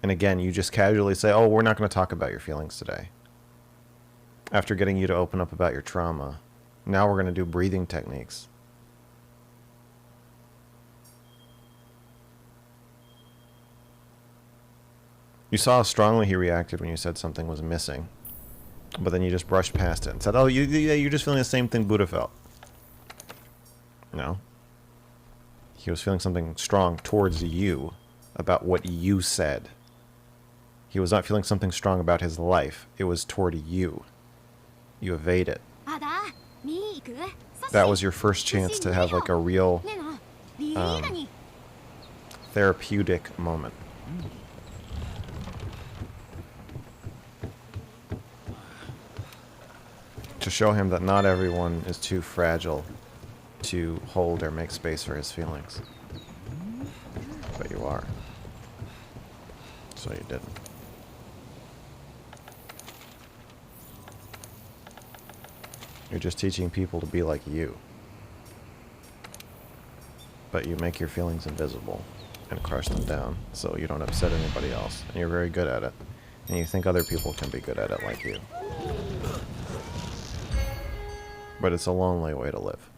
And again, you just casually say, oh, we're not going to talk about your feelings today. After getting you to open up about your trauma, now we're going to do breathing techniques. You saw how strongly he reacted when you said something was missing. But then you just brushed past it and said, oh, you're just feeling the same thing Buddha felt. No. He was feeling something strong towards you about what you said. He was not feeling something strong about his life. It was toward you. You evade it. That was your first chance to have like a real therapeutic moment. To show him that not everyone is too fragile to hold or make space for his feelings. But you are. So you didn't. You're just teaching people to be like you. But you make your feelings invisible and crush them down so you don't upset anybody else. And you're very good at it. And you think other people can be good at it like you. But it's a lonely way to live.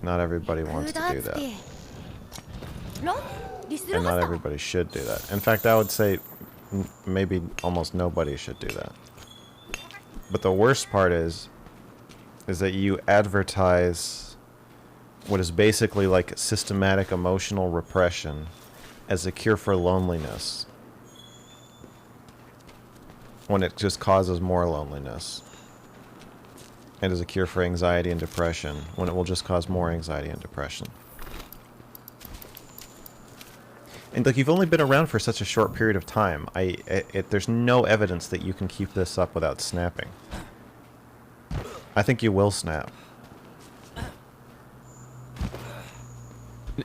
Not everybody wants to do that. And not everybody should do that. In fact, I would say maybe almost nobody should do that. But the worst part is that you advertise what is basically like systematic emotional repression as a cure for loneliness, when it just causes more loneliness. And as a cure for anxiety and depression, when it will just cause more anxiety and depression. And like, you've only been around for such a short period of time. There's no evidence that you can keep this up without snapping. I think you will snap.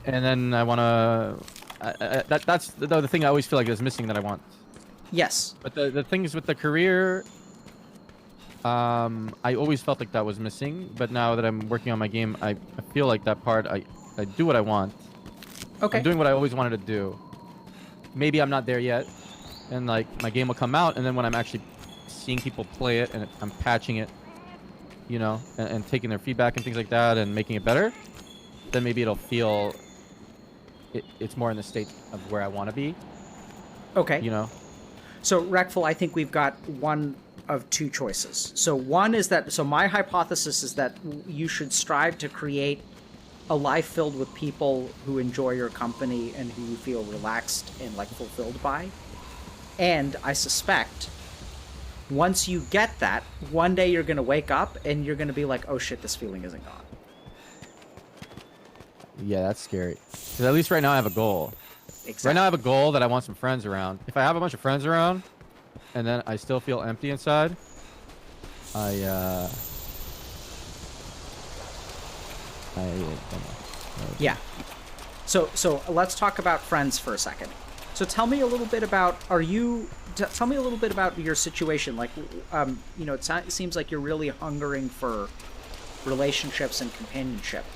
And then I want to... that's the thing I always feel like is missing that I want. Yes. But the things with the career... I always felt like that was missing, but now that I'm working on my game, I feel like that part, I do what I want. Okay. I'm doing what I always wanted to do. Maybe I'm not there yet, and like my game will come out, and then when I'm actually seeing people play it, and I'm patching it, you know, and taking their feedback and things like that, and making it better, then maybe it'll feel it's more in the state of where I want to be. Okay. You know? So, Rekful, I think we've got one of two choices. So one is that, so my hypothesis is that you should strive to create a life filled with people who enjoy your company and who you feel relaxed and like fulfilled by. And I suspect once you get that, one day you're going to wake up and you're going to be like, oh shit, this feeling isn't gone. Yeah, that's scary. Because at least right now I have a goal. Exactly. Right now I have a goal that I want some friends around. If I have a bunch of friends around, and then I still feel empty inside, Yeah. So let's talk about friends for a second. So tell me a little bit about, tell me a little bit about your situation. Like, you know, it seems like you're really hungering for relationships and companionship.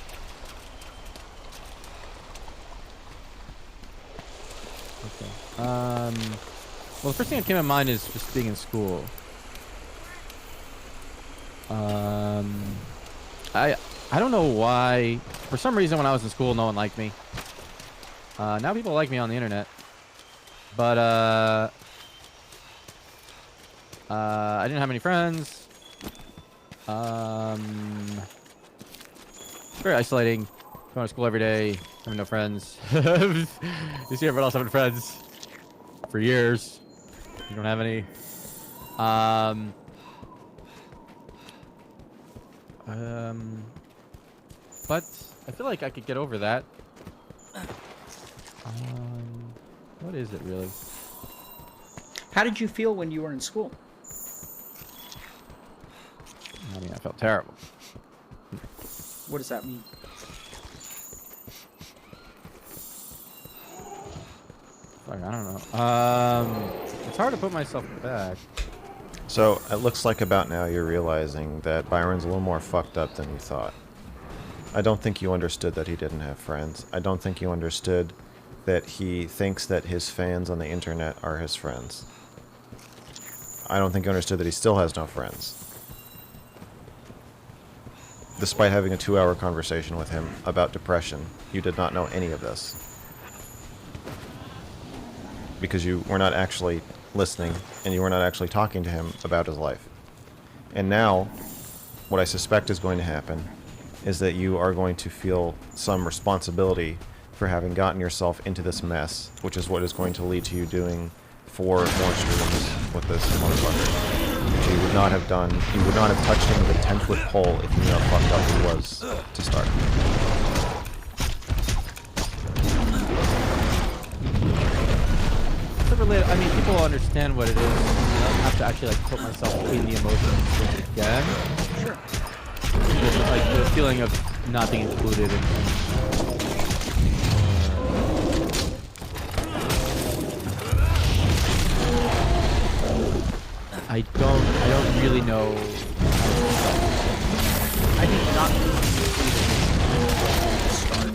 Okay. Well, the first thing that came to mind is just being in school. I don't know why. For some reason, when I was in school, no one liked me. Now people like me on the internet. But, I didn't have any friends. Very isolating. Going to school every day, having no friends. You see everyone else having friends for years. You don't have any. But I feel like I could get over that. What is it really? How did you feel when you were in school? I mean, I felt terrible. What does that mean? Like, I don't know. It's hard to put myself back. So it looks like about now you're realizing that Byron's a little more fucked up than you thought. I don't think you understood that he didn't have friends. I don't think you understood that he thinks that his fans on the internet are his friends. I don't think he understood that he still has no friends. Despite having a 2-hour conversation with him about depression, you did not know any of this. Because you were not actually listening, and you were not actually talking to him about his life. And now, what I suspect is going to happen is that you are going to feel some responsibility for having gotten yourself into this mess, which is what is going to lead to you doing 4 more streams with this motherfucker. Which you would not have done. You would not have touched him with a 10-foot pole if you knew how fucked up he was to start. I mean, people will understand what it is. I don't have to actually like put myself in the emotions again. Sure. Just, like the feeling of not being included in I don't really know. I think not being included is start.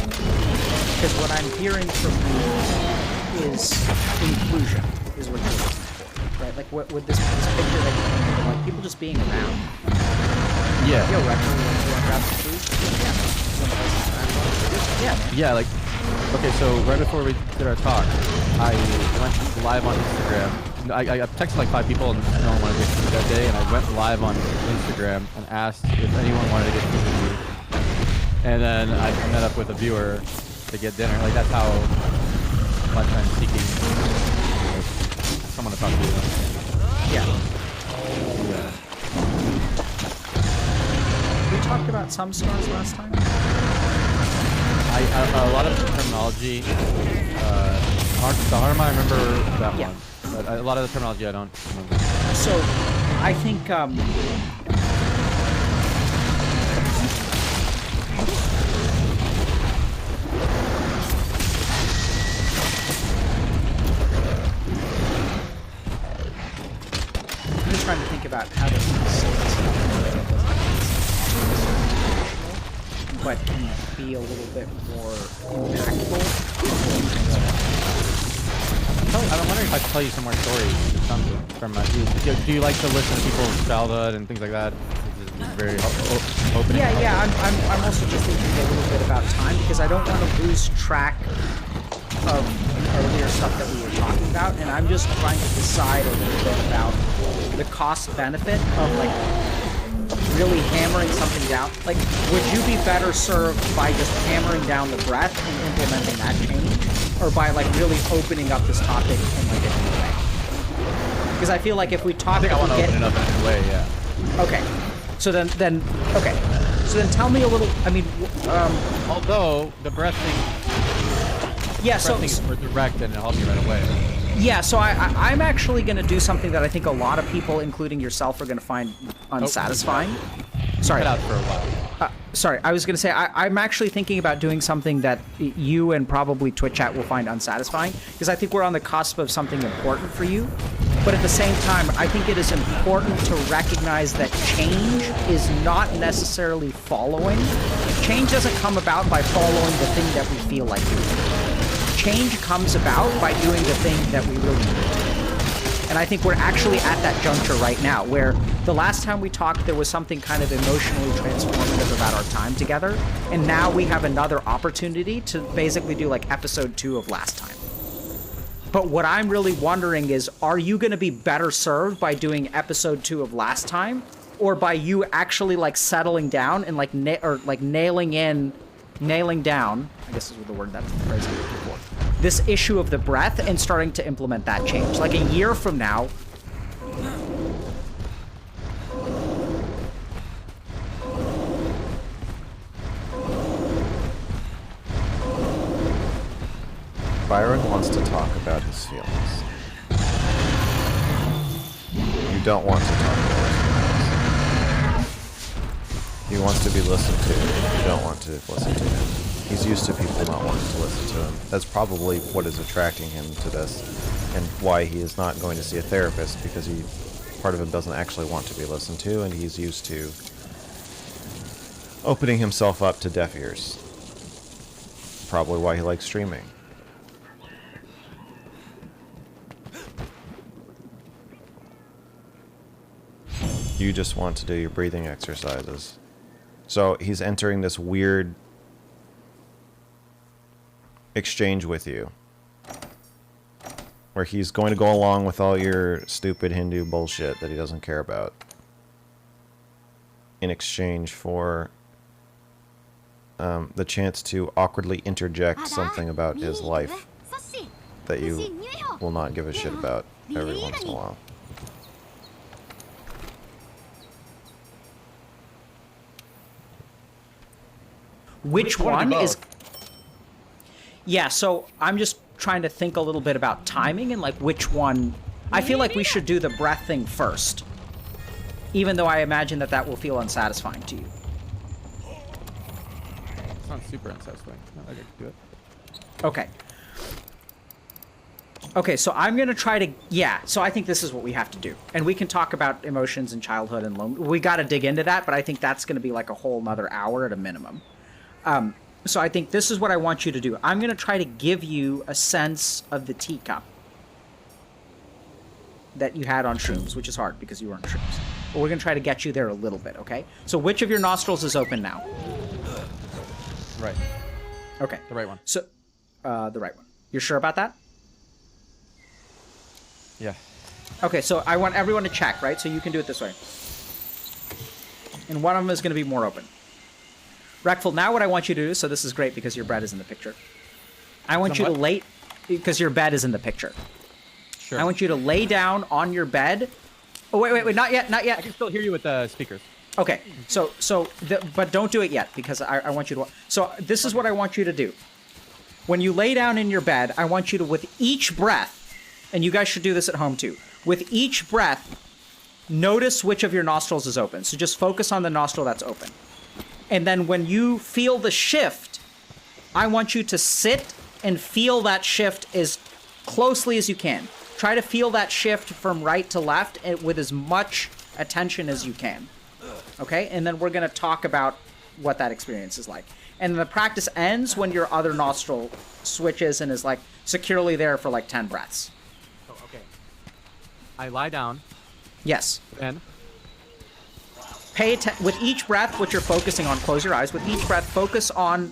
Because what I'm hearing from you is inclusion, is what you're looking for, right? Like what with this picture that you painted, like people just being around. Yeah. Yo, Rector, you want to grab some food? Yeah. Man. Yeah, like, okay, so right before we did our talk, I went live on Instagram. I texted like 5 people and no one wanted to get food that day, and I went live on Instagram and asked if anyone wanted to get food. And then I met up with a viewer to get dinner. Like, that's how much I'm seeking someone to talk to. Yeah. Yeah. We talked about some stars last time. A lot of the terminology, Dharma, I remember that Yeah. one. But a lot of the terminology I don't remember. So, I think, I'm just trying to think about how to say this, but can be a little bit more impactful. I'm wondering if I could tell you some more stories or something from do you like to listen to people's childhood and things like that? It's just very opening. Yeah. I'm also just thinking a little bit about time because I don't want to lose track of earlier stuff that we were talking about, and I'm just trying to decide a little bit about the cost benefit of like really hammering something down. Like, would you be better served by just hammering down the breath and implementing that change, or by like really opening up this topic in like a new way? Because I feel like if we talk, I think I want to open it up in a new way. Yeah. Okay. So then okay. So then tell me a little. I mean, although the breath thing, yeah. breath thing is more direct and it'll help you right away. Yeah, so I'm actually going to do something that I think a lot of people, including yourself, are going to find unsatisfying. Sorry. Cut out for a while. Sorry, I was going to say, I'm actually thinking about doing something that you and probably Twitch chat will find unsatisfying, because I think we're on the cusp of something important for you. But at the same time, I think it is important to recognize that change is not necessarily following. Change doesn't come about by following the thing that we feel like doing. Change comes about by doing the thing that we really need. And I think we're actually at that juncture right now, where the last time we talked, there was something kind of emotionally transformative about our time together. And now we have another opportunity to basically do like episode 2 of last time. But what I'm really wondering is, are you going to be better served by doing episode 2 of last time? Or by you actually like settling down and like, nailing down, I guess is the word that phrase I'm looking for, this issue of the breath and starting to implement that change. Like a year from now, Byron wants to talk about his feelings. You don't want to talk about his feelings. He wants to be listened to. You don't want to listen to him. He's used to people not wanting to listen to him. That's probably what is attracting him to this, and why he is not going to see a therapist, because part of him doesn't actually want to be listened to, and he's used to opening himself up to deaf ears. Probably why he likes streaming. You just want to do your breathing exercises. So he's entering this weird exchange with you, where he's going to go along with all your stupid Hindu bullshit that he doesn't care about, in exchange for the chance to awkwardly interject something about his life that you will not give a shit about every once in a while. Which one is... Yeah, so I'm just trying to think a little bit about timing and like which one... I feel like we should do the breath thing first. Even though I imagine that that will feel unsatisfying to you. It's not super unsatisfying. I can do it. Okay. Okay, so I'm going to try to... Yeah, so I think this is what we have to do. And we can talk about emotions and childhood and loneliness. We got to dig into that, but I think that's going to be like a whole nother hour at a minimum. So I think this is what I want you to do. I'm going to try to give you a sense of the teacup that you had on shrooms, which is hard because you were on shrooms. But we're going to try to get you there a little bit, okay? So which of your nostrils is open now? Right. Okay. The right one. So, the right one. You're sure about that? Yeah. Okay, so I want everyone to check, right? So you can do it this way. And one of them is going to be more open. Reckful, now what I want you to do, so this is great because your bread is in the picture. I want you to lay, because your bed is in the picture. Sure. I want you to lay down on your bed. Oh, wait, not yet, not yet. I can still hear you with the speakers. Okay, but don't do it yet because I want you to. So this is what I want you to do. When you lay down in your bed, I want you to, with each breath, and you guys should do this at home too, with each breath, notice which of your nostrils is open. So just focus on the nostril that's open. And then when you feel the shift, I want you to sit and feel that shift as closely as you can. Try to feel that shift from right to left with as much attention as you can. Okay? And then we're going to talk about what that experience is like. And the practice ends when your other nostril switches and is like securely there for like 10 breaths. Oh, okay. I lie down. Yes. And with each breath, what you're focusing on, close your eyes. With each breath, focus on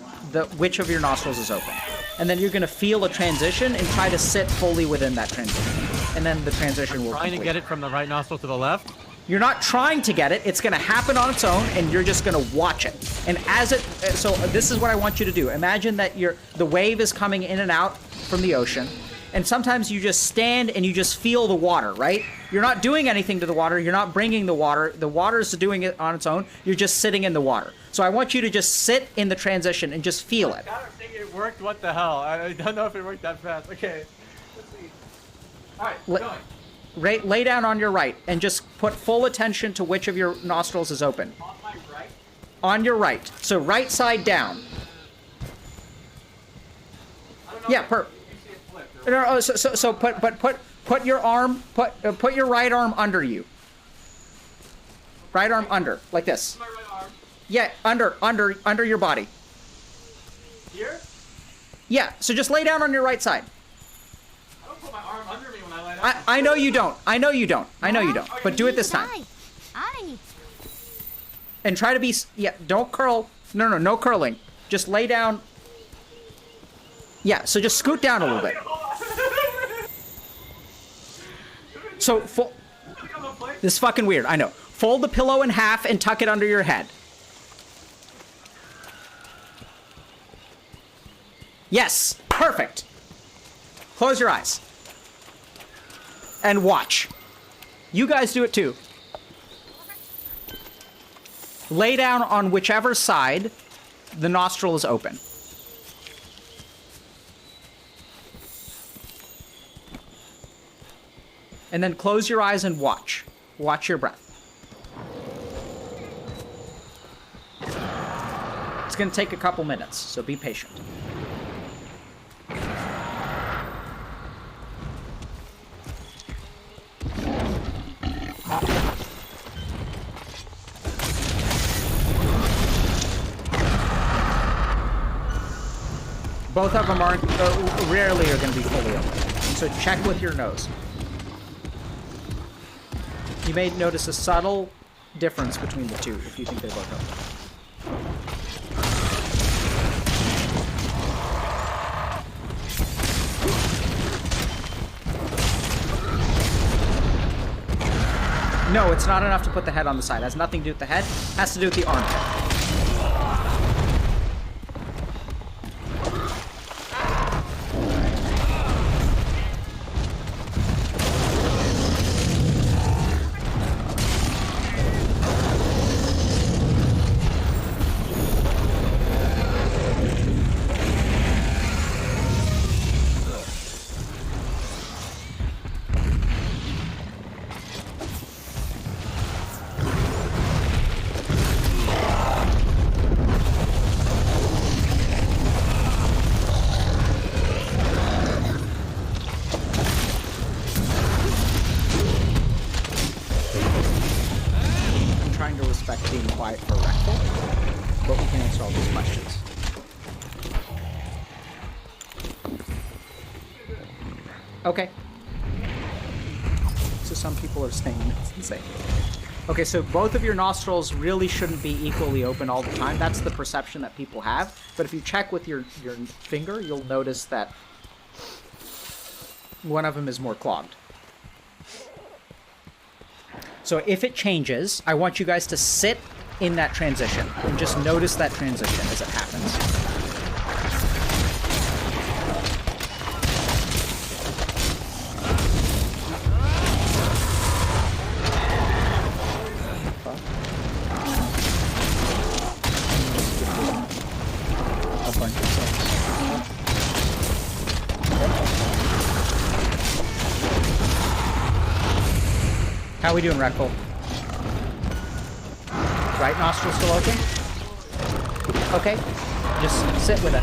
which of your nostrils is open. And then you're going to feel a transition and try to sit fully within that transition. And then the transition will trying complete. to get it from the right nostril to the left. You're not trying to get it. It's going to happen on its own, and you're just going to watch it. And as it... So this is what I want you to do. Imagine that the wave is coming in and out from the ocean. And sometimes you just stand and you just feel the water, right? You're not doing anything to the water. You're not bringing the water. The water is doing it on its own. You're just sitting in the water. So I want you to just sit in the transition and just feel it. I don't think it worked. What the hell? I don't know if it worked that fast. Okay. Let's see. All right, lay down on your right and just put full attention to which of your nostrils is open. On my right? On your right. So right side down. I don't know. Yeah, No, so put your arm, put your right arm under you. Right arm under, like this. My right arm. Yeah, under your body. Here? Yeah, so just lay down on your right side. I don't put my arm under me when I lie down. I know you don't. I know you don't. I know you don't. But do it this time. And try to be, yeah, don't curl. No curling. Just lay down. Yeah, so just scoot down a little bit. So, this is fucking weird, I know. Fold the pillow in half and tuck it under your head. Yes, perfect. Close your eyes. And watch. You guys do it too. Lay down on whichever side the nostril is open. And then close your eyes and watch. Watch your breath. It's going to take a couple minutes, so be patient. Both of them aren't, rarely are going to be fully open. So check with your nose. You may notice a subtle difference between the two if you think they both open. No, it's not enough to put the head on the side. It has nothing to do with the head. It has to do with the armpit. Being quiet for Reckful, but we can answer all these questions. Okay. So some people are saying it's insane. Okay, so both of your nostrils really shouldn't be equally open all the time. That's the perception that people have. But if you check with your finger, you'll notice that one of them is more clogged. So if it changes, I want you guys to sit in that transition and just notice that transition as it happens. A bunch of stuff. How are we doing, Reckful? Right nostril still open? Okay. Just sit with it.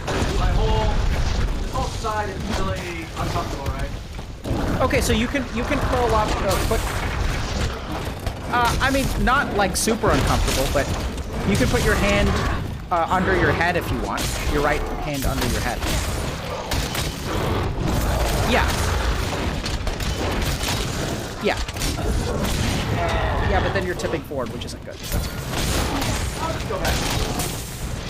This whole side is really uncomfortable, right? Okay, so you can curl up, put. I mean, not like super uncomfortable, but you can put your hand under your head if you want. Your right hand under your head. Yeah. Yeah. Yeah, but then you're tipping forward, which isn't good. That's good. I'll just go back.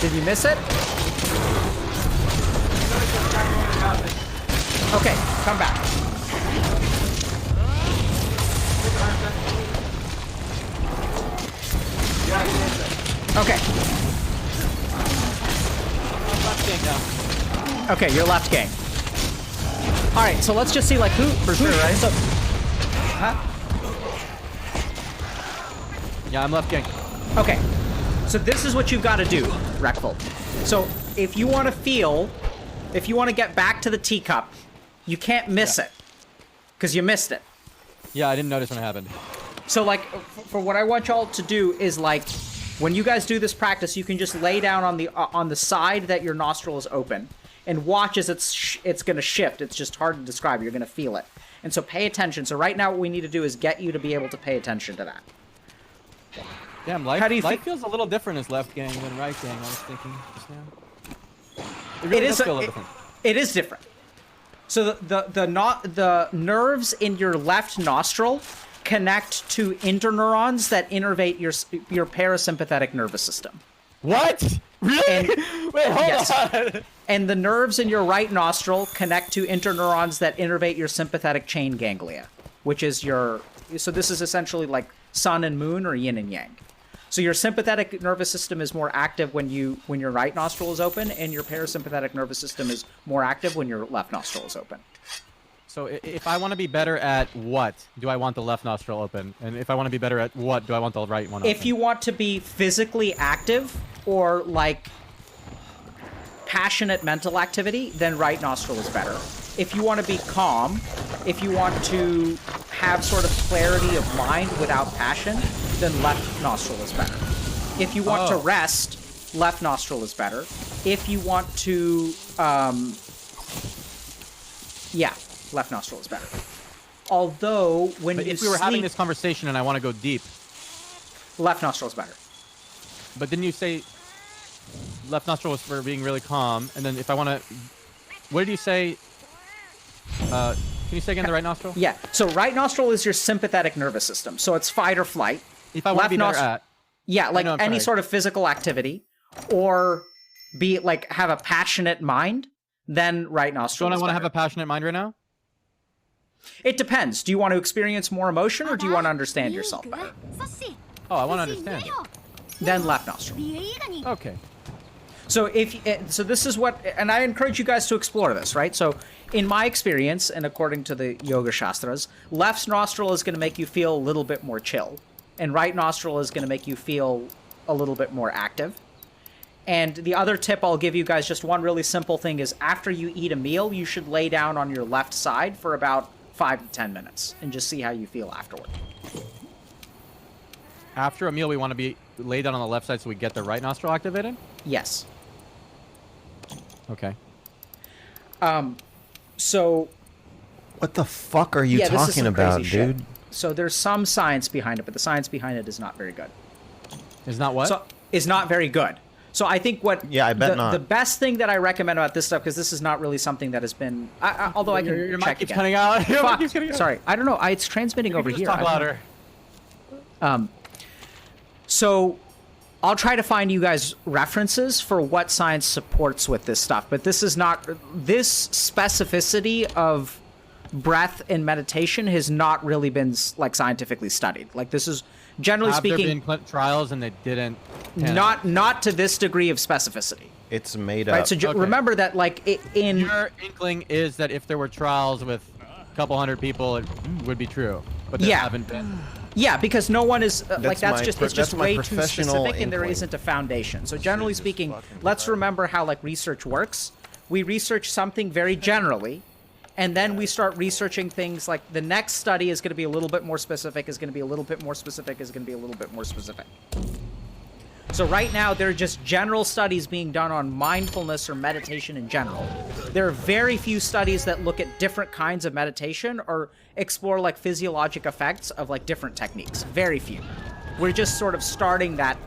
Did you miss it? Okay, come back. Okay. Left gang now. Okay, you're left gang. All right, so let's just see like who for sure, right? So, huh? Yeah, I'm left gang. Okay. So this is what you've got to do, Reckful. So if you want to get back to the teacup, you can't miss it because you missed it. Yeah, I didn't notice when it happened. So like, for what I want y'all to do is like, when you guys do this practice, you can just lay down on the side that your nostril is open, and watch as it's gonna shift. It's just hard to describe. You're gonna feel it, and so pay attention. So right now, what we need to do is get you to be able to pay attention to that. Damn, life, How do you life fe- feels a little different as left gang than right gang, I was thinking just now. It It really is does feel a little different. It is different. So the nerves in your left nostril connect to interneurons that innervate your parasympathetic nervous system. What? Really? And- Wait, hold Yes. on. And the nerves in your right nostril connect to interneurons that innervate your sympathetic chain ganglia, which is so this is essentially like sun and moon or yin and yang. So your sympathetic nervous system is more active when your right nostril is open, and your parasympathetic nervous system is more active when your left nostril is open. So if I want to be better at what, do I want the left nostril open? And if I want to be better at what, do I want the right one open? If you want to be physically active or like passionate mental activity, then right nostril is better. If you want to be calm, if you want to have sort of clarity of mind without passion, then left nostril is better. If you want to rest, left nostril is better. If you want to, left nostril is better. Although when But you if we were having sleep- this conversation and I want to go deep, Left nostril is better. But didn't you say left nostril was for being really calm? And then if I want to, what did you say? Can you say again the right nostril? Yeah. So right nostril is your sympathetic nervous system. So it's fight or flight. If I want to be better at. Yeah, like know, I'm any sorry. sort of physical activity, or be like have a passionate mind, then right nostril. Don't I is want to better. have a passionate mind right now? It depends. Do you want to experience more emotion, or do you want to understand yourself better? Oh, I want to understand it. Then left nostril. Okay. So so this is what, and I encourage you guys to explore this, right? So in my experience, and according to the Yoga Shastras, left nostril is going to make you feel a little bit more chill, and right nostril is going to make you feel a little bit more active. And the other tip I'll give you guys, just one really simple thing, is after you eat a meal, you should lay down on your left side for about 5 to 10 minutes and just see how you feel afterward. After a meal, we want to be laid down on the left side so we get the right nostril activated? Yes. Okay. So What the fuck are you yeah, this is talking some about, crazy shit. dude? So there's some science behind it, but the science behind it is not very good. Is not what? So is not very good. So I think what Yeah, I bet not. the best thing that I recommend about this stuff, because this is not really something that has been, although I can your mic check keeps again. cutting out. Your mic Fuck. keeps cutting out. Sorry, I don't know. It's transmitting You over can here. just talk I don't know. louder. So I'll try to find you guys references for what science supports with this stuff, but this is not, this specificity of breath in meditation has not really been like scientifically studied. Like this is generally Have there speaking been trials and they didn't pan out? not to this degree of specificity. It's made Right, up. so Okay. remember that, like, in Your inkling is that if there were trials with a couple hundred people, it would be true. But there Yeah. haven't been. yeah, because no one is like That's it's my just way too professional specific, and there inkling. isn't a foundation. So generally Jesus speaking, fucking let's Christ. remember how like research works. We research something very generally, and then we start researching things like the next study is going to be a little bit more specific, is going to be a little bit more specific, is going to be a little bit more specific. So right now, there are just general studies being done on mindfulness or meditation in general. There are very few studies that look at different kinds of meditation or explore like physiologic effects of like different techniques. Very few. We're just sort of starting that.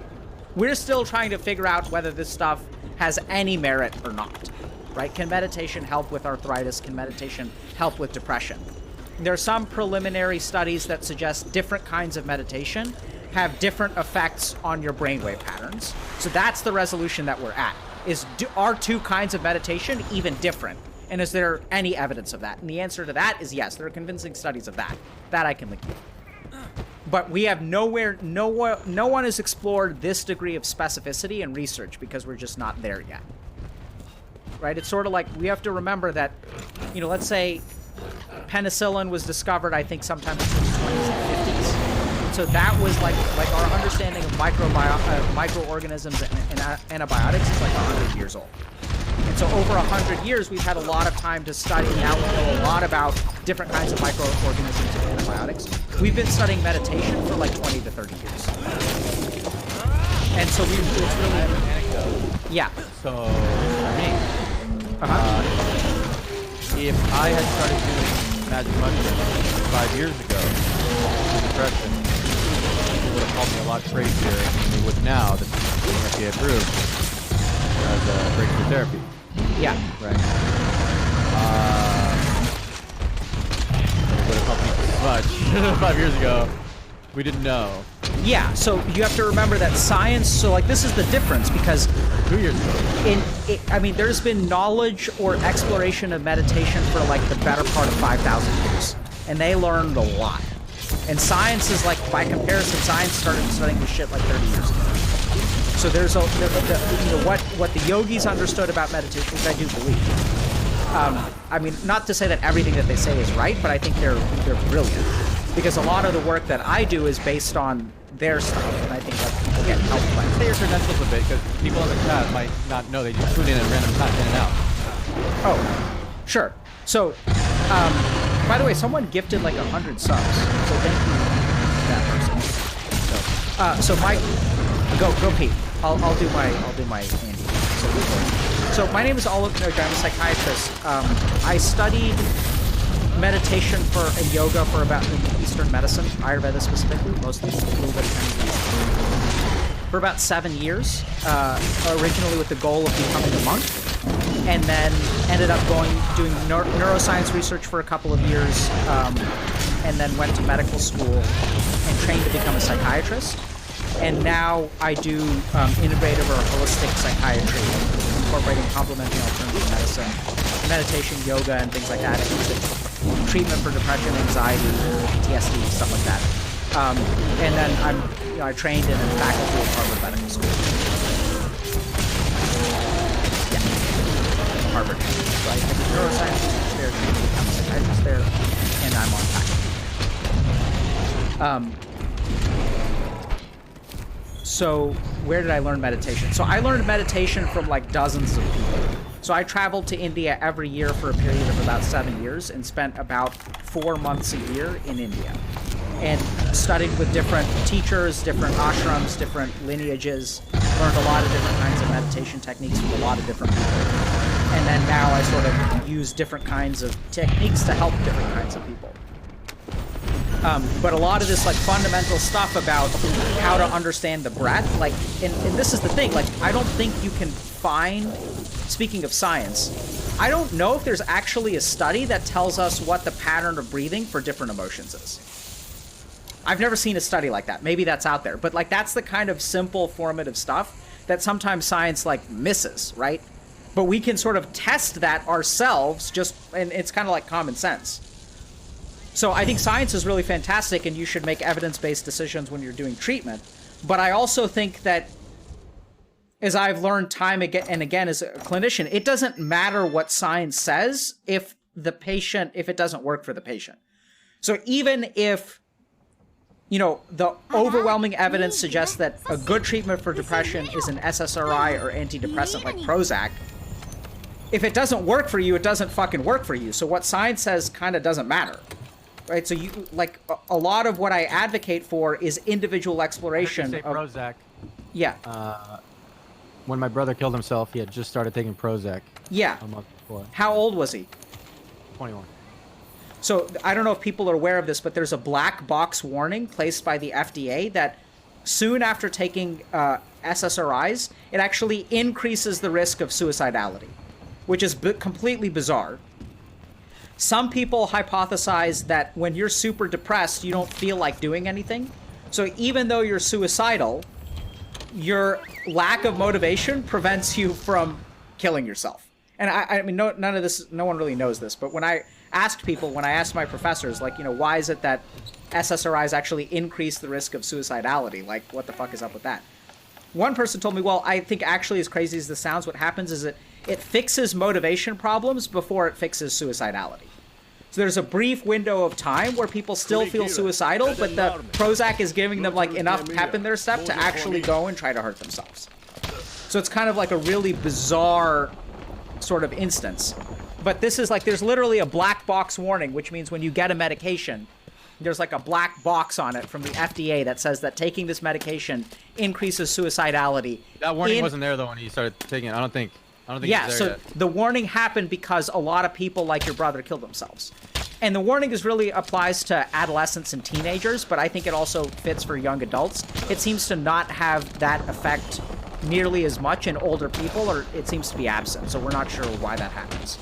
We're still trying to figure out whether this stuff has any merit or not, right? Can meditation help with arthritis? Can meditation help with depression? There are some preliminary studies that suggest different kinds of meditation have different effects on your brainwave patterns. So that's the resolution that we're at. Are two kinds of meditation even different? And is there any evidence of that? And the answer to that is yes. There are convincing studies of that. That I can link you. But we have no one has explored this degree of specificity in research because we're just not there yet. Right? It's sort of like we have to remember that, you know, let's say penicillin was discovered, I think, sometime between the 20s and 50s. So that was like our understanding of microorganisms and antibiotics is like 100 years old. And so over 100 years, we've had a lot of time to study. Now we know a lot about different kinds of microorganisms and antibiotics. We've been studying meditation for like 20 to 30 years. And so it's really, yeah. So, for me, if I had started doing magic mushrooms 5 years ago with depression, people would have called me a lot crazier than they would now that being FDA approved as a breakthrough therapy. Yeah. Right. It would have helped me so much 5 years ago. We didn't know. Yeah, so you have to remember that science, so like this is the difference because 2 years ago. I mean, there's been knowledge or exploration of meditation for like the better part of 5,000 years, and they learned a lot. And science is like, by comparison, science started studying this shit like 30 years ago. So there's a, you know, what the yogis understood about meditation, which I do believe. I mean, not to say that everything that they say is right, but I think they're brilliant. Because a lot of the work that I do is based on their stuff, and I think that people get helped by Say it. your credentials a bit, because people in the chat might not know. They just tune in at random time, in and out. Oh, sure. So, by the way, someone gifted like 100 subs, so thank you to that person. So Mike, go Pete. I'll do my Andy. So my name is Olive Noja. I'm a psychiatrist. I studied meditation and yoga for about in Eastern medicine, Ayurveda specifically, mostly a little bit of Chinese. for about 7 years, originally with the goal of becoming a monk, and then ended up doing neuroscience research for a couple of years, and then went to medical school and trained to become a psychiatrist. And now I do integrative or holistic psychiatry, incorporating complementary alternative medicine, meditation, yoga, and things like that. I use it treatment for depression, anxiety, PTSD, stuff like that. And then I trained in a faculty at Harvard Medical School. Yeah, Harvard. So I did neuroscience research there, trained to become a psychiatrist there, and I'm on faculty. So where did I learn meditation? So I learned meditation from like dozens of people. So I traveled to India every year for a period of about 7 years and spent about 4 months a year in India and studied with different teachers, different ashrams, different lineages, learned a lot of different kinds of meditation techniques from a lot of different people. And then now I sort of use different kinds of techniques to help different kinds of people. But a lot of this like fundamental stuff about how to understand the breath, like, and this is the thing, like, I don't think you can find, speaking of science, I don't know if there's actually a study that tells us what the pattern of breathing for different emotions is. I've never seen a study like that. Maybe that's out there, but like, that's the kind of simple formative stuff that sometimes science like misses, right? But we can sort of test that ourselves, just, and it's kind of like common sense. So I think science is really fantastic, and you should make evidence-based decisions when you're doing treatment. But I also think that, as I've learned time and again as a clinician, it doesn't matter what science says if it doesn't work for the patient. So even if, the overwhelming evidence suggests that a good treatment for depression is an SSRI or antidepressant like Prozac, if it doesn't work for you, it doesn't fucking work for you. So what science says kind of doesn't matter. Right, so you like a lot of what I advocate for is individual exploration of Prozac. Yeah. When my brother killed himself, he had just started taking Prozac. Yeah. A month before. How old was he? 21. So I don't know if people are aware of this, but there's a black box warning placed by the FDA that soon after taking SSRIs, it actually increases the risk of suicidality, which is completely bizarre. Some people hypothesize that when you're super depressed, you don't feel like doing anything. So even though you're suicidal, your lack of motivation prevents you from killing yourself. And I mean, no one really knows this, but when I asked my professors, like, why is it that SSRIs actually increase the risk of suicidality? Like, what the fuck is up with that? One person told me, well, I think actually, as crazy as this sounds, what happens is it fixes motivation problems before it fixes suicidality. So there's a brief window of time where people still feel suicidal, but the Prozac is giving them like enough pep in their step to actually go and try to hurt themselves. So it's kind of like a really bizarre sort of instance. But this is like, there's literally a black box warning, which means when you get a medication, there's like a black box on it from the FDA that says that taking this medication increases suicidality. That warning wasn't there though when he started taking it. I don't think yeah, it's there so yet. the warning happened because a lot of people like your brother killed themselves. And the warning really applies to adolescents and teenagers, but I think it also fits for young adults. It seems to not have that effect nearly as much in older people, or it seems to be absent, so we're not sure why that happens.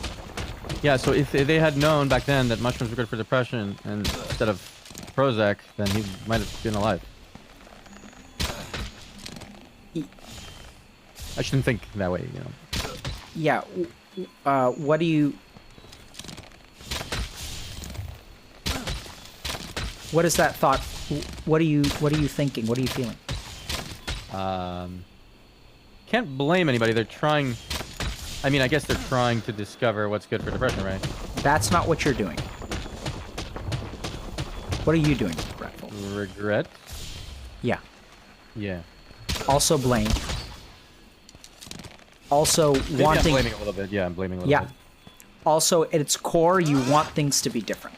Yeah, so if they had known back then that mushrooms were good for depression and instead of Prozac, then he might have been alive. I shouldn't think that way, Yeah, what do you... What is that thought? What are you thinking? What are you feeling? Can't blame anybody. They're trying... I mean, I guess they're trying to discover what's good for depression, right? That's not what you're doing. What are you doing, Regretful? Regret? Yeah. Yeah. Also blame. Also Maybe wanting... I'm blaming a little bit. Yeah, I'm blaming a little bit. Also, at its core, you want things to be different.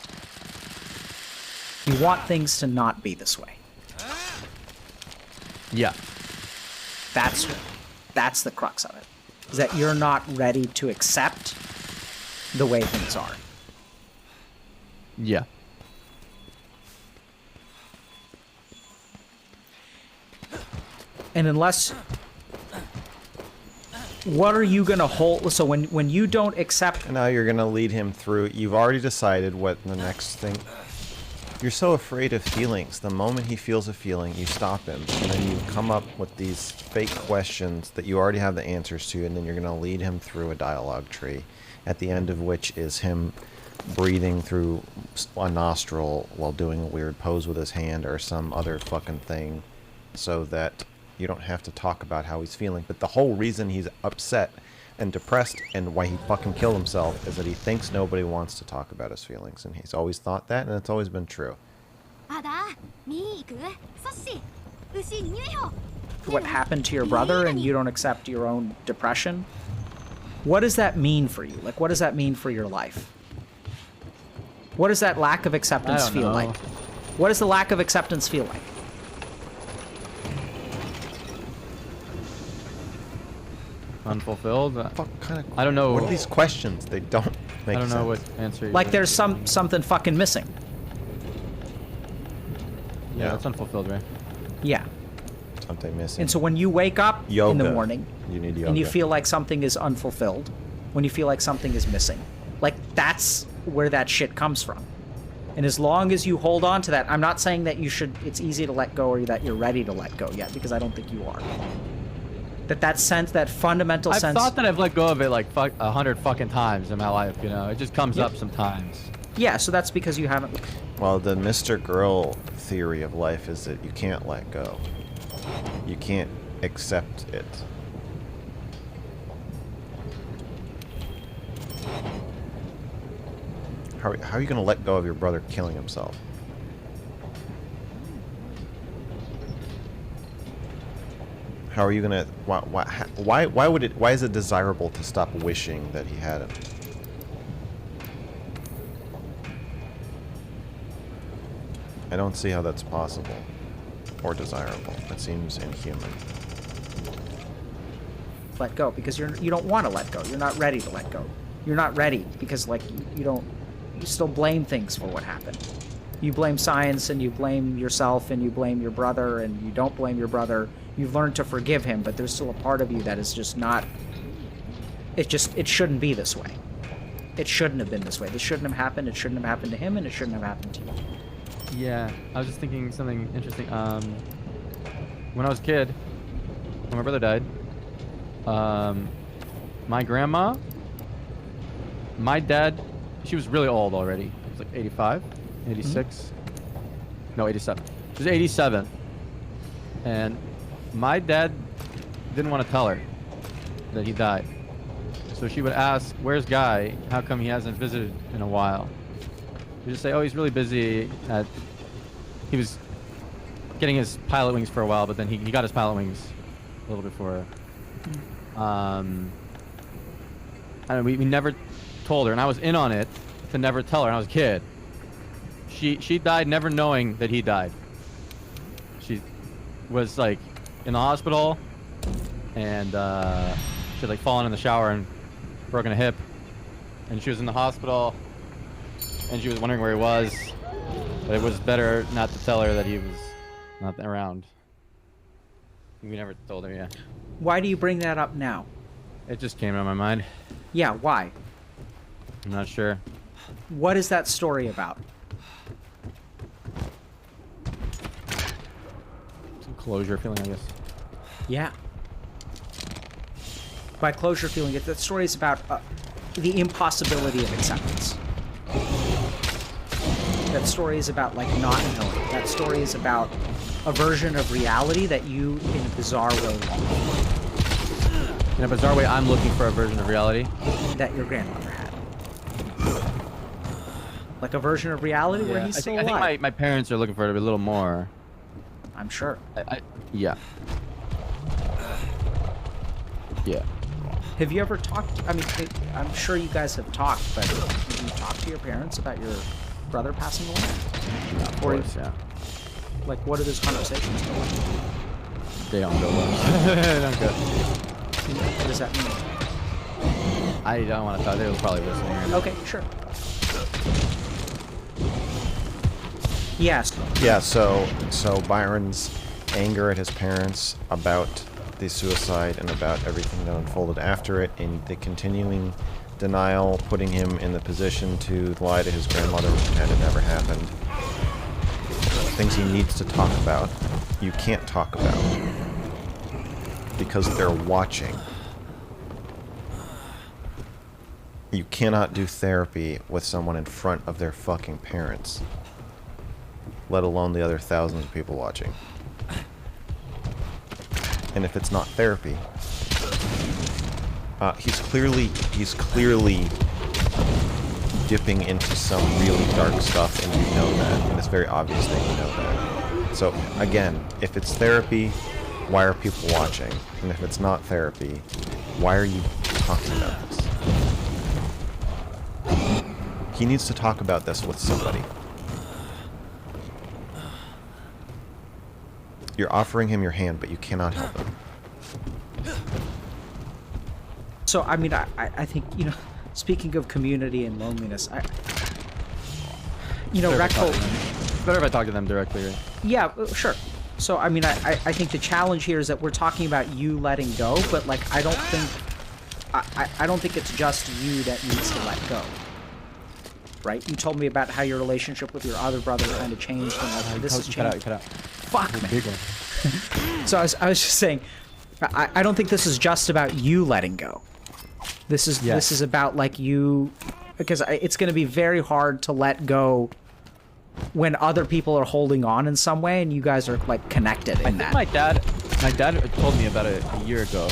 You want things to not be this way. Yeah. That's the crux of it. Is that you're not ready to accept the way things are. Yeah. And unless, what are you gonna hold? So when you don't accept, And now you're gonna lead him through. You've already decided what the next thing. You're so afraid of feelings. The moment he feels a feeling, you stop him, and then you come up with these fake questions that you already have the answers to, and then you're gonna lead him through a dialogue tree, at the end of which is him breathing through a nostril while doing a weird pose with his hand or some other fucking thing, so that you don't have to talk about how he's feeling. But the whole reason he's upset and depressed and why he fucking killed himself is that he thinks nobody wants to talk about his feelings, and he's always thought that, and it's always been true. what happened to your brother and you don't accept your own depression, what does that mean for you? Like, what does that mean for your life? What does that lack of acceptance I don't feel know. like? What does the lack of acceptance feel like? Unfulfilled. Fuck kind of. I don't know. What are these questions? They don't make I don't sense. know what answer. you're Like gonna there's give. something fucking missing. Yeah, Yeah. that's unfulfilled, right? Yeah. Something missing. And so when you wake up in Yoga. the morning You need yoga. and you feel like something is unfulfilled, when you feel like something is missing, like that's where that shit comes from. And as long as you hold on to that, I'm not saying that you should, it's easy to let go or that you're ready to let go yet, because I don't think you are. That sense, that fundamental I've sense. thought that I've let go of it like 100 fucking times in my life. You know, it just comes up sometimes. Yeah, so that's because you haven't. Well, the Mr. Girl theory of life is that you can't let go. You can't accept it. How are you going to let go of your brother killing himself? How are you going to... Why is it desirable to stop wishing that he had him? I don't see how that's possible or desirable. That seems inhuman. Let go because you don't want to let go. You're not ready to let go. You're not ready because like you still blame things for what happened. You blame science and you blame yourself and you blame your brother and you don't blame your brother. You've learned to forgive him, but there's still a part of you that is just not. It shouldn't be this way. It shouldn't have been this way. This shouldn't have happened. It shouldn't have happened to him, and it shouldn't have happened to you. Yeah, I was just thinking something interesting. When I was a kid, when my brother died, my grandma, my dad, she was really old already. It was like 85, 86. No, 87. She was 87. And my dad didn't want to tell her that he died. So she would ask, "Where's Guy? How come he hasn't visited in a while?" We just say, "Oh, he's really busy. He was getting his pilot wings for a while, but then he got his pilot wings a little before." I don't know, we never told her, and I was in on it to never tell her. And I was a kid. She died never knowing that he died. She was like in the hospital, and she had like fallen in the shower and broken a hip, and she was in the hospital, and she was wondering where he was. But it was better not to tell her that he was not around. We never told her, yeah. Why do you bring that up now? It just came to my mind. Yeah, why? I'm not sure. What is that story about? Some closure feeling, I guess. Yeah. By closure feeling, that story is about the impossibility of acceptance. That story is about like not knowing. That story is about a version of reality that you, in a bizarre way, want. In a bizarre way, I'm looking for a version of reality. That your grandmother had. Like a version of reality where he's still I alive. think my parents are looking for it a little more. I'm sure. Yeah. Yeah. Have you ever talked? I mean, I'm sure you guys have talked, but have you talked to your parents about your brother passing away? Yeah, of course, yeah. Like, what are those conversations go like? They don't go well. They don't go. What does that mean? I don't want to talk. They were probably listening. Right now. Okay, sure. Yes. Yeah, so Byron's anger at his parents about the suicide and about everything that unfolded after it, and the continuing denial, putting him in the position to lie to his grandmother and pretend it never happened. Things he needs to talk about, you can't talk about because they're watching. You cannot do therapy with someone in front of their fucking parents, let alone the other thousands of people watching. And if it's not therapy, he's clearly dipping into some really dark stuff, and you know that, and it's very obvious that you know that. So again, if it's therapy, why are people watching? And if it's not therapy, why are you talking about this? He needs to talk about this with somebody. You're offering him your hand, but you cannot help him. So, I mean, I think, you know, speaking of community and loneliness, you know, Reckful... It's better if I talk to them directly, right? Yeah, sure. So, I mean, I think the challenge here is that we're talking about you letting go, but, like, I don't think it's just you that needs to let go. Right? You told me about how your relationship with your other brother kind of changed, and like, this has changed. Cut out. Fuck, man. So I was just saying, I don't think this is just about you letting go. This is about, like, you, because it's going to be very hard to let go when other people are holding on in some way, and you guys are, like, connected in that. My dad told me about it a year ago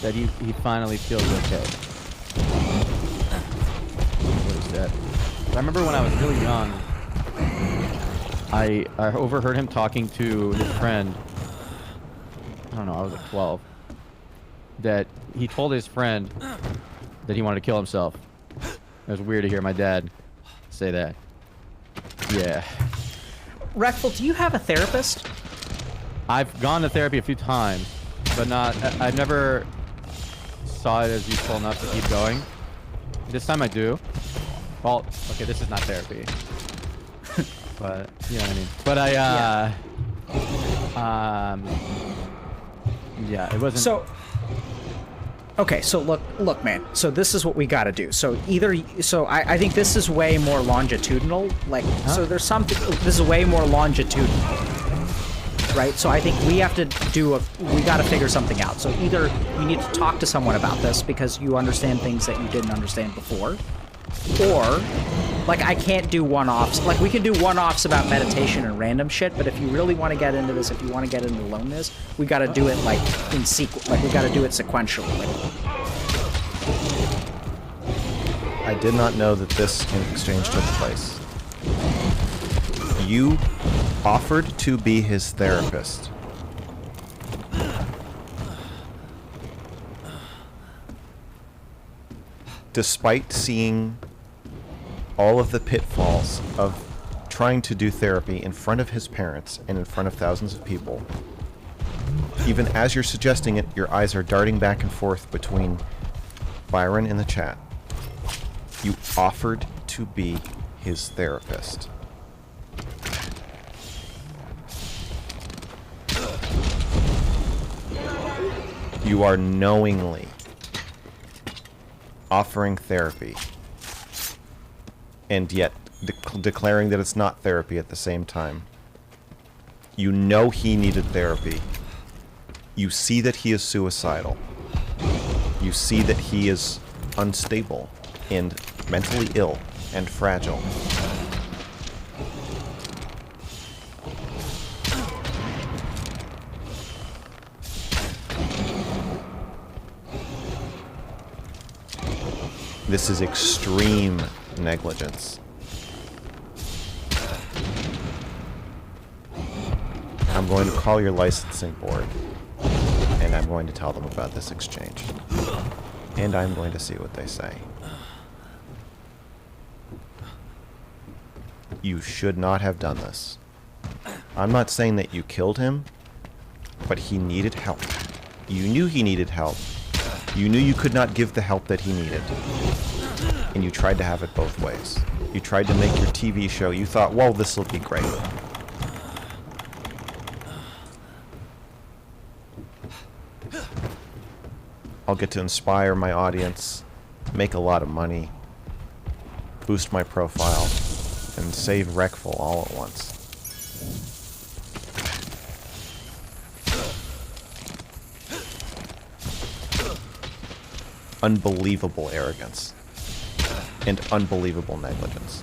that he finally feels okay. What is that? I remember when I was really young, I overheard him talking to his friend. I don't know, I was like 12. That he told his friend that he wanted to kill himself. It was weird to hear my dad say that. Yeah. Reckful, do you have a therapist? I've gone to therapy a few times, but I've never saw it as useful enough to keep going. This time I do. Well, okay, this is not therapy. But, you know what I mean. But yeah, it wasn't... So... Okay, so look, man. So this is what we got to do. So I think this is way more longitudinal. Like, so there's something. This is way more longitudinal, right? So I think we have to we got to figure something out. So either you need to talk to someone about this because you understand things that you didn't understand before, or like I can't do one-offs. Like we can do one-offs about meditation and random shit, but if you really want to get into this, if you want to get into loneliness, we got to do it like in sequence. Like we got to do it sequentially. I did not know that this exchange took place. You offered to be his therapist. Despite seeing all of the pitfalls of trying to do therapy in front of his parents and in front of thousands of people, even as you're suggesting it, your eyes are darting back and forth between Byron in the chat. You offered to be his therapist. You are knowingly offering therapy and yet declaring that it's not therapy at the same time. You know he needed therapy. You see that he is suicidal. You see that he is unstable and mentally ill and fragile. This is extreme negligence. I'm going to call your licensing board, and I'm going to tell them about this exchange. And I'm going to see what they say. You should not have done this. I'm not saying that you killed him, but he needed help. You knew he needed help. You knew you could not give the help that he needed. And you tried to have it both ways. You tried to make your TV show. You thought, well, this will be great. I'll get to inspire my audience, make a lot of money, boost my profile, and save Wreckful all at once. Unbelievable arrogance and unbelievable negligence.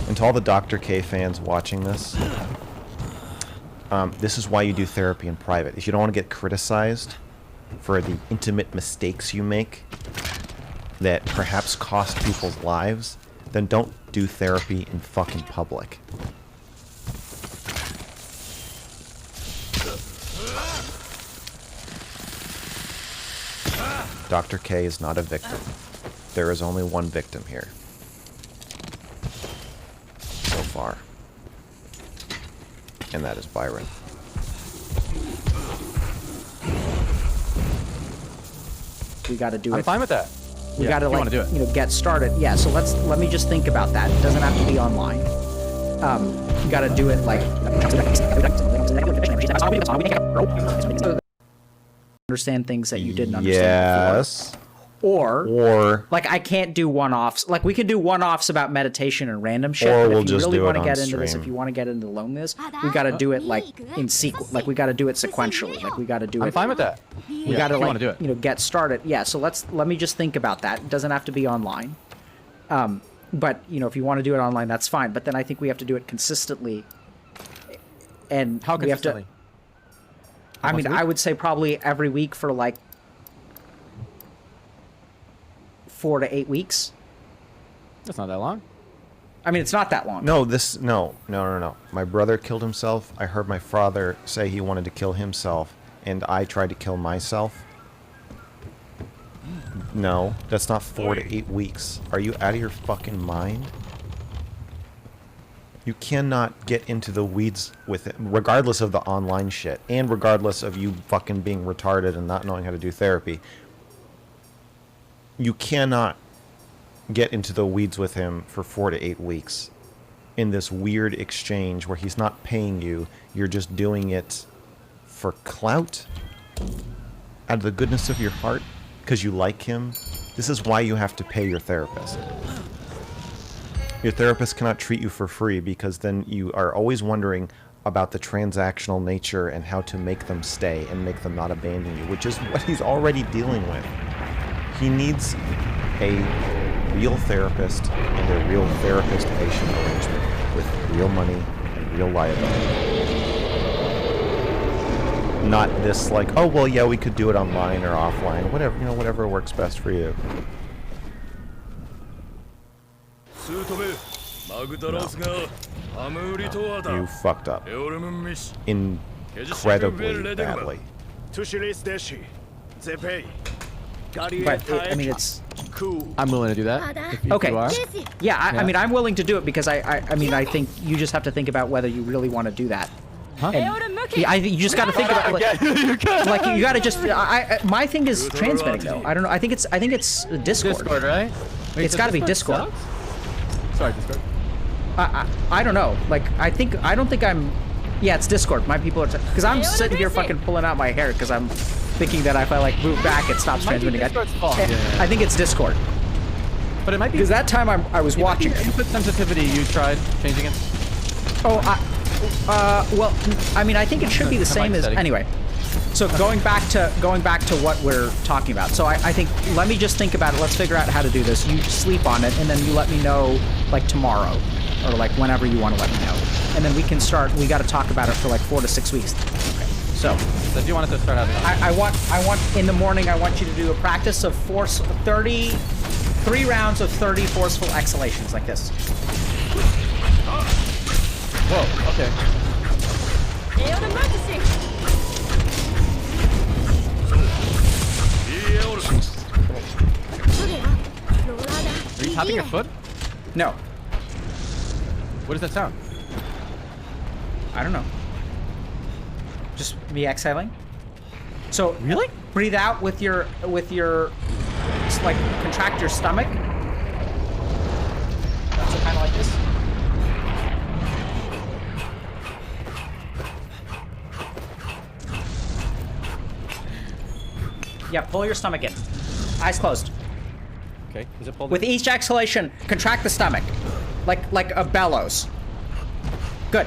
And to all the Dr. K fans watching this, this is why you do therapy in private. If you don't want to get criticized for the intimate mistakes you make that perhaps cost people's lives, then don't do therapy in fucking public. Dr. K is not a victim. There is only one victim here. So far. And that is Byron. We got to do I'm it. fine with that. We Yeah, got to if you wanna do it. get started. Yeah. So let me just think about that. It doesn't have to be online. You got to do it like. Understand things that you didn't understand Yes. before. Or Or I can't do one-offs. Like we could do one-offs about meditation and random shit. Or but we'll if you just really do it want to on get into this, stream. if you want to get into loneliness, we got to do it like in sequence. Like we got to do it sequentially. Like we got to do I'm it. fine with that. We got to if you wanna do it. get started. Yeah. So let me just think about that. It doesn't have to be online. But if you want to do it online, that's fine. But then I think we have to do it consistently. And How we have to. consistently? I Once mean, a week? I would say probably every week for like 4 to 8 weeks. That's not that long. I mean, it's not that long. no, no. My brother killed himself. I heard my father say he wanted to kill himself, and I tried to kill myself. No, that's not 4 to 8 weeks. Are you out of your fucking mind? You cannot get into the weeds with it, regardless of the online shit, and regardless of you fucking being retarded and not knowing how to do therapy. You cannot get into the weeds with him for 4 to 8 weeks in this weird exchange where he's not paying you. You're just doing it for clout out of the goodness of your heart because you like him. This is why you have to pay your therapist. Your therapist cannot treat you for free because then you are always wondering about the transactional nature and how to make them stay and make them not abandon you, which is what he's already dealing with. He needs a real therapist and a real therapist-patient arrangement with real money and real liability. Not this like, oh well, yeah, we could do it online or offline, whatever, whatever works best for you. You fucked up incredibly badly. But I mean, it's I'm willing to do that. If you okay. two are. Yeah, I Yeah. mean, I'm willing to do it because I mean, I think you just have to think about whether you really want to do that. Huh? Yeah, you just got to think about like you got to just. My thing is transmitting though. I don't know. I think it's Discord. Discord, right? Wait, It's so gotta be Discord. sucks? Sorry, Discord. I don't know. Like I don't think I'm. Yeah, it's Discord. My people are because I'm sitting here fucking pulling out my hair because I'm thinking that if I like move back, it stops Might be transmitting. Discord's fault. I Yeah. think it's Discord But it might be because that time I was watching it. input sensitivity. You tried changing it. Oh, well, I mean, I think it should be the same as setting. anyway. So going back to what we're talking about. So I think let me just think about it. Let's figure out how to do this. You sleep on it, and then you let me know like tomorrow, or like whenever you want to let me know, and then we can start. We got to talk about it for like 4 to 6 weeks. Okay. So So if you want us to start having, I want in the morning. I want you to do a practice of 3 rounds of 30 forceful exhalations like this. whoa, okay. Are you tapping your foot? No, What does that sound? I don't know. Just me exhaling. So Really? breathe out with your just like contract your stomach. So kind of like this. Yeah, pull your stomach in. Eyes closed. Okay, is it pulled? With each exhalation, contract the stomach. Like a bellows. Good.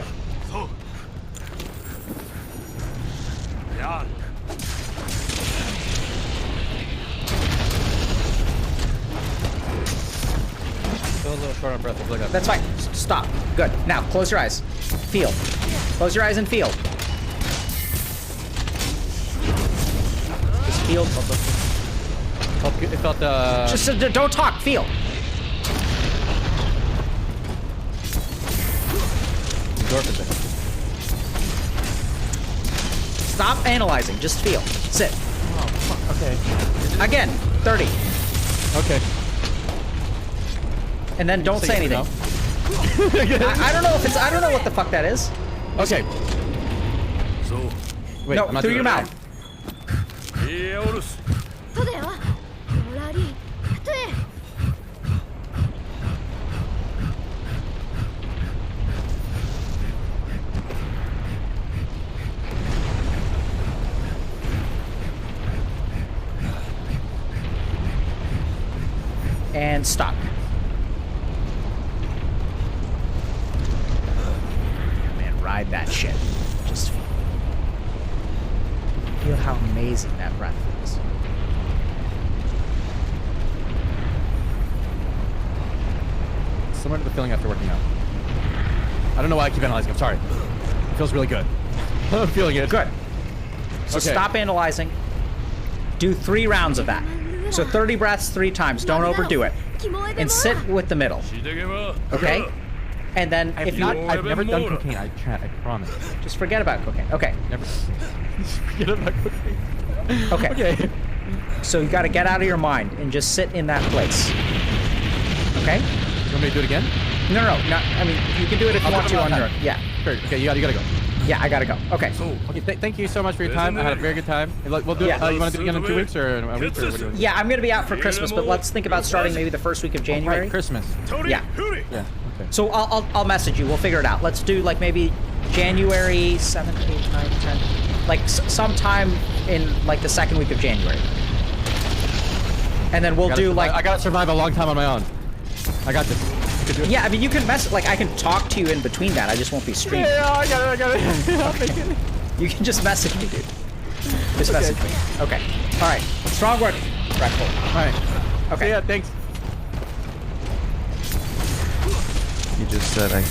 Still a little short on breath. I feel like That's fine. Stop. Good. Now, close your eyes. Feel. Close your eyes and feel. Just feel. it felt Just don't talk. Feel. endorphins in it. Stop analyzing. Just feel. Sit. Oh, fuck. Okay. Again. 30. Okay. And then don't say anything. I don't know if it's. I don't know what the fuck that is. Okay. Wait, No, I'm not through doing your it. mouth. そうだよほらりとえ And stop. Man, ride that shit. Just feel how amazing that breath is. Similar to the feeling after working out. I don't know why I keep analyzing. I'm sorry. It feels really good. I'm feeling it. Good. So Okay. stop analyzing. Do 3 rounds of that. So 30 breaths 3 times. Don't overdo it. And sit with the middle. Okay? And then if you I've never done cocaine. I promise. just forget about cocaine. Okay. Never. Forget about cocaine. Okay. Okay. So you got to get out of your mind and just sit in that place. Okay? You want me to do it again? No. I mean, you can do it if you I'll want do to it on one your. time. Yeah. Sure. Okay, you gotta go. Yeah, I gotta go. Okay. Okay, thank you so much for your time. I had a very good time. We'll do it. Yeah. You want to do it again in 2 weeks or a week or what do you want? Yeah, I'm gonna be out for Christmas, but let's think about starting maybe the first week of January. Right, Christmas. Yeah. Yeah. Okay. So I'll message you. We'll figure it out. Let's do like maybe January 7th, 8th, 9th, 10th. Like sometime in like the second week of January. And then we'll do like. I gotta survive a long time on my own. I got this. You can do it. Yeah, I mean you can mess like I can talk to you in between that. I just won't be streaming. Yeah, I got it. I'll make it. You can just message me, dude. Just message me. Okay. All right. Strong work. Breathful. All right. Okay. Yeah, thanks. He just said I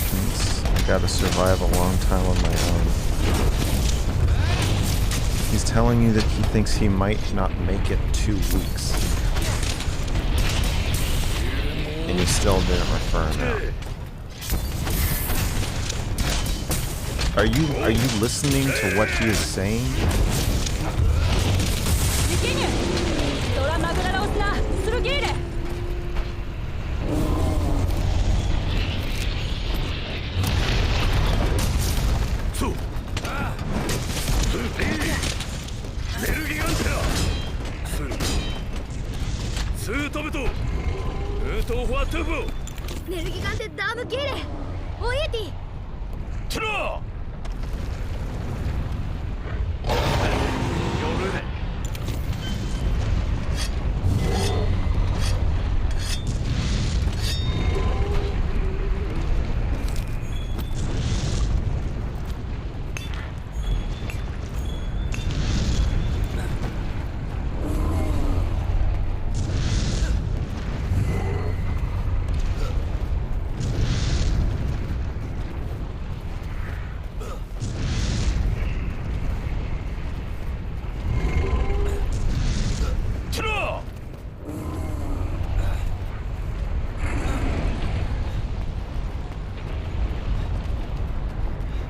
gotta survive a long time on my own. He's telling you that he thinks he might not make it 2 weeks. And you still didn't refer him out. Are you listening to what he is saying? ビキニドラマグラロスラスルギーレ ネルギガンテダムギーレオイエティ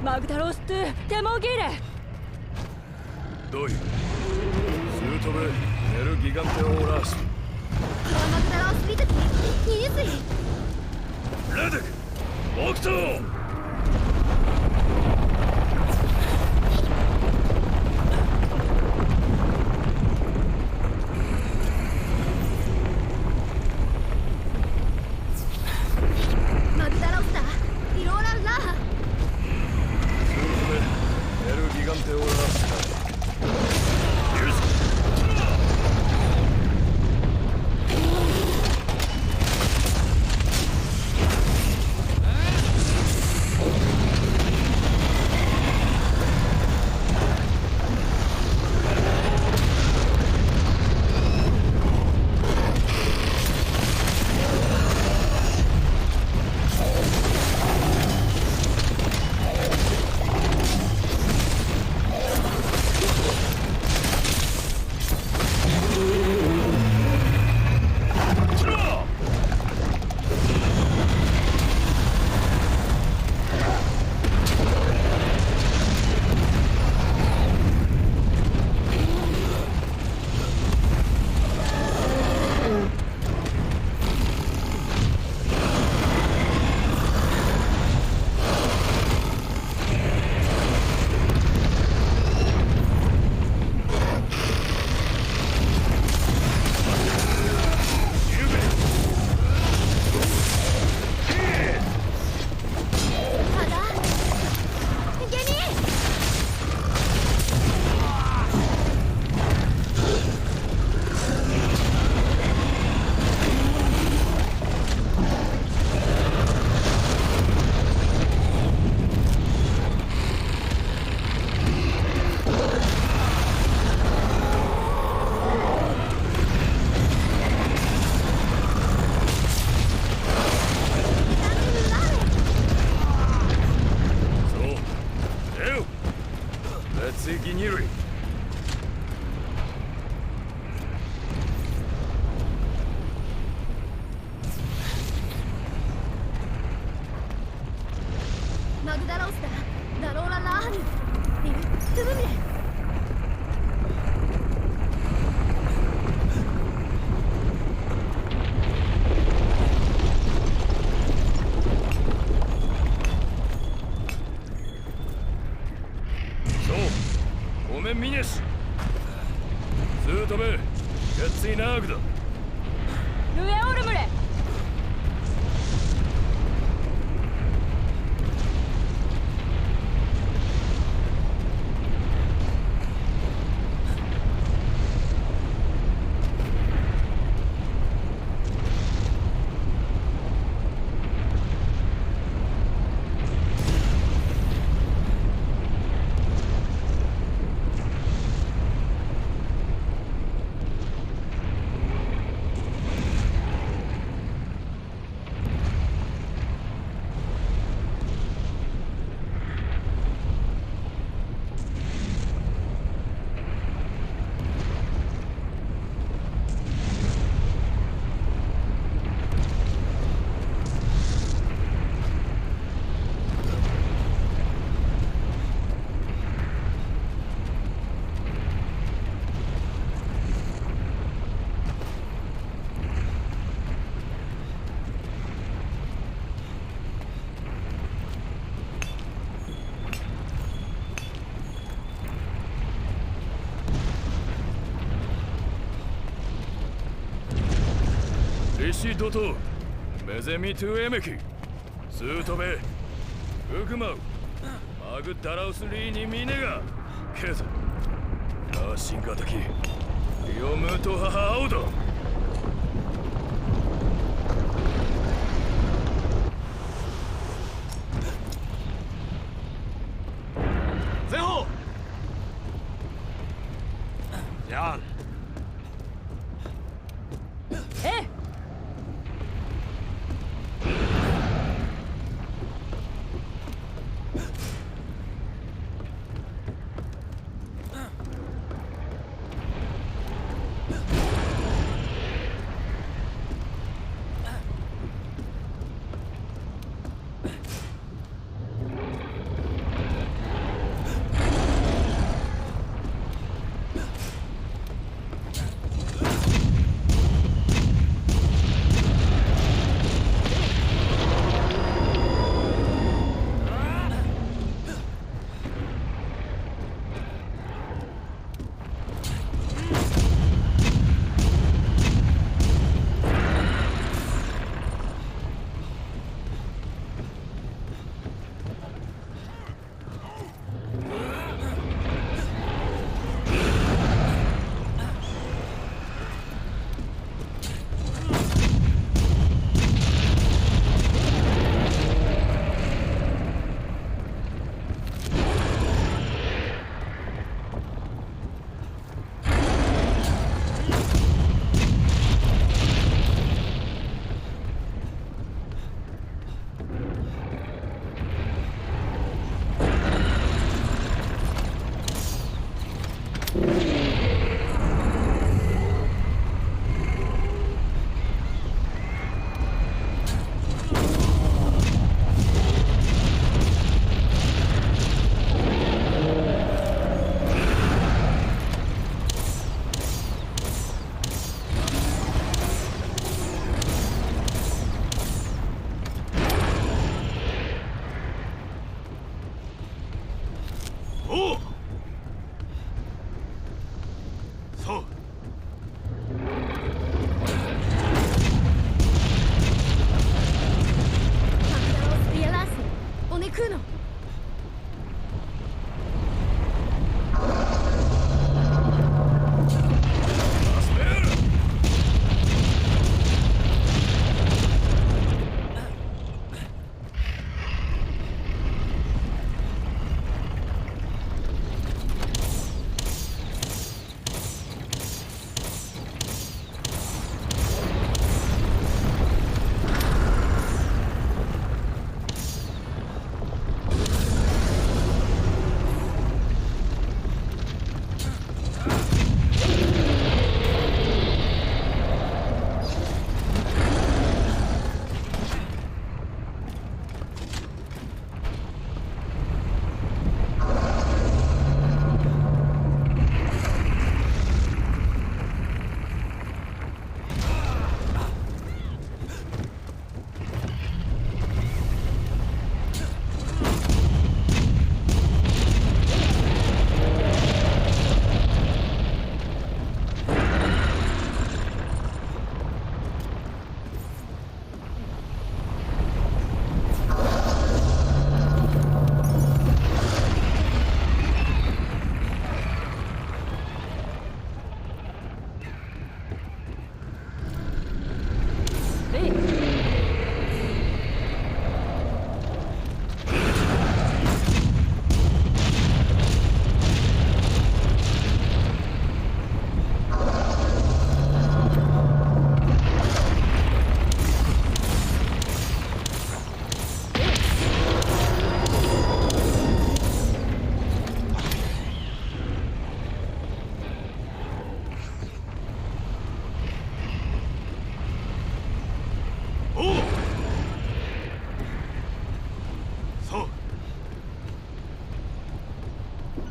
マグダロストゥテモギーレどういうスートベネルギガンテオーラースドラマグラロスビトキニユスイレデクオクトマグダロスタイローランラハスートベネルギガンテオーラースユース血液二類マグダラオスだダローラ・ラーハニリル・トゥムミレそうごめんミネシスートベガッツイナーグだルエオルムレリシドトメゼミトゥエメキスートベウクマウマグダラウスリーにミネガケザラーシンガタキヨムトハハアウド前方ヤンええ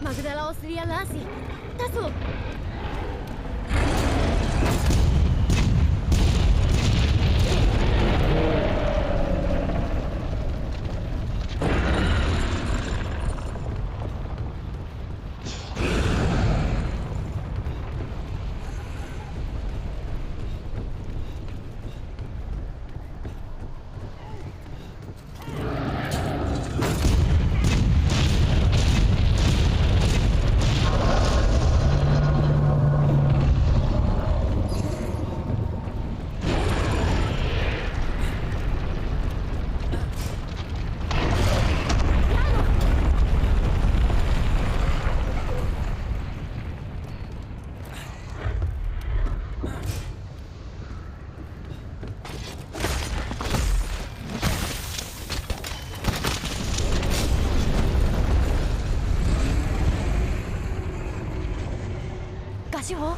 マグダラオスリアラーシータソ 合唱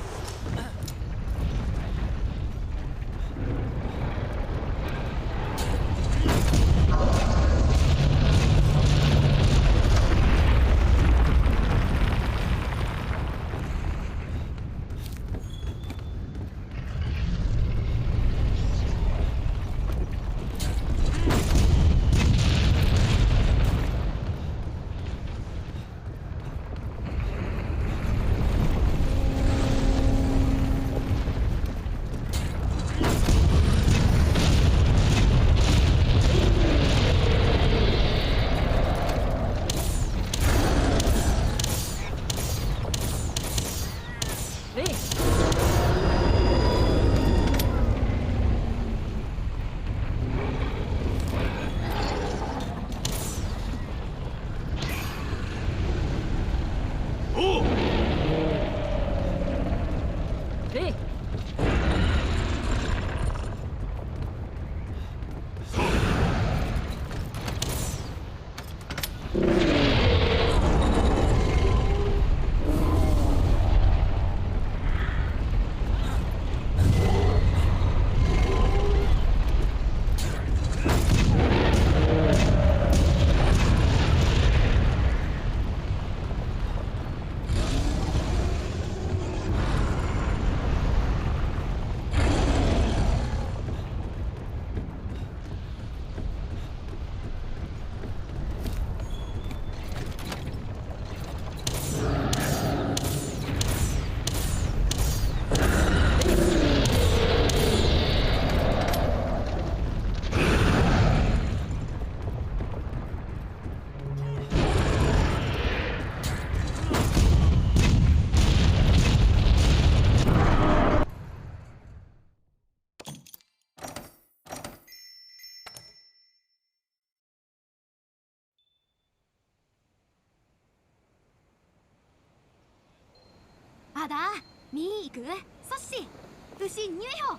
あだ見行くそし牛ニュエホ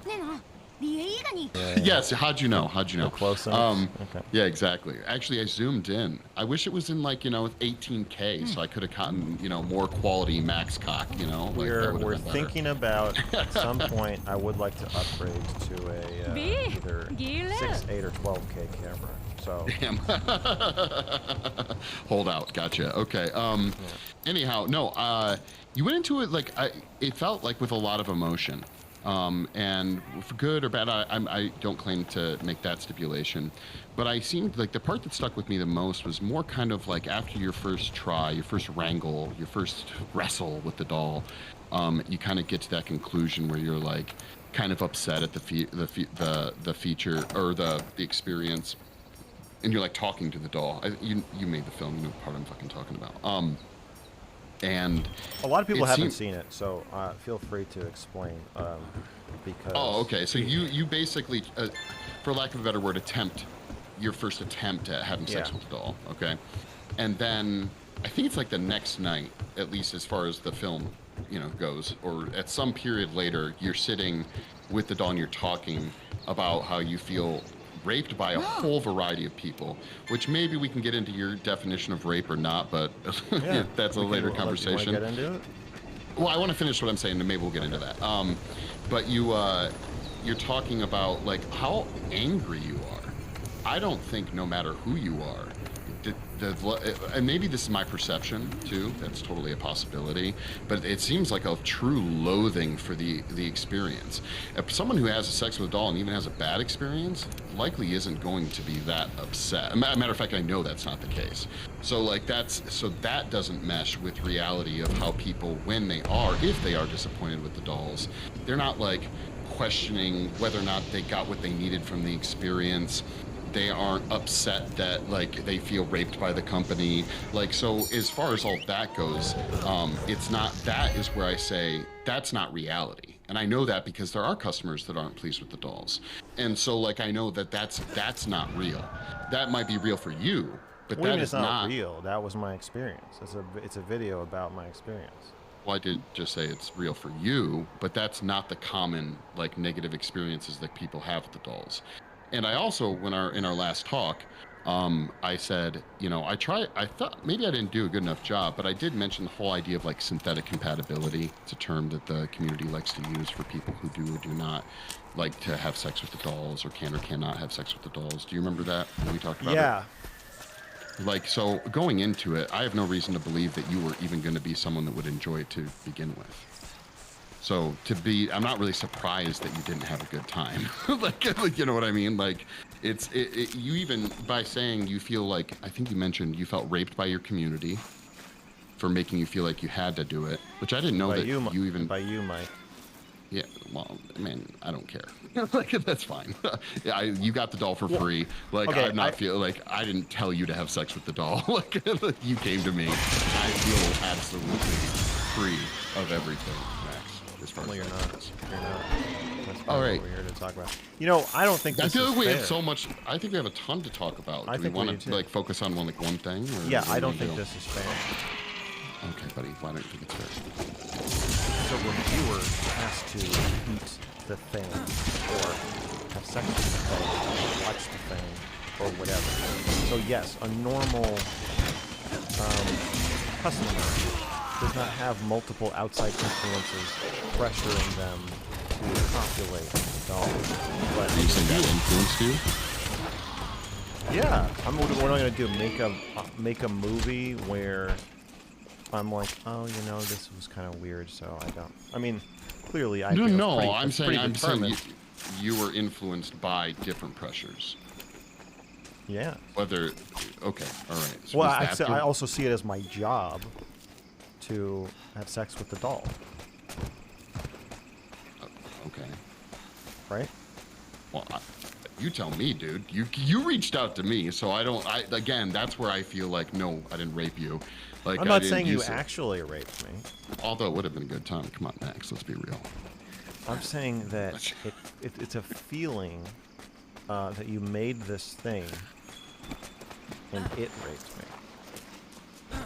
ねのリエイガニ Yes, how'd you know? How'd you know? Close enough? Okay. Yeah, exactly. Actually, I zoomed in. I wish it was in like, 18K so I could have gotten, more quality max cock, like that We're would've been better. thinking about at some point I would like to upgrade to a either 6, 8, or 12K camera. So Damn. Hold out. Gotcha. Okay. Anyhow, no, you went into it like it felt like with a lot of emotion. And for good or bad, I don't claim to make that stipulation, but I seemed like the part that stuck with me the most was more kind of like after your first try, your first wrangle, your first wrestle with the doll, you kind of get to that conclusion where you're like kind of upset at the feature or the experience, and you're like talking to the doll. You made the film, you know what part I'm fucking talking about. And a lot of people haven't seemed... seen it, so feel free to explain. Because oh, okay. So you basically, for lack of a better word, your first attempt at having sex with the doll. Okay, and then I think it's like the next night, at least as far as the film, goes, or at some period later, you're sitting with the doll and you're talking about how you feel raped by a whole variety of people, which maybe we can get into your definition of rape or not, but that's a later conversation. You want to get into it? Well, I want to finish what I'm saying, and maybe we'll get into that. But you're talking about like how angry you are. I don't think no matter who you are, and maybe this is my perception too. That's totally a possibility. But it seems like a true loathing for the experience. If someone who has sex with a doll and even has a bad experience likely isn't going to be that upset. Matter of fact, I know that's not the case. So like that doesn't mesh with reality of how people, when they are, if they are disappointed with the dolls, they're not like questioning whether or not they got what they needed from the experience. They aren't upset that like they feel raped by the company. Like, so as far as all that goes, it's not, that is where I say that's not reality. And I know that because there are customers that aren't pleased with the dolls. And so like, I know that that's not real. That might be real for you, but What do you that mean is it's not not real? That was my experience. It's a video about my experience. Well, I did just say it's real for you, but that's not the common like negative experiences that people have with the dolls. And I also, in our last talk, I said, you know, I thought maybe I didn't do a good enough job, but I did mention the whole idea of like synthetic compatibility. It's a term that the community likes to use for people who do or do not like to have sex with the dolls, or can or cannot have sex with the dolls. Do you remember that when we talked about it? Yeah. Like, so going into it, I have no reason to believe that you were even going to be someone that would enjoy it to begin with. So I'm not really surprised that you didn't have a good time. like, you know what I mean? Like, you even, by saying you feel like, I think you mentioned you felt raped by your community for making you feel like you had to do it, which I didn't know that you even... By you, Mike. Yeah, well, man, I don't care. Like, that's fine. Yeah, you got the doll for free. Like, okay, I'm not feel like I didn't tell you to have sex with the doll. Like, you came to me. I feel absolutely free of everything, Max. As far Well, as you're that not. goes. You're not. That's All not right. what we're here to talk about. You know, I don't think I this feel is like we fair. have so much. I think we have a ton to talk about. I Do think we we want do to too. like focus on one thing? Or Yeah, what I do don't you think do? this is fair. Okay, buddy. Why don't you think it's fair? So the viewer has to eat the thing, or have sex with the thing, or watch the thing, or whatever. So yes, a normal customer does not have multiple outside influences pressuring them to copulate the doll. But Do you think that influenced you? yeah, what am I gonna do? Make a movie where I'm like, oh, you know, this was kind of weird, so I don't. I mean, clearly, I No, feel I'm saying determined. you were influenced by different pressures. Yeah. Whether, okay, all right. So Well, was that I also see it as my job to have sex with the doll, okay. right? Well, you tell me, dude. You reached out to me, so again, that's where I feel like, no, I didn't rape you. Like, I'm I not didn't saying you use it. actually raped me. Although it would have been a good time. Come on, Max, let's be real. I'm saying that it's a feeling that you made this thing and it raped me.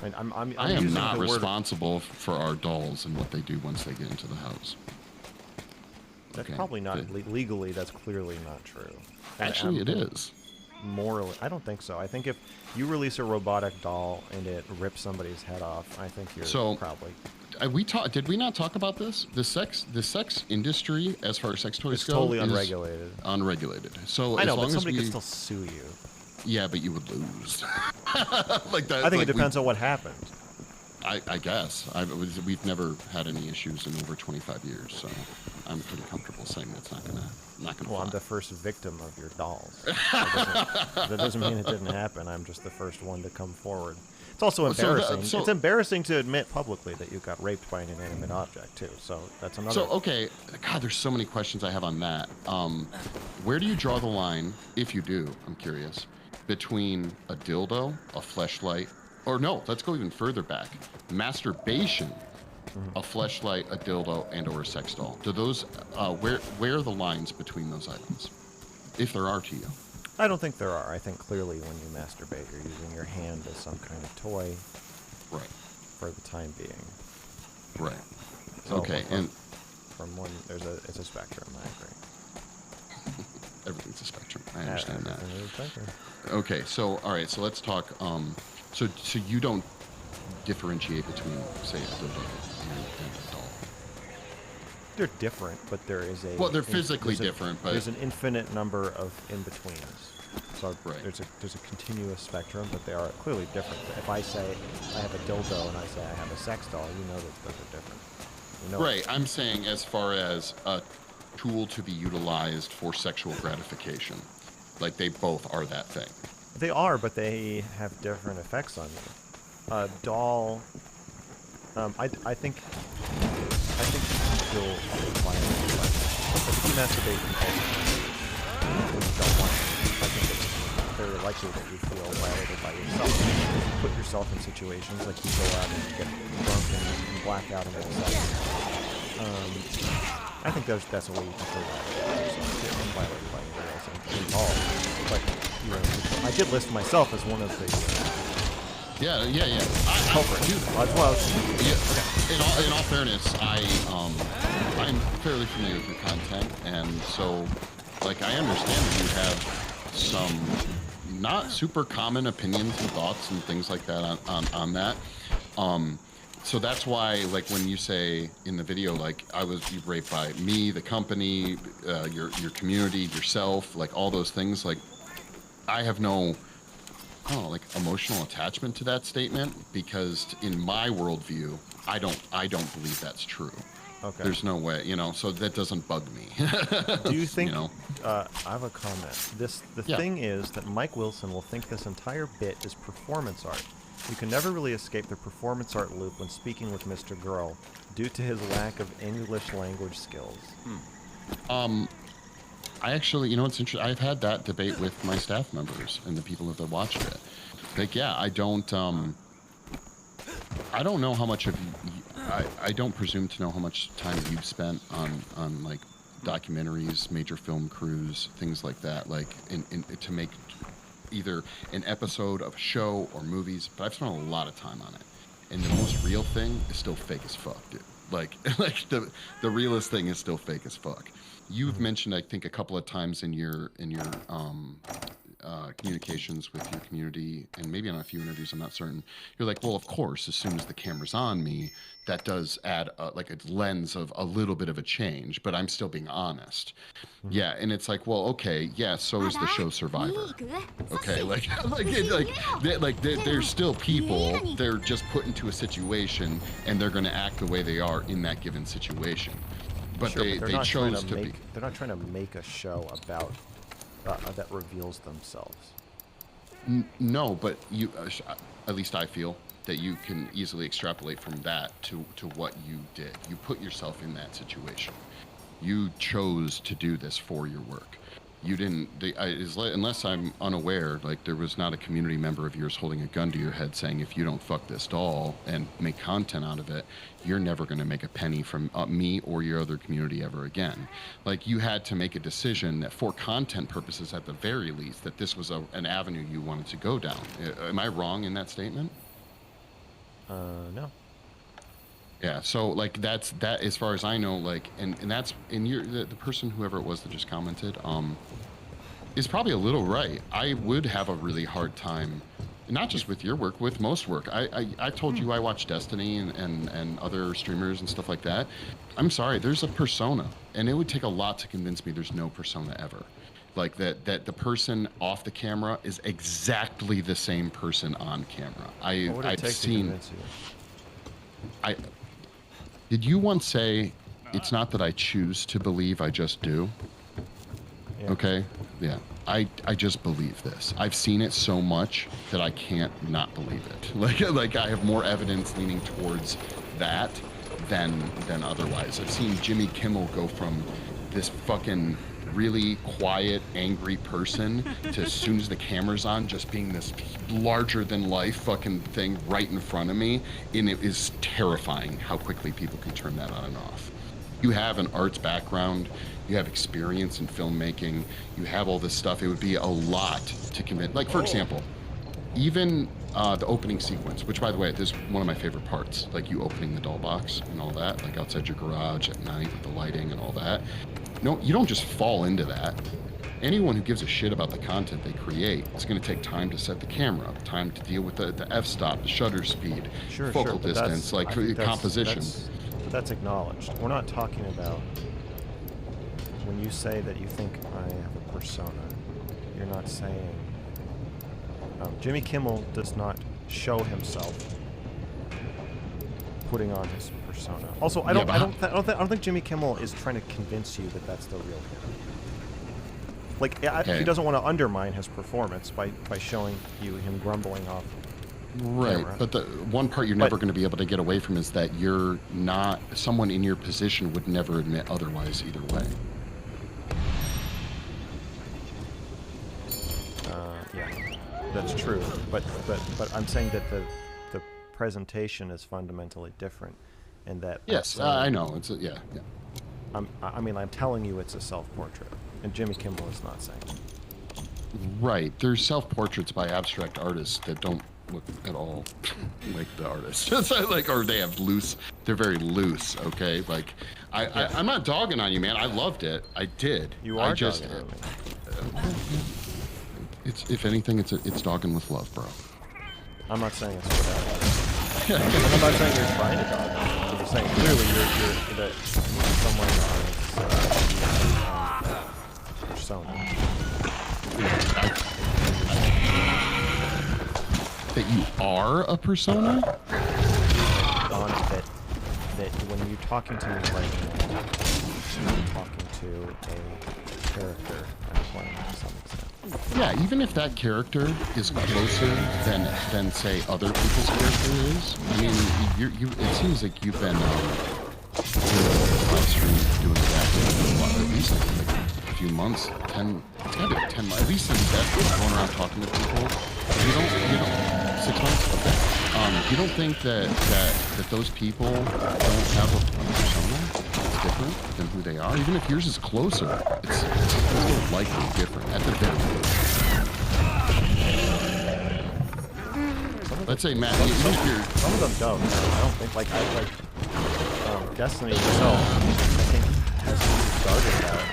And I'm I am using not the word. responsible for our dolls and what they do once they get into the house. That's Okay, probably not good. legally. That's clearly not true. And Actually, it I'm- is. Morally, I don't think so. I think if you release a robotic doll and it rips somebody's head off, I think you're So- probably. Did we not talk about this? The sex industry, as far as sex toys It's go, totally is unregulated. Unregulated. So I know, as but long as somebody we, could still sue you. yeah, but you would lose. Like that. I think like it depends on what happened. I guess we've never had any issues in over 25 years, so I'm pretty comfortable saying that's not gonna Well, I'm fly. the first victim of your dolls. That doesn't mean it didn't happen. I'm just the first one to come forward. It's also So that- embarrassing. so- It's embarrassing to admit publicly that you got raped by an inanimate object too. So that's another. So okay, God, there's so many questions I have on that. Where do you draw the line, if you do? I'm curious, between a dildo, a fleshlight, or no? Let's go even further back. Masturbation, a fleshlight, a dildo, and/or a sex doll. Do those? Where are the lines between those items, if there are to you? I don't think there are. I think clearly when you masturbate, you're using your hand as some kind of toy Right. for the time being. Right. So Okay, and from one, it's a spectrum. I agree. everything's a spectrum. I understand that. Everything is a spectrum. Okay, so all right, so let's talk. So you don't differentiate between, say, a dildo and a doll. They're different, but there is a. Well, they're physically there's a- different, but- there's an infinite number of in betweens. So Right. there's a continuous spectrum, but they are clearly different. If I say I have a dildo and I say I have a sex doll, you know that those are different. You know Right. I'm saying as far as a tool to be utilized for sexual gratification, like they both are that thing. They are, but they have different effects on you. A doll. I think you can feel violated by that. If you masturbate compulsively when you don't want to, I think it's very likely that you feel violated by yourself. You put yourself in situations like you go out and you get drunk and black out and have sex. I think that's a way you can feel violated by yourself. Getting violated by anybody else involved. But you know, I did list myself as one of the Yeah. culprits. Dude, That's why I was. yeah. In all fairness, I'm fairly familiar with your content, and so like I understand that you have some not super common opinions and thoughts and things like that on that. So that's why, like, when you say in the video, like, I was raped by me, the company, your community, yourself, like all those things, like, I have no, I don't know, like emotional attachment to that statement, because in my worldview, I don't believe that's true. Okay. There's no way, you know, so that doesn't bug me. Do you think? You know? I have a comment. The Yeah. thing is that Mike Wilson will think this entire bit is performance art. You can never really escape the performance art loop when speaking with Mr. Girl, due to his lack of English language skills. I actually, you know, it's interesting. I've had that debate with my staff members and the people that have watched it. Like, yeah, I don't know how much of I don't presume to know how much time you've spent on like documentaries, major film crews, things like that, like to make either an episode of a show or movies, but I've spent a lot of time on it. And the most real thing is still fake as fuck, dude. Like the realest thing is still fake as fuck. You've mentioned, I think, a couple of times in your communications with your community, and maybe on a few interviews, I'm not certain. You're like, well, of course, as soon as the camera's on me, that does add like a lens of a little bit of a change, but I'm still being honest. Yeah, and it's like, well, okay, yeah, so is the show Survivor. Okay, they're still people. They're just put into a situation, and they're going to act the way they are in that given situation. But Sure, they they're not chose to be. They're not trying to make a show about that reveals themselves. No, but you, at least I feel that you can easily extrapolate from that to what you did. You put yourself in that situation. You chose to do this for your work. You didn't, unless I'm unaware, like there was not a community member of yours holding a gun to your head saying, if you don't fuck this doll and make content out of it, you're never going to make a penny from me or your other community ever again. Like you had to make a decision that for content purposes, at the very least, that this was an avenue you wanted to go down. Am I wrong in that statement? No. Yeah, so like that as far as I know, like and that's in the person, whoever it was that just commented, is probably a little right. I would have a really hard time, not just with your work, with most work. I told you I watch Destiny and other streamers and stuff like that. I'm sorry, there's a persona, and it would take a lot to convince me there's no persona ever. Like that the person off the camera is exactly the same person on camera. What would it I've take seen. to convince you? Did you once say, it's not that I choose to believe, I just do? Yeah. Okay? Yeah. I just believe this. I've seen it so much that I can't not believe it. Like I have more evidence leaning towards that than otherwise. I've seen Jimmy Kimmel go from this fucking really quiet, angry person to as soon as the camera's on, just being this larger than life fucking thing right in front of me, and it is terrifying how quickly people can turn that on and off. You have an arts background, you have experience in filmmaking, you have all this stuff. It would be a lot to commit. Like, for example, even the opening sequence, which, by the way, this is one of my favorite parts, like you opening the doll box and all that, like outside your garage at night with the lighting and all that. No, you don't just fall into that. Anyone who gives a shit about the content they create, it's going to take time to set the camera up, time to deal with the f-stop, the shutter speed, focal distance, like composition. But that's acknowledged. We're not talking about when you say that you think I have a persona. you're not saying. Jimmy Kimmel does not show himself putting on his persona. Also, I don't think Jimmy Kimmel is trying to convince you that that's the real him. Like, he doesn't want to undermine his performance by showing you him grumbling off. Right, camera. but the one part you're never going to be able to get away from is that you're not, someone in your position would never admit otherwise either way. Yeah, that's true. But I'm saying that the presentation is fundamentally different, and that. Yes, I know. It's yeah. I'm telling you, it's a self-portrait, and Jimmy Kimmel is not saying it. Right. There's self-portraits by abstract artists that don't look at all like the artist. It's like, or they have loose. They're very loose. Okay. Like, I'm not dogging on you, man. I loved it. I did. You are dogging dogging on me. It's, if anything, it's dogging with love, bro. I'm not saying it's without. I'm not saying you're trying to dog. I'm just saying clearly you're that someone on persona. That you are a persona? On that when you're talking to me right now, you're talking to a character I'm playing to some extent. Yeah, even if that character is closer than say other people's character is. I mean, you it seems like you've been doing live stream doing that for at least like a few months. It's gotta be like 10 months. At least since that, going around talking to people. You don't 6 months? Okay. You don't think that those people don't have a persona that's different than who they are? Even if yours is closer, it's still likely different at the very least. Let's say, Matt, some of them don't. I don't think Destiny itself, I think, has started about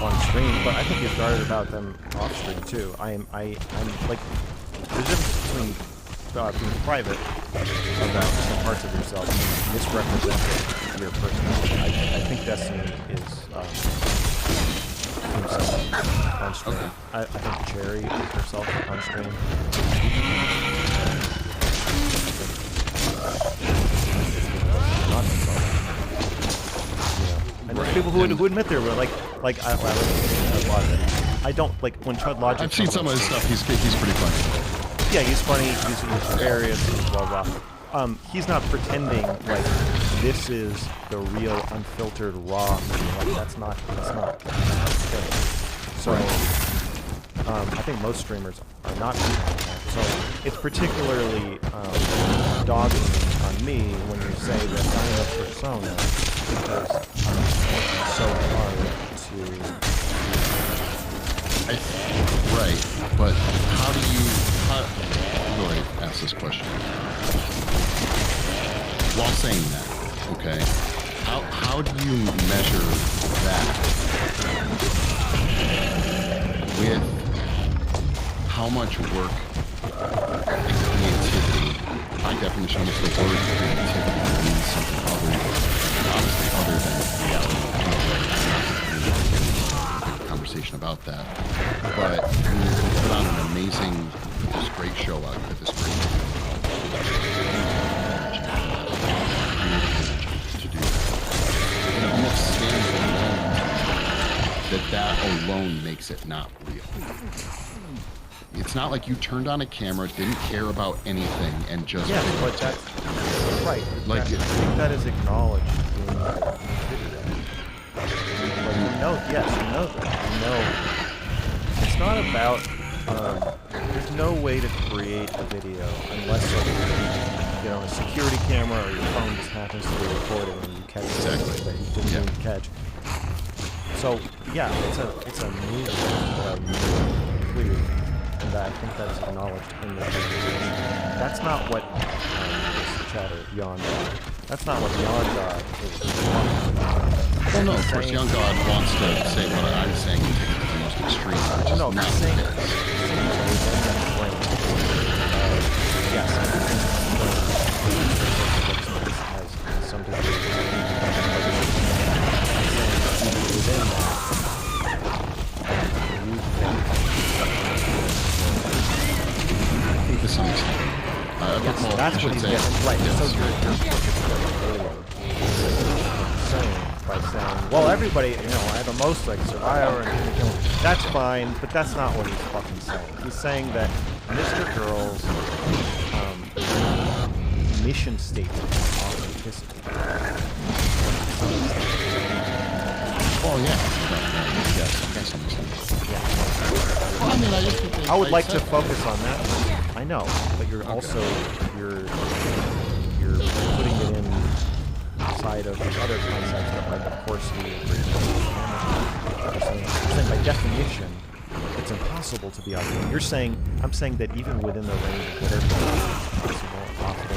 on stream, but I think you started about them off stream too. I'm like, there's a difference between being private about some parts of yourself and misrepresenting your personality. I think Destiny is himself on stream. Okay. I think Cherry is herself on stream. Not himself. And there's people who admit they're I don't like when Chud Logic. I've seen some of his stuff. He's pretty funny. Yeah, he's funny. He's hilarious. He's blah blah. He's not pretending like this is the real unfiltered raw me. Like that's not good. So I think most streamers are not pretending that. So it's particularly dogging on me when you say that I'm a persona because it's so hard to. Right, but how do you really ask this question? While saying that, okay, how do you measure that with how much work and creativity? By definition, almost the word creativity means something other than reality. Conversation about that, but you put on an amazing, this great show out, you put this great to do that. And it almost stands alone that alone makes it not real. It's not like you turned on a camera, didn't care about anything, and just but that's right. Like I think that is acknowledged in the video. But you know that. You know, it's not about. There's no way to create a video unless you get on a security camera or your phone just happens to be recording and you catch something that you didn't mean to catch. So yeah, it's a movie clearly, and I think that is acknowledged in the presentation. That's not what this chatter Yawn God. That's not what Yawn God is. Well, no, of course, Young God wants to say what I'm saying and take it to the most extreme, which is not the case. Yes, has some degree of within that, you think well, everybody, at the most, like, Survivor and that's fine, but that's not what he's fucking saying. He's saying that Mr. Girl's mission statement is authenticity. Oh yeah. Yes. Well, I mean, I just think I would like to focus on that. I know, but you're also you're putting it inside of these other concepts that, like, of course, you agree with. You're saying by definition, it's impossible to be authentic. I'm saying that even within the range of whatever is possible,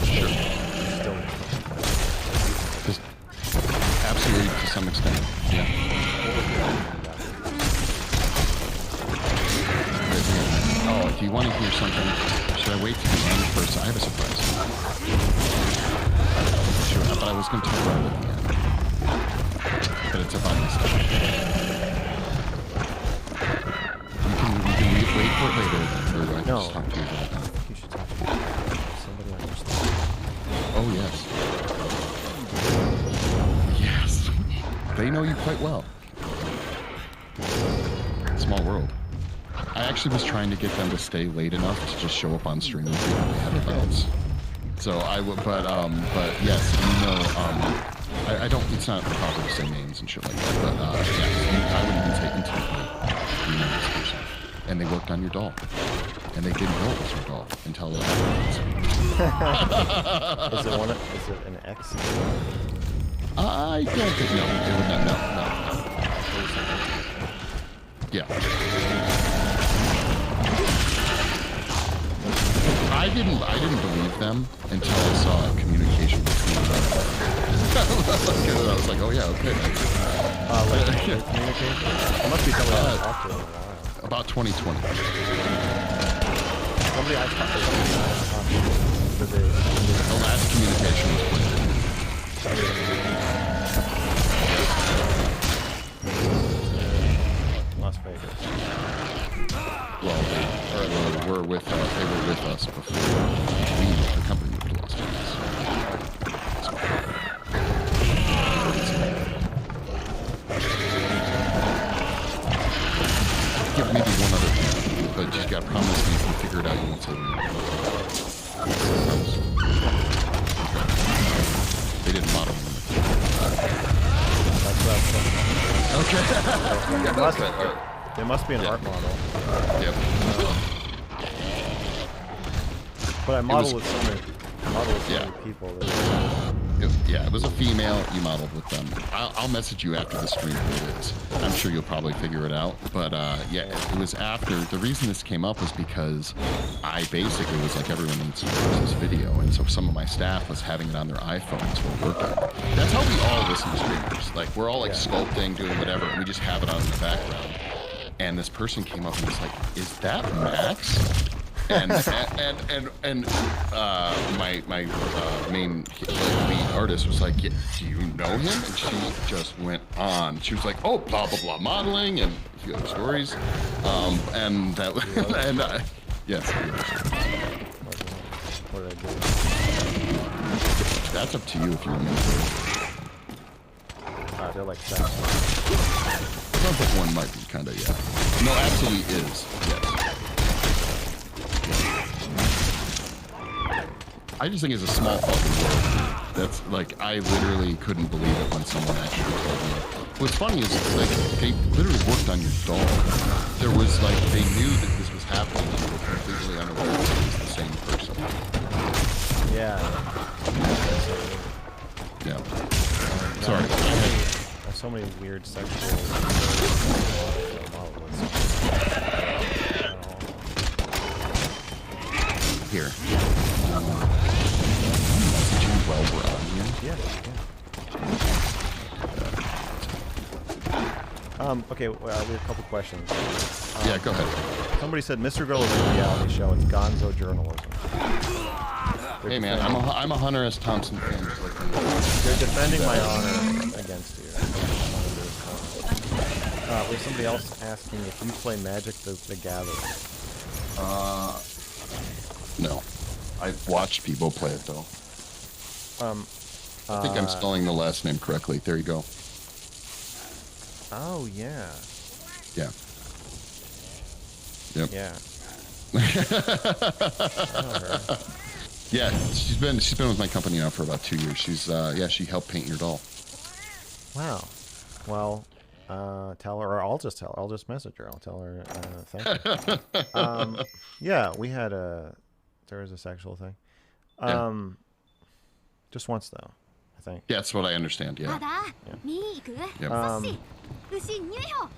Sure. still. Just absolutely to some extent. Yeah. Oh, do you want to hear something? Should I wait to the end first? I have a surprise. Sure, but I was going to talk about it at the end. But it's about myself. We can wait for it later, or do I No. just talk to you about that? You should talk to somebody understands. Oh, yes. Yes. They know you quite well. Small world. I actually was trying to get them to stay late enough to just show up on stream when they had a bounce. So I would, but yes, I don't, it's not proper to say names and shit like that, but yes, I wouldn't even say intimately, you know this person. And they worked on your doll. And they didn't know it was your doll until afterwards. Is it an X? I don't think, no, it would not, no. Yeah. I didn't believe them until I saw a communication between them. I was like, oh yeah, okay. Communication? It must be somebody I talked to in a while. About 2020. Somebody I talked to for the last communication was with Las Vegas. well, they were with us before the company moved to Las Vegas. Give maybe one other thing, but you got to promise me if you figure it out, you won't say me. Promise. They didn't model them. Okay. There must be an art model. Yep. But I model with so many people. It was a female. You modeled with them. I'll message you after the stream who it is. I'm sure you'll probably figure it out. But yeah, it was after. The reason this came up was because I basically was like, everyone needs to watch this video, and so some of my staff was having it on their iPhones while working. That's how we all listen to streamers. Like, we're all like sculpting, doing whatever, and we just have it on in the background. And this person came up and was like, "Is that Max?" And my main lead artist was like, yeah, "Do you know him?" And she just went on. She was like, "Oh, blah blah blah, modeling and a few other stories." And that yes. What did I do? That's up to you if you want me to. They're like that. Sounds like one might be kind of, yeah. No, absolutely is, yes. I just think it's a small fucking world. That's like, I literally couldn't believe it when someone actually told me. What's funny is, like, they literally worked on your doll. There was, like, they knew that this was happening and they were completely unaware that it was the same person. Yeah. Yeah. Sorry. So many weird sexual Here. Messaging while we're on here. Yeah. Okay, well, we have a couple questions. Yeah, go ahead. Somebody said Mr. Girl is a reality show. It's gonzo journalism. Hey man, I'm a Hunter S. Thompson fan. They're defending my honor against you. There's somebody else asking if you play Magic the Gathering. No. I've watched people play it though. I think I'm spelling the last name correctly. There you go. Oh yeah. Yeah. Yep. Yeah. Yeah, she's been with my company now for about 2 years. She's she helped paint your doll. Wow. Well, tell her, or I'll just tell her. I'll just message her. I'll tell her thank you. Yeah, we had there was a sexual thing. Just once though, I think. Yeah, that's what I understand. た Yeah. だ見に行く Yep. サッシ牛入票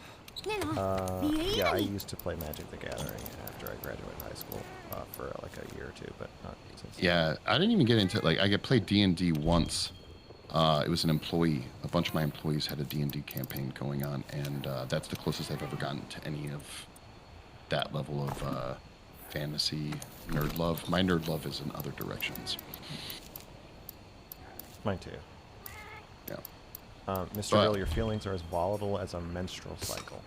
ねえな見え Yeah, 今 I に used to play Magic the Gathering after I graduated high school for like a year or two, but not since. Yeah, I didn't even get into like I played D&D once. It was an employee. A bunch of my employees had a D&D campaign going on, and that's the closest I've ever gotten to any of that level of fantasy nerd love. My nerd love is in other directions. Mine too. Yeah. Mr. But- Real, your feelings are as volatile as a menstrual cycle.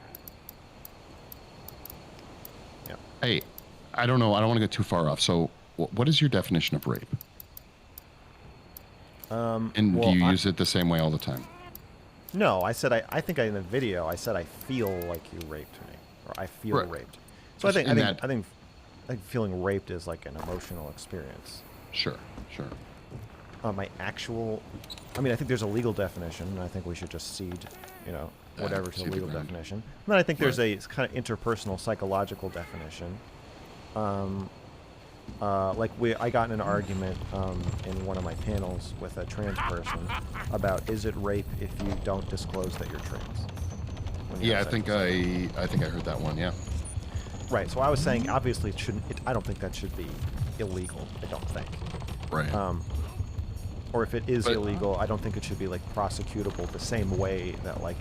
Yeah. Hey, I don't know. I don't want to get too far off. So, what is your definition of rape? And well, do you use it the same way all the time? No, I said I think in the video I said I feel like you raped me, or I feel Right. raped. So I Just think in I think feeling raped is like an emotional experience. Sure. My actual, I mean, I think there's a legal definition, and I think we should just cede, whatever to the cede the legal ground. definition. And then I think there's a kind of interpersonal psychological definition. I got in an argument in one of my panels with a trans person about is it rape if you don't disclose that you're trans? when you're Yeah, I having think sex? I think I heard that one. Yeah. Right. So I was saying, obviously, it shouldn't. I don't think that should be illegal. I don't think. Right. Or if it is But- illegal, I don't think it should be like prosecutable the same way that like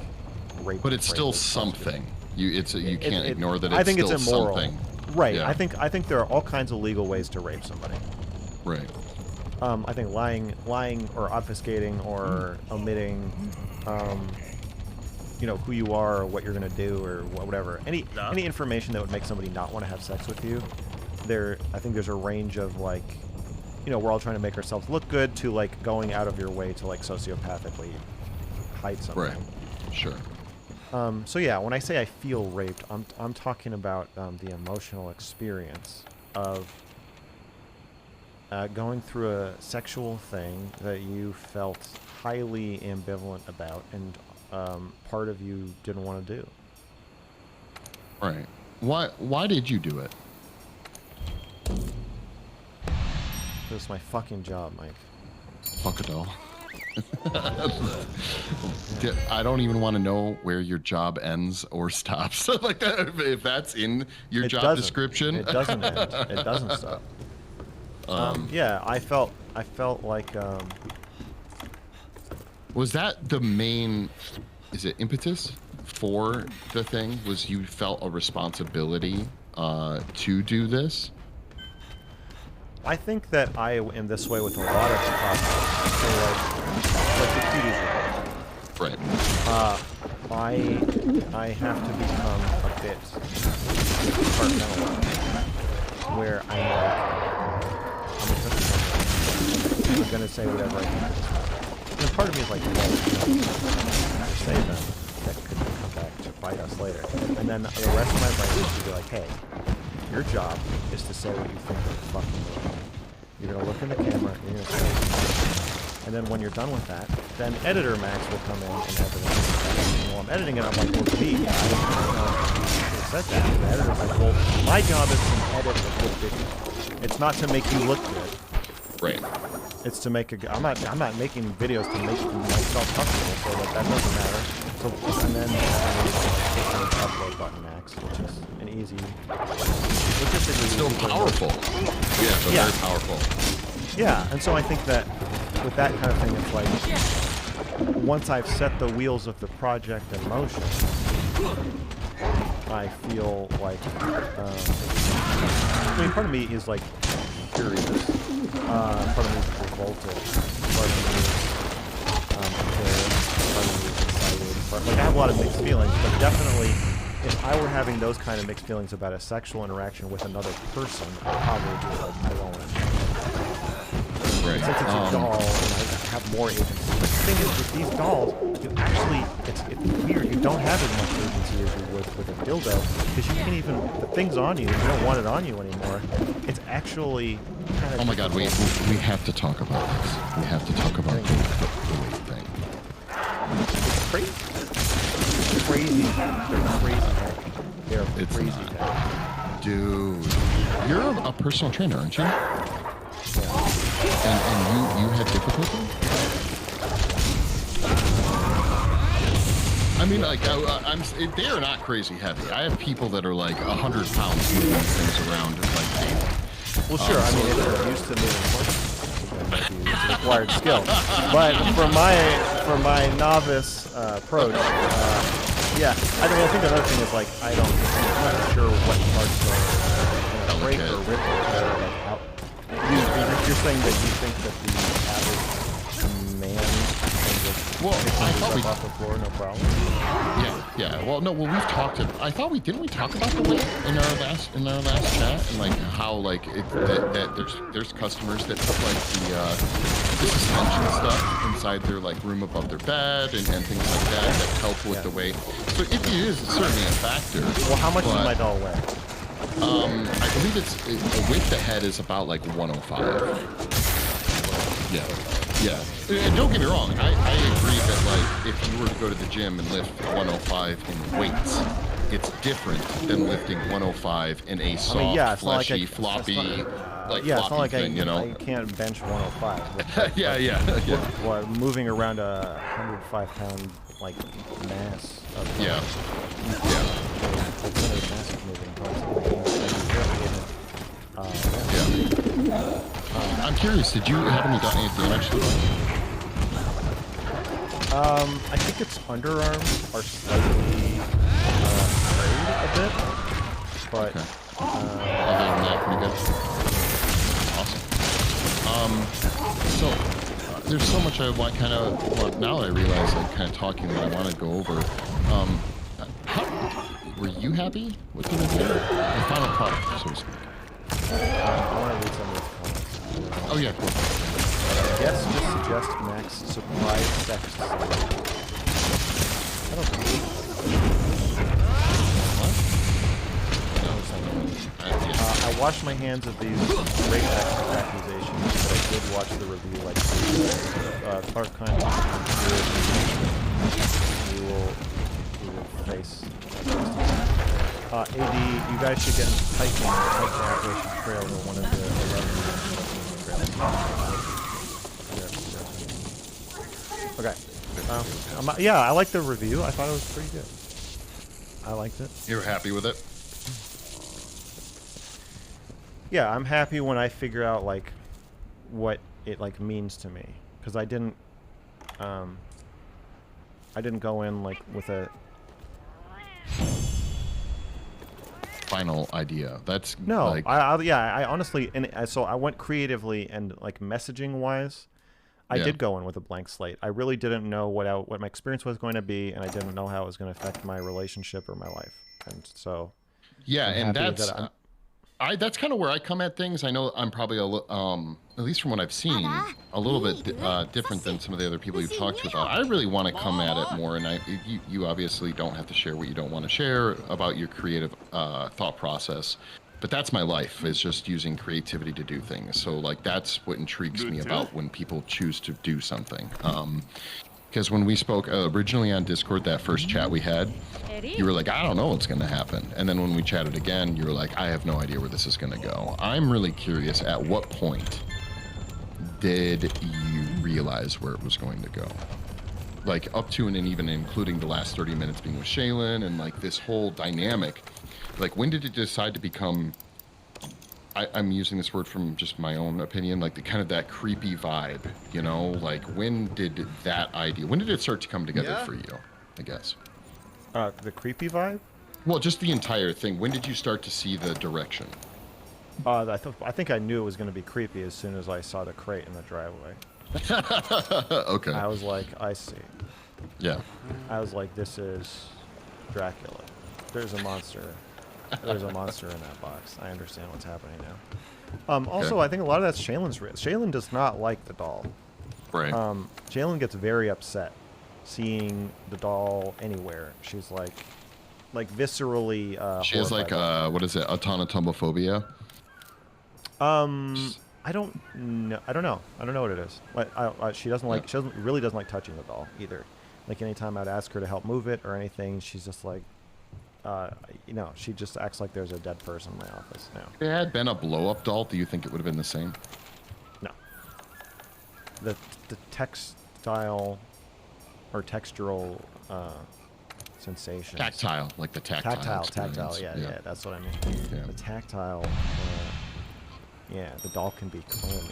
rape. But it's rape still is something. You can't It- ignore that. It's I think still it's immoral. something. Right. Yeah. I think there are all kinds of legal ways to rape somebody. Right. I think lying or obfuscating or omitting, who you are or what you're gonna do or whatever. Any information that would make somebody not want to have sex with you. I think there's a range of like, we're all trying to make ourselves look good to like going out of your way to like sociopathically hide something. Right. Sure. So yeah, when I say I feel raped, I'm talking about the emotional experience of going through a sexual thing that you felt highly ambivalent about, and part of you didn't want to do. Right. Why did you do it? It was my fucking job, Mike. Fuck a doll. I don't even want to know where your job ends or stops. Like that, if that's in your It job doesn't. description. It doesn't end. It doesn't stop. Yeah, I felt like Was that the main? Is it impetus for the thing? Was you felt a responsibility to do this? I think that I am this way with a lot of projects. So like the cuties Right. I have to become a bit compartmentalized, where I'm gonna say whatever I can. And part of me is like, well, say them that could come back to bite us later. And then the rest of my brain is to be like, hey, your job is to say what you think of the fucking movie. You're gonna look in the camera, you're gonna say, and then when you're done with that, then editor Max will come in and edit it. And while I'm editing it, I'm like, well, gee, I didn't know you said that. And the editor's like, well, my job is to edit a good video. It's not to make you look good. Right. It's to make I'm not making videos to make myself comfortable, so that doesn't matter. So and then there's an upload button, Max, which is an easy, logistically Still easy way to- powerful. Yeah. So Yeah. very powerful. Yeah, and so I think that with that kind of thing, it's like once I've set the wheels of the project in motion, I feel like I mean, part of me is like curious. Part of me is revolted. Part of me is prepared. Part of me is excited. Like I have a lot of mixed feelings, but definitely, if I were having those kind of mixed feelings about a sexual interaction with another person, I'd probably be like, I don't want to. Right. Since it's a doll, and have more agency. But the thing is, with these dolls, you actually, it's weird. You don't have as much agency as you would with a dildo, because you can't even, the thing's on you. You don't want it on you anymore. It's actually kind of. Oh my God, we have to talk about this. We have to talk about the weight thing. It's crazy. It's crazy. They're crazy happy. They're It's crazy not. happy. Dude, you're a personal trainer, aren't you? And you had difficulty? I mean, like, they are not crazy heavy. I have people that are like 100 pounds moving things around like daily. Well, sure. I mean, if you're used to moving horses, then maybe it's an acquired skill. But for my novice approach, yeah. I mean, I think another thing is like I'm not sure what parts are break or rip or like out. You're saying that you think that the average man can just Well, pick I thought himself off the floor, no problem. Yeah. Well, no. Well, we've talked. I thought didn't we talk about the weight in our last chat, and like how like that there's customers that put like the suspension stuff inside their like room above their bed and things like that help with the weight. So it is certainly a factor. Well, how much does my doll weigh? I believe with the head is about like 105. Yeah. And don't get me wrong. I agree that like if you were to go to the gym and lift 105 in weights, it's different than lifting 105 in a soft, fleshy, floppy, floppy thing. You know, you can't bench 105. Yeah. What, moving around a 105-pound like mass. Yeah. It's one of the massive moving parts. I'm curious, did you have any damage to it? I think its underarms are slightly frayed a bit, but other than that, pretty good. Awesome. So there's so much I kind of now I realize like kind of talking that I want to go over. Were you happy with the review? The final product, so to speak. I want to read some of these comments. Oh yeah, cool. Guests just suggest Max surprise sex. I don't think. What? I washed my hands of these rape accusations, but I did watch the review like Clark Kent. We will face. AD, you guys should get into Titan Activation Trail or one of the 11 trails. Okay. Yeah, I liked the review. I thought it was pretty good. I liked it. You're happy with it? Yeah, I'm happy when I figure out like what it like means to me, because I didn't go in like with a final idea. That's no. like... I honestly, and so I went creatively and like messaging wise. I did go in with a blank slate. I really didn't know what my experience was going to be, and I didn't know how it was going to affect my relationship or my life. And so, and that's that's kind of where I come at things. I know I'm probably at least from what I've seen, a little bit different than some of the other people you've talked to about. I really want to come at it more, and you obviously don't have to share what you don't want to share about your creative thought process. But that's my life, is just using creativity to do things. So like that's what intrigues me about when people choose to do something. Because when we spoke originally on Discord, that first chat we had, you were like, I don't know what's going to happen. And then when we chatted again, you were like, I have no idea where this is going to go. I'm really curious, at what point did you realize where it was going to go? Like up to and even including the last 30 minutes being with Shaylin and like this whole dynamic. Like, when did it decide to become, I'm using this word from just my own opinion, like the kind of that creepy vibe, you know? Like, when did it start to come together for you, I guess? The creepy vibe? Well, just the entire thing. When did you start to see the direction? I think I knew it was going to be creepy as soon as I saw the crate in the driveway. Okay. I was like, I see. Yeah. I was like, this is Dracula. There's a monster. There's a monster in that box. I understand what's happening now. Also, I think a lot of that's Shaylin's risk. Shaylin does not like the doll. Right. Jalen gets very upset seeing the doll anywhere. She's like viscerally. She has like horrified by it. what is it? Autonotomophobia. I don't know. I don't know what it is. Like, she doesn't like. She really doesn't like touching the doll either. Like anytime I'd ask her to help move it or anything, she's just like, she just acts like there's a dead person in my office now. If it had been a blow-up doll, do you think it would have been the same? No. The textile or textural sensation. Tactile, like the tactile. Tactile. experience. Yeah, that's what I mean. Yeah. The tactile. The doll can be clammy,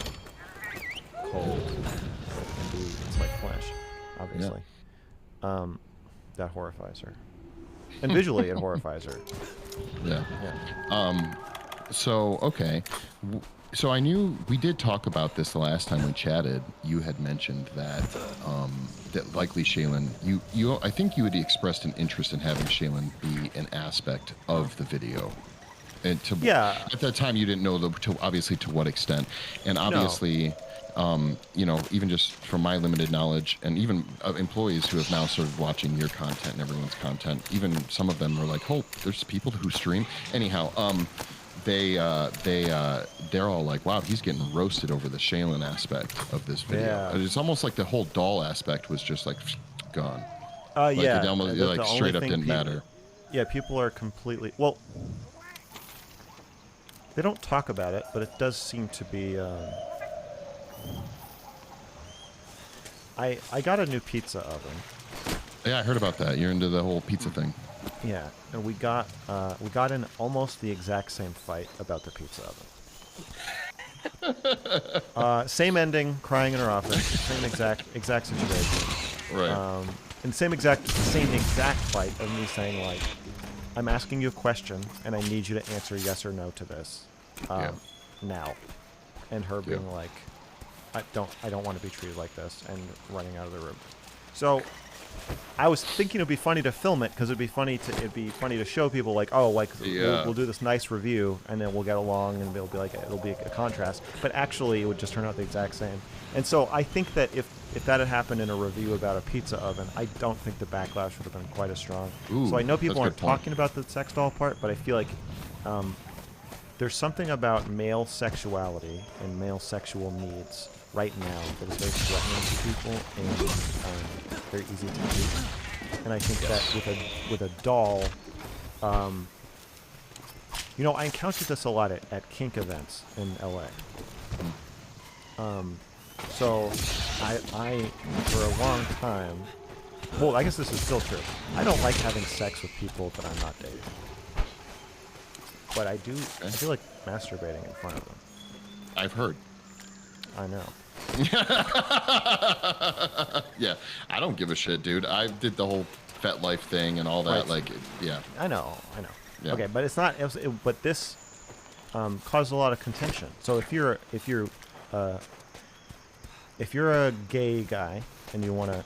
cold. It's like flesh, obviously. That horrifies her, and visually it horrifies her. Yeah. Yeah. So okay. So I knew we did talk about this the last time we chatted. You had mentioned that that likely Shaylin, I think you had expressed an interest in having Shaylin be an aspect of the video. And at that time you didn't know obviously to what extent. And obviously even just from my limited knowledge, and even employees who have now started watching your content and everyone's content, even some of them are like, oh, there's people who stream. Anyhow, they're all like, wow, he's getting roasted over the Shaylin aspect of this video. Yeah. It's almost like the whole doll aspect was just like gone. Yeah. It almost, The straight only up thing didn't matter. Yeah, people are completely they don't talk about it, but it does seem to be. I got a new pizza oven. Yeah, I heard about that. You're into the whole pizza thing. Yeah, and we got in almost the exact same fight about the pizza oven. Same ending, crying in her office, same exact situation. Right. And same exact fight of me saying like, I'm asking you a question and I need you to answer yes or no to this now, and her being like, I don't want to be treated like this, and running out of the room. So I was thinking it'd be funny to film it because it'd be funny to show people like, oh, like we'll do this nice review and then we'll get along and it'll be a contrast. But actually, it would just turn out the exact same. And so I think that if that had happened in a review about a pizza oven, I don't think the backlash would have been quite as strong. Ooh, so I know people aren't that's a good point. talking about the sex doll part, but I feel like there's something about male sexuality and male sexual needs right now that is very threatening to people and very easy to do. And I think that with a doll, I encountered this a lot at kink events in LA. So I for a long time, well, I guess this is still true. I don't like having sex with people that I'm not dating. But I feel like masturbating in front of them. I've heard. I know. Yeah, I don't give a shit, dude. I did the whole FetLife thing and all that. Right. I know. Yeah. Okay, but it's not. But this caused a lot of contention. So if you're a gay guy and you want to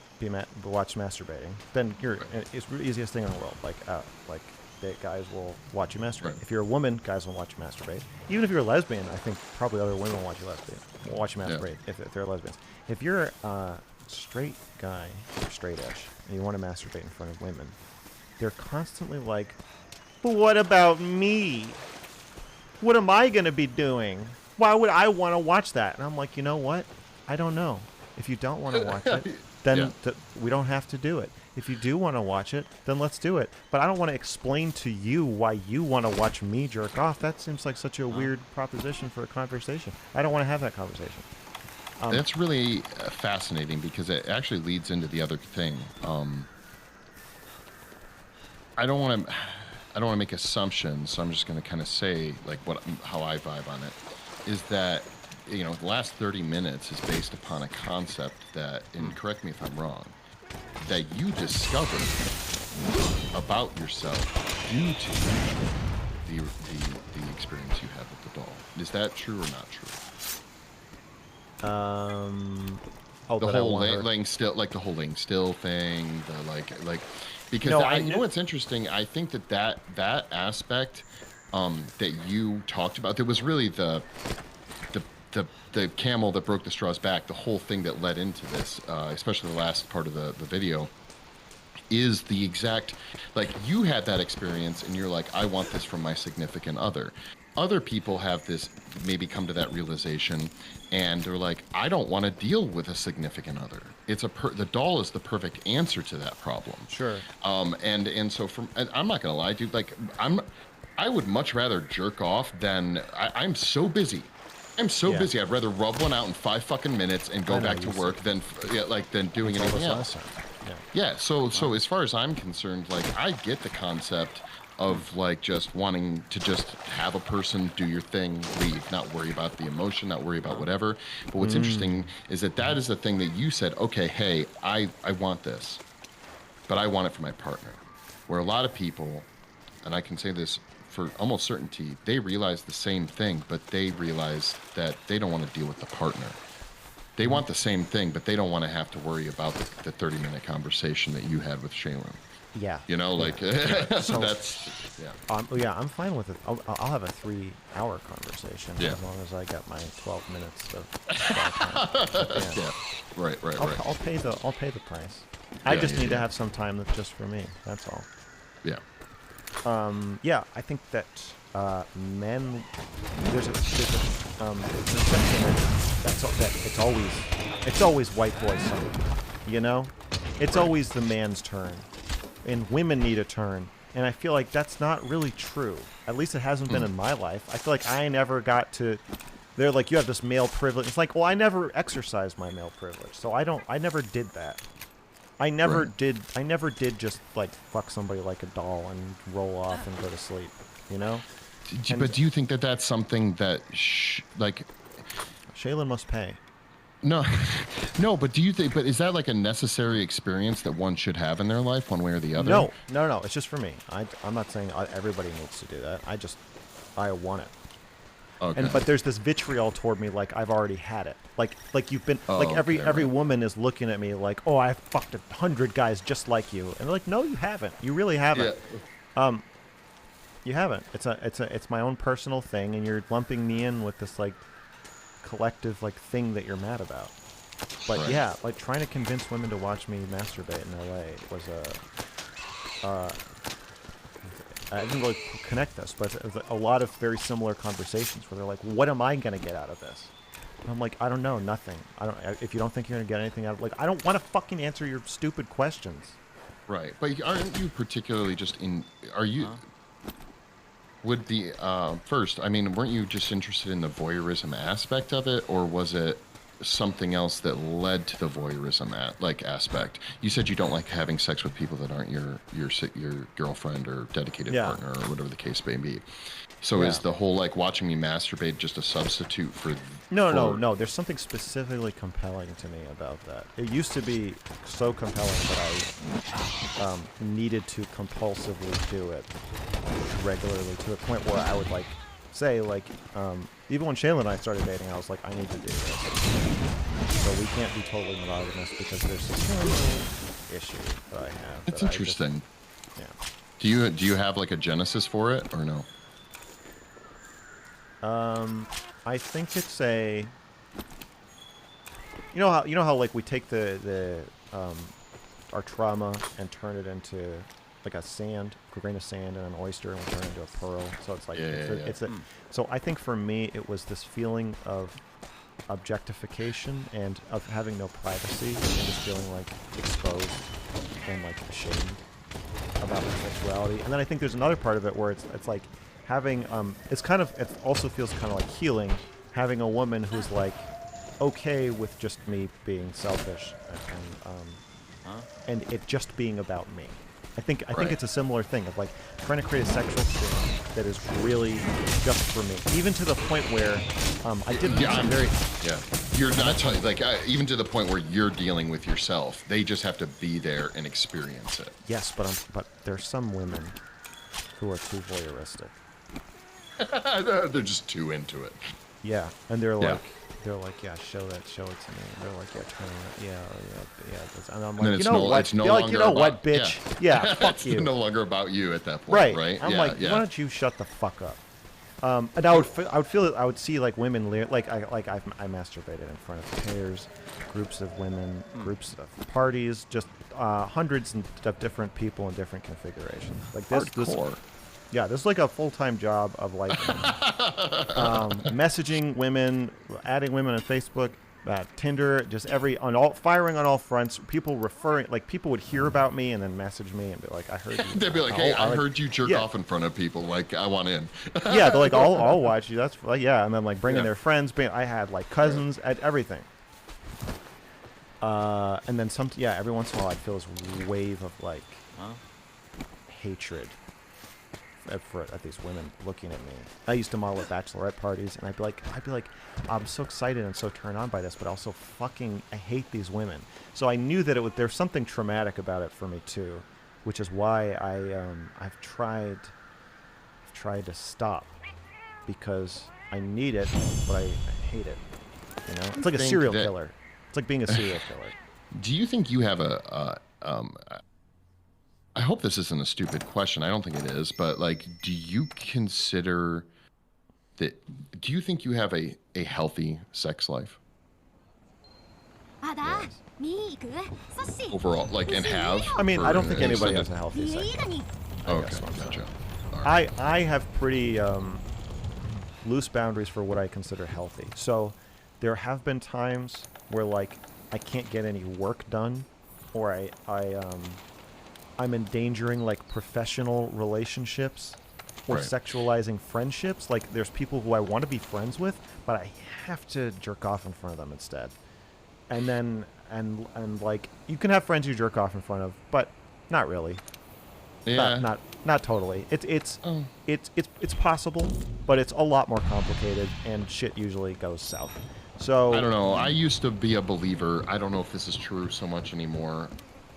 watch masturbating, then it's the easiest thing in the world. Like guys will watch you masturbate. Right. If you're a woman, guys will watch you masturbate. Even if you're a lesbian, I think probably other women will watch you masturbate if they're lesbians. If you're a straight guy or straight-ish and you want to masturbate in front of women, they're constantly like, but what about me? What am I going to be doing? Why would I want to watch that? And I'm like, you know what? I don't know. If you don't want to watch it, then we don't have to do it. If you do want to watch it, then let's do it. But I don't want to explain to you why you want to watch me jerk off. That seems like such a weird proposition for a conversation. I don't want to have that conversation. That's really fascinating because it actually leads into the other thing. I don't want to make assumptions, so I'm just going to kind of say like how I vibe on it. Is that the last 30 minutes is based upon a concept that, and correct me if I'm wrong, that you discovered about yourself due to the experience you had with the doll. Is that true or not true? The whole laying still, like the whole laying still thing, the because you know what's interesting? I think that aspect that you talked about, there was really the the camel that broke the straw's back, the whole thing that led into this, especially the last part of the video, is the exact, like, you had that experience and you're like, I want this from my significant other. Other people have this, maybe come to that realization, and they're like, I don't want to deal with a significant other. It's the doll is the perfect answer to that problem. Sure. And so and I'm not gonna lie, dude. Like, I would much rather jerk off than I'm so busy. I'm so Yeah. busy. I'd rather rub one out in 5 fucking minutes and go I know, back to you work than doing Told us anything last else. time. Yeah. Yeah, so as far as I'm concerned, like, I get the concept of, like, just wanting to just have a person do your thing, leave, not worry about the emotion, not worry about whatever. But what's interesting is that is the thing that you said, okay, hey, I want this, but I want it for my partner. Where a lot of people, and I can say this for almost certainty, they realize the same thing, but they realize that they don't want to deal with the partner. They want the same thing, but they don't want to have to worry about the 30-minute conversation that you had with Shaylin. Yeah. You know, like, So- that's, yeah. Yeah, I'm fine with it. I'll have a 3-hour conversation Yeah. as long as I got my 12 minutes of. Yeah, right. I'll pay the price. I Yeah, just yeah, need to yeah. have some time that's just for me. That's all. Yeah. Yeah, I think that men. There's a sentiment that it's always white boy summer. You know, it's always the man's turn, and women need a turn. And I feel like that's not really true. At least it hasn't been in my life. I feel like I never got to. They're like, you have this male privilege. It's like, well, I never exercised my male privilege, so I never did that. I never did just like fuck somebody like a doll and roll off and go to sleep, you know? But do you think that that's something that, like, Shaylin must pay. no, no, but do you think, but is that like a necessary experience that one should have in their life, one way or the other? No, it's just for me. I'm not saying everybody needs to do that. I want it. Okay. But there's this vitriol toward me, like I've already had it. Like you've been, like every right. woman is looking at me like, oh, I've fucked 100 guys just like you, and they're like, no, you haven't. You really haven't. Yeah. You haven't. It's my own personal thing, and you're lumping me in with this like collective like thing that you're mad about. But Right. yeah, like trying to convince women to watch me masturbate in LA was I didn't really connect this, but it was a lot of very similar conversations where they're like, what am I going to get out of this? And I'm like, I don't know, nothing. If you don't think you're going to get anything out of like, I don't want to fucking answer your stupid questions. Right. But aren't you particularly just are you, would the, first, I mean, weren't you just interested in the voyeurism aspect of it, or was it something else that led to the voyeurism aspect? You said you don't like having sex with people that aren't your girlfriend or dedicated partner or whatever the case may be. So is the whole like watching me masturbate just a substitute for? No. There's something specifically compelling to me about that. It used to be so compelling that I needed to compulsively do it regularly to the point where I would like say like even when Shaylin and I started dating, I was like, I need to do this. So we can't be totally monogamous because there's this issue that I have. That's that interesting. Yeah. Do you have like a genesis for it or no? I think it's a. You know how like we take our trauma and turn it into like a grain of sand and an oyster, and we turn it into a pearl. So it's like So I think for me it was this feeling of objectification and of having no privacy and just feeling like exposed and like ashamed about my sexuality. And then I think there's another part of it where it's like having it also feels kind of like healing, having a woman who's like okay with just me being selfish and it just being about me. I think it's a similar thing of like trying to create a sexual thing that is really just for me, even to the point where I did some very You're not like even to the point where you're dealing with yourself. They just have to be there and experience it. Yes, but there's some women who are too voyeuristic. They're just too into it. Yeah, and they're like, yeah, show it to me. And they're like, yeah, turn it, yeah. And I'm like, you know what? You know what, bitch? Yeah, fuck you. It's no longer about you at that point, right? I'm like, why don't you shut the fuck up? And I would feel I would see like women I masturbated in front of pairs, groups of women, groups of parties, just hundreds of different people in different configurations. Like this, Hardcore. yeah, this is like a full-time job of like messaging women, adding women on Facebook, Tinder, just firing on all fronts. People people would hear about me and then message me and be like, "I heard you." They'd be like, "Hey, I heard you jerk off in front of people. Like, I want in." Yeah, they're like, "I'll watch you." That's like, yeah, and then like bringing Yeah. their friends. I had like cousins at everything. And then every once in a while I'd feel this wave of like hatred at these women looking at me. I used to model at bachelorette parties, and I'd be like, I'm so excited and so turned on by this, but also I hate these women. So I knew that there's something traumatic about it for me too, which is why I've tried to stop, because I need it, but I hate it. You know, it's like a serial killer. It's like being a serial killer. Do you think you have I hope this isn't a stupid question. I don't think it is, but like, do you think you have a healthy sex life あだ見行くそし overall? Like, and have? I mean, for I don't think an anybody has extended- a healthy リ sex. ーダに Okay, gotcha. All right. I have pretty loose boundaries for what I consider healthy. So there have been times where like I can't get any work done, or I'm endangering like professional relationships or Right. sexualizing friendships. Like there's people who I want to be friends with, but I have to jerk off in front of them instead. And then and like you can have friends you jerk off in front of, but not really. Yeah. Not totally. It's Oh. it's possible, but it's a lot more complicated, and shit usually goes south. So I don't know. I used to be a believer. I don't know if this is true so much anymore.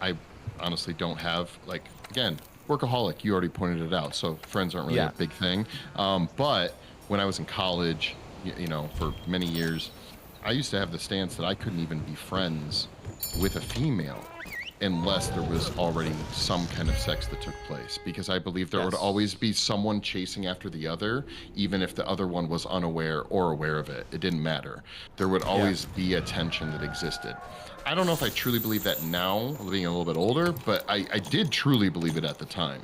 I honestly don't have, like, again, workaholic. You already pointed it out. So friends aren't really Yeah. a big thing. But when I was in college, you know, for many years, I used to have the stance that I couldn't even be friends with a female unless there was already some kind of sex that took place, because I believe there would Yes. always be someone chasing after the other, even if the other one was unaware or aware of it. It didn't matter. There would always be a tension that existed. I don't know if I truly believe that now, being a little bit older, but I did truly believe it at the time.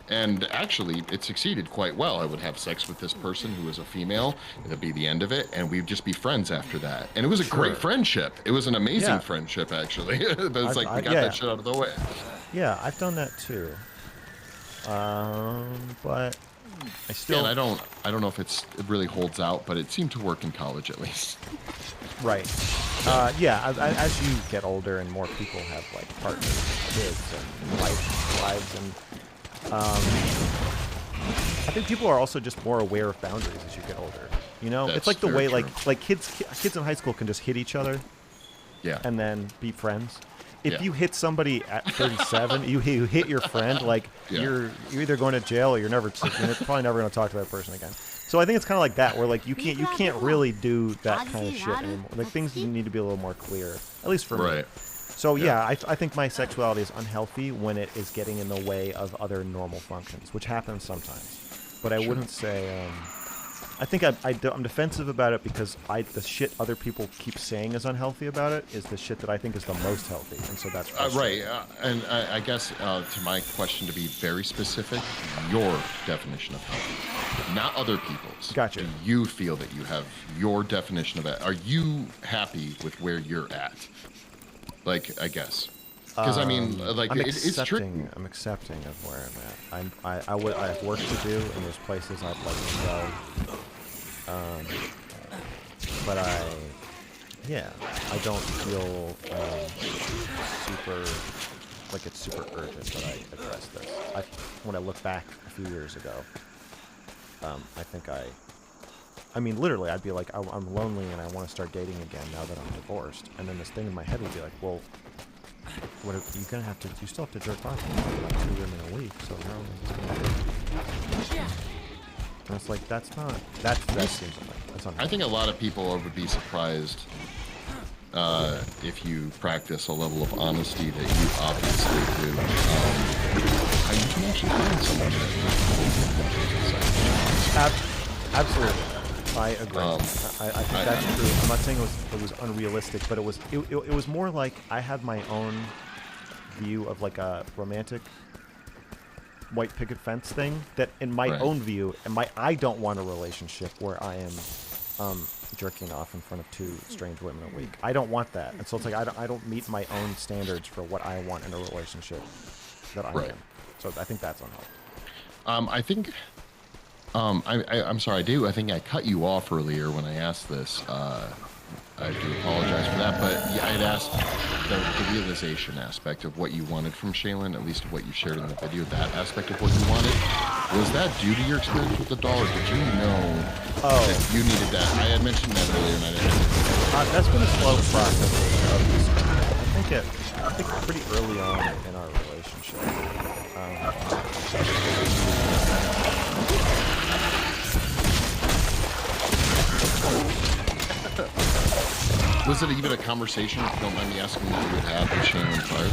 And actually, it succeeded quite well. I would have sex with this person who was a female. That'd be the end of it, and we'd just be friends after that. And it was a great friendship. It was an amazing Yeah. friendship, actually. But it's like, we got yeah. that shit out of the way. yeah, I've done that too. But I still And I don't know if it really holds out, but it seemed to work in college at least. right. As you get older and more people have like partners, kids, and lives, and I think people are also just more aware of boundaries as you get older. You know, That's it's like the very way true. like kids in high school can just hit each other Yeah. and then be friends. If Yeah. you hit somebody at 37, you hit your friend, like Yeah. you're either going to jail or you're probably never going to talk to that person again. So I think it's kind of like that, where like you can't really do that kind of shit anymore. Like things need to be a little more clear, at least for me. Right. So yeah, I think my sexuality is unhealthy when it is getting in the way of other normal functions, which happens sometimes. But I wouldn't say. I think I'm defensive about it because the shit other people keep saying is unhealthy about it is the shit that I think is the most healthy, and so that's Right. And I guess to my question, to be very specific, your definition of healthy, not other people's. Gotcha. Do you feel that you have your definition of it? Are you happy with where you're at? Like, I guess. Because I mean, like, it's tricky. I'm accepting of where I'm at. I have work to do, and there's places I'd like to go. But I don't feel it's super urgent that I address this. When I look back a few years ago, I think I mean, literally, I'd be like, I'm lonely and I want to start dating again now that I'm divorced. And then this thing in my head would be like, well, what are you gonna have to? You still have to jerk off like 2 women a week, so how is this gonna work? And it's like that seems like that's unhealthy. I think a lot of people would be surprised if you practice a level of honesty that you obviously do. How you can actually find someone that Absolutely. I agree. I think that's true. I'm not saying it was unrealistic, but it was more like I had my own view of like a romantic white picket fence thing that in my own view, I don't want a relationship where I am jerking off in front of two strange women a week. I don't want that. And so it's like I don't meet my own standards for what I want in a relationship that I'm in. So I think that's unhealthy. I think I'm sorry, I think I cut you off earlier when I asked this. I do apologize for that, but yeah, I had asked the realization aspect of what you wanted from Shaylin, at least what you shared in the video, that aspect of what you wanted. Was that due to your experience with the doll, or did you know that you needed that? I had mentioned that earlier, and I didn't. That's been a slow process of discovery. I think pretty early on in our relationship. Was it even a conversation, if you don't mind me asking, that you would have with Shaylin prior?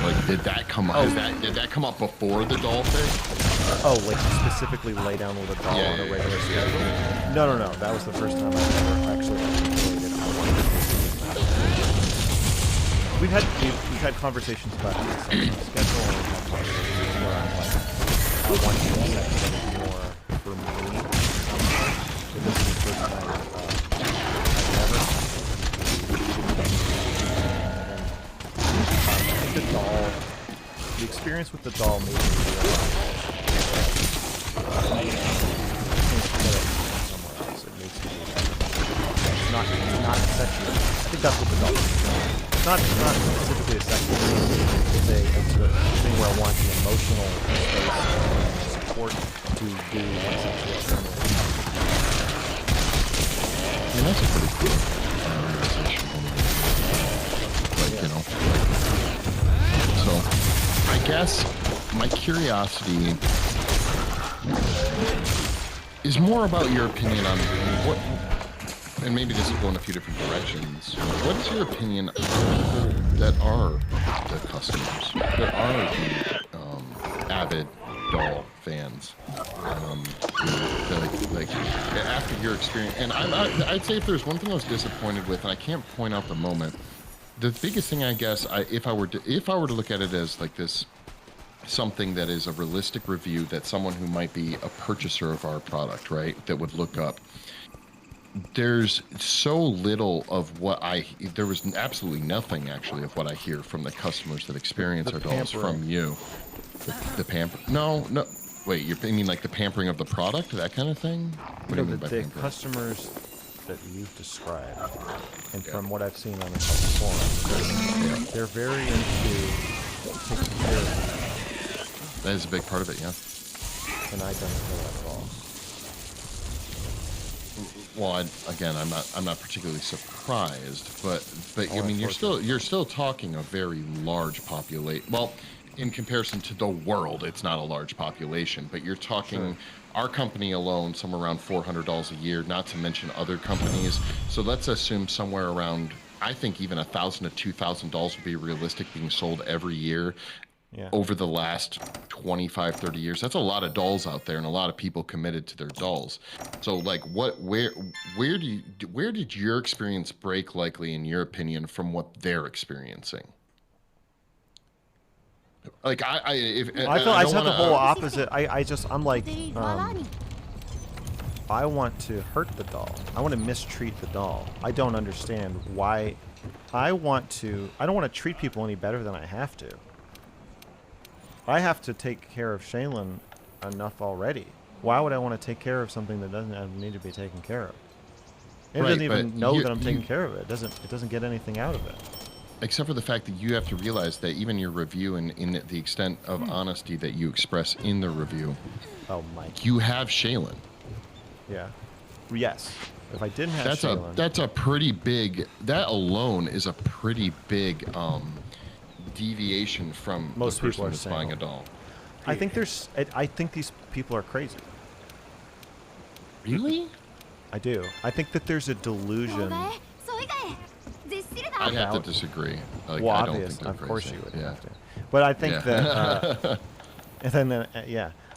Like, did that come up? Did that come up before the doll thing? Oh, like specifically lay down with a doll on a regular schedule? No. That was the first time I've ever actually articulated I wanted to do that. We've had conversations about the schedule, and we've had conversations where I'm like, I want to do that more for me. But this is the first time I've ever. The experience with the doll made me realize somewhere else. It makes me it's not sexual. I think that's what the doll is. It's not specifically a sexual thing. It's a thing where I want the emotional space and support to do one sexual thing. I mean, that's a pretty cool realization. Like, you know. So, I guess my curiosity is more about your opinion on what, and maybe this will go in a few different directions. What is your opinion on people that are the customers, that are the avid doll fans? Like after your experience, and I'd say if there's one thing I was disappointed with, and I can't point out the moment. The biggest thing, I guess, if I were to look at it as like this, something that is a realistic review that someone who might be a purchaser of our product, right, that would look up. There's so little of what there was absolutely nothing actually of what I hear from the customers that experience our dolls from you. The pamper? No. Wait, you mean like the pampering of the product, that kind of thing? What do you mean by the pampering? Customers that you've described, and from what I've seen on the forums, they're very into taking care of That is a big part of it, yeah. and I don't feel that at all. Well, I'm not particularly surprised, but I mean, you're still talking a very large population. Well, in comparison to the world, it's not a large population, but you're talking our company alone, somewhere around $400 a year, not to mention other companies. So let's assume somewhere around, I think even $1,000 to $2,000 would be realistic being sold every year. Yeah. Over the last 25, 30 years. That's a lot of dolls out there and a lot of people committed to their dolls. So like where did your experience break likely in your opinion from what they're experiencing? Like I just have the whole opposite. I'm like I want to hurt the doll. I want to mistreat the doll. I don't understand why I don't want to treat people any better than I have to. I have to take care of Shaylin enough already. Why would I want to take care of something that doesn't need to be taken care of? It doesn't even know that I'm taking care of it. It doesn't get anything out of it. Except for the fact that you have to realize that even your review and in the extent of honesty that you express in the review, you have Shaylin. Yeah. Yes. If I didn't have Shaylin, that's a pretty big. That alone is a pretty big deviation from most the people person that's buying a doll. I think these people are crazy. Really? I do. I think that there's a delusion. I'd have to disagree. Like, well, I obvious. don't think they're Of course crazy. you would have to. But I think that, and then,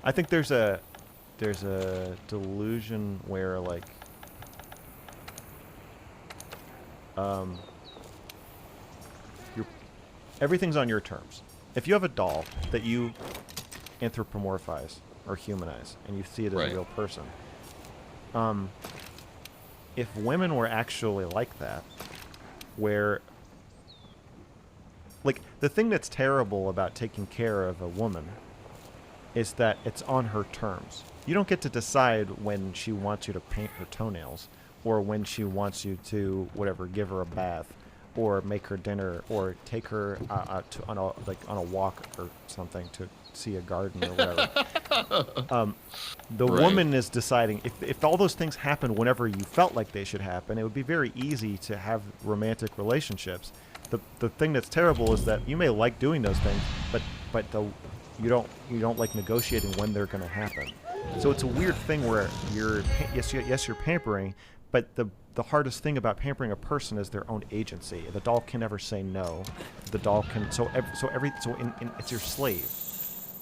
I think there's a there's a delusion where like everything's on your terms. If you have a doll that you anthropomorphize or humanize and you see it as Right. a real person, if women were actually like that, where like the thing that's terrible about taking care of a woman is that it's on her terms. You don't get to decide when she wants you to paint her toenails or when she wants you to whatever, give her a bath or make her dinner or take her on a walk or something to see a garden or whatever. The Right. woman is deciding if all those things happen whenever you felt like they should happen, it would be very easy to have romantic relationships. The thing that's terrible is that you may like doing those things, but you don't like negotiating when they're going to happen. So it's a weird thing where you're pampering, but the hardest thing about pampering a person is their own agency. The doll can never say no. The doll can it's your slave,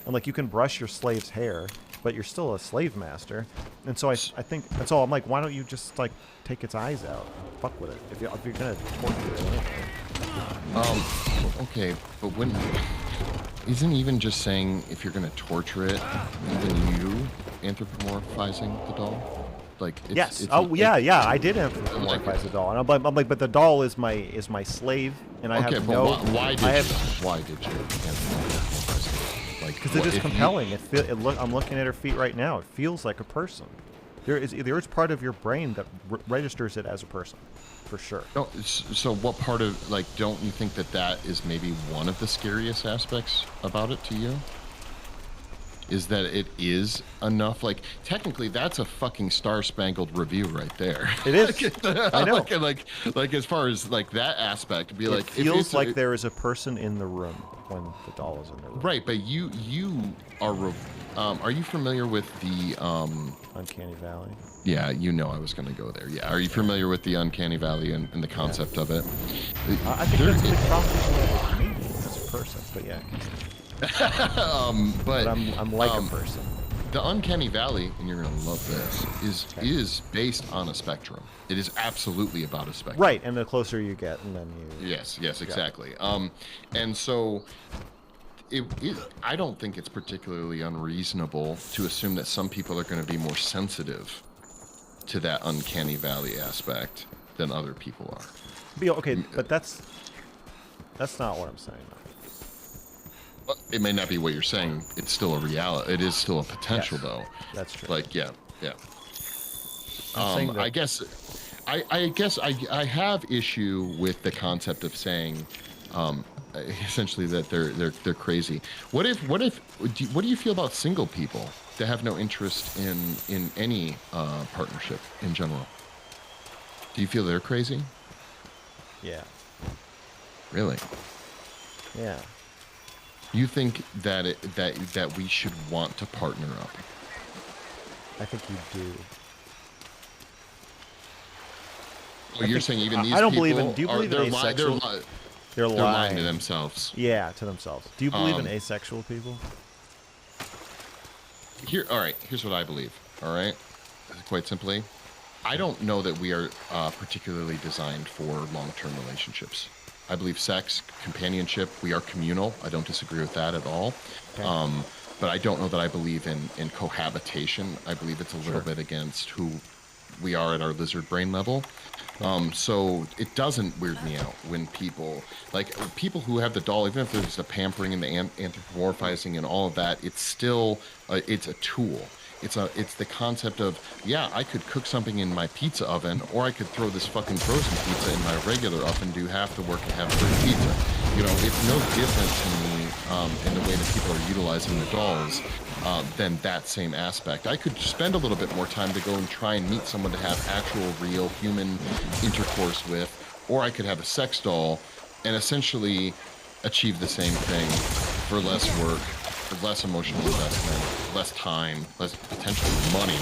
and like you can brush your slave's hair, but you're still a slave master. And so I think that's all. I'm like, why don't you just like take its eyes out, and fuck with it if you're gonna torture it anyway. Okay, but when isn't even just saying if you're gonna torture it, even you anthropomorphizing the doll? Like it's, Yes. it's Yeah. I did anthropomorphize the doll, and I'm like, but the doll is my slave, and I Okay, have but no. why did I you? have, Why did you anthropomorphize it? Like Because it is compelling. I'm looking at her feet right now. It feels like a person. There is part of your brain that registers it as a person, for sure. No, so what part of like? Don't you think that is maybe one of the scariest aspects about it to you? Is that it is enough? Like technically, that's a fucking star-spangled review right there. It is. I know. like as far as like that aspect, be It like if feels it's like there is a person in the room when the doll is in the room. right. But you are you familiar with the Uncanny Valley. Yeah, you know I was going to go there. Yeah, are you familiar with the Uncanny Valley and the concept of it? I think that's a big problem with me as a person. But yeah. But I'm like a person. The Uncanny Valley, and you're gonna love this, is based on a spectrum. It is absolutely about a spectrum. Right, and the closer you get, and then you. Yes, exactly. And so I don't think it's particularly unreasonable to assume that some people are going to be more sensitive to that Uncanny Valley aspect than other people are. Okay, but that's not what I'm saying. It may not be what you're saying. It's still a reality. It is still a potential, Yes, though. that's true. Like, yeah. I'm saying that- I guess I have issue with the concept of saying, essentially that they're crazy. What do you feel about single people that have no interest in any partnership in general? Do you feel they're crazy? Yeah. Really? Yeah. You think that that we should want to partner up? I think you do. Well, you're saying even these I don't people believe in. Do you believe in asexual? They're lying to themselves. Yeah, to themselves. Do you believe in asexual people? All right. Here's what I believe. All right. Quite simply, I don't know that we are particularly designed for long-term relationships. I believe sex, companionship, we are communal. I don't disagree with that at all. Okay. But I don't know that I believe in cohabitation. I believe it's a little bit against who we are at our lizard brain level. So it doesn't weird me out when people who have the doll, even if there's the pampering and the anthropomorphizing and all of that, it's still it's a tool. It's the concept of, yeah, I could cook something in my pizza oven, or I could throw this fucking frozen pizza in my regular oven, do half the work and have free pizza. You know, it's no different to me in the way that people are utilizing the dolls than that same aspect. I could spend a little bit more time to go and try and meet someone to have actual, real human intercourse with, or I could have a sex doll and essentially achieve the same thing for less work, for less emotional investment, less time, less potentially money,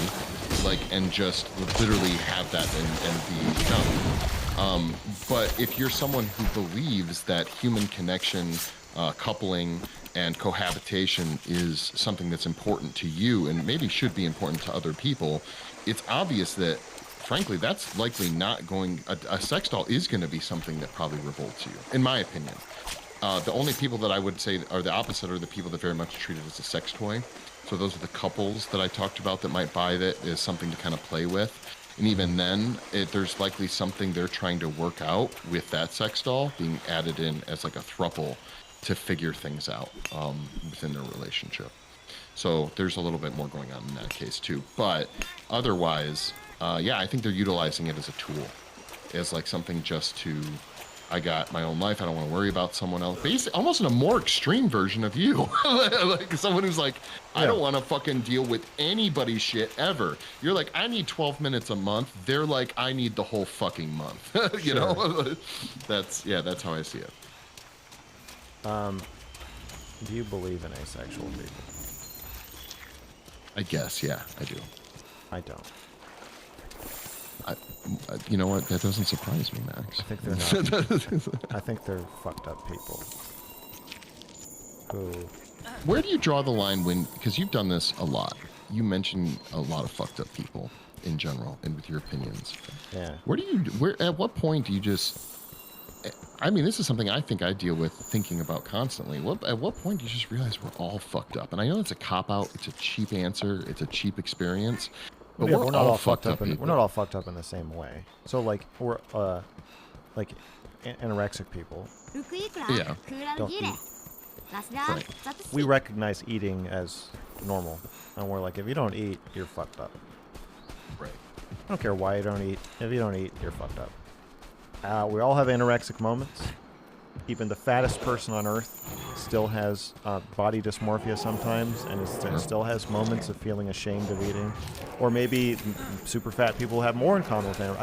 and just literally have that and be done. But if you're someone who believes that human connection, coupling, and cohabitation is something that's important to you and maybe should be important to other people, it's obvious that, frankly, that's likely not going. A sex doll is going to be something that probably revolts you, in my opinion. The only people that I would say are the opposite are the people that very much treat it as a sex toy. So those are the couples that I talked about that might buy that as something to kind of play with. And even then, there's likely something they're trying to work out with that sex doll being added in as like a throuple to figure things out within their relationship. So there's a little bit more going on in that case too. But otherwise, yeah, I think they're utilizing it as a tool, as like something just to, I got my own life, I don't want to worry about someone else. Basically, almost in a more extreme version of you. Like someone who's like, I don't want to fucking deal with anybody's shit ever. You're like, I need 12 minutes a month. They're like, I need the whole fucking month. You know? That's how I see it. Do you believe in asexual people? I guess, yeah, I do. I don't. You know what? That doesn't surprise me, Max. I think they're not. I think they're fucked up people. Who? Where do you draw the line when? Because you've done this a lot. You mentioned a lot of fucked up people in general, and with your opinions. Yeah. At what point do you just? I mean, this is something I think I deal with thinking about constantly. At what point do you just realize we're all fucked up? And I know it's a cop out. It's a cheap answer. It's a cheap experience. But Yeah, we're not all fucked up. we're not all fucked up in the same way. So like we're like anorexic people. Yeah. Don't eat. Right. We recognize eating as normal, and we're like, if you don't eat, you're fucked up. Right. I don't care why you don't eat. If you don't eat, you're fucked up. We all have anorexic moments. Even the fattest person on earth still has body dysmorphia sometimes, and still has moments of feeling ashamed of eating. Or maybe super fat people have more in common with them.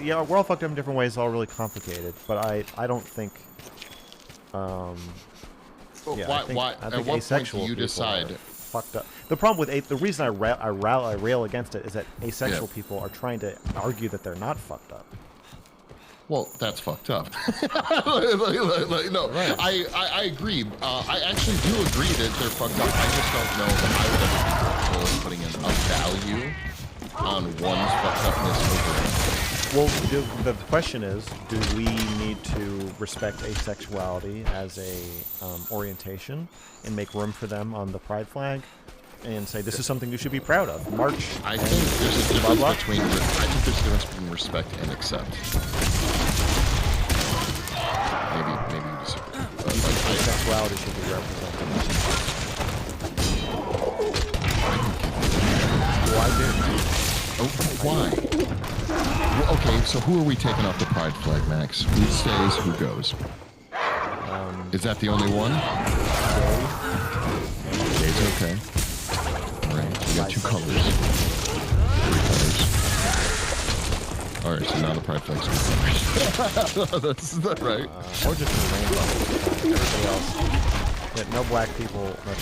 Yeah, we're all fucked up in different ways. It's all really complicated. But I don't think. Yeah, I think at what point do you decide? Fucked up. The problem with the reason I rail against it is that asexual people are trying to argue that they're not fucked up. Well, that's fucked up. No, right. I agree. I actually do agree that they're fucked up. I just don't know that I would ever be comfortable with putting a value on one's fucked upness over. Well, the question is, do we need to respect asexuality as a orientation and make room for them on the pride flag? And say this is something you should be proud of. March. I think there's a difference between respect and accept. Maybe you disagree. Sexuality should be represented. Why? Well, okay, so who are we taking off the pride flag, Max? Who stays? Who goes? Is that the only one? Day's okay. Alright, we got 2 colors. 3 colors. Alright, so now the pride flag's 2 colors. That's not right. Or just a rainbow. Everybody else. Yeah, no black people, no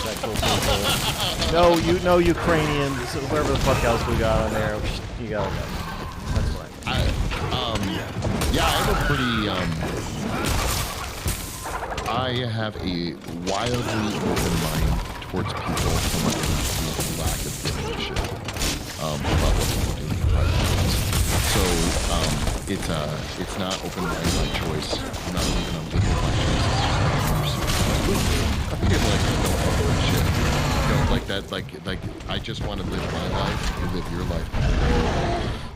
sexual people. No Ukrainians, whoever the fuck else we got on there. You got it. That's fine. Yeah, I have a pretty, I have a wildly open mind towards people from a lack of giving a shit about what people do in private lives. So it's not open mind by choice. I'm not even on legal by choice. People like don't fuck with shit. You know, like that. Like I just want to live my life. You live your life.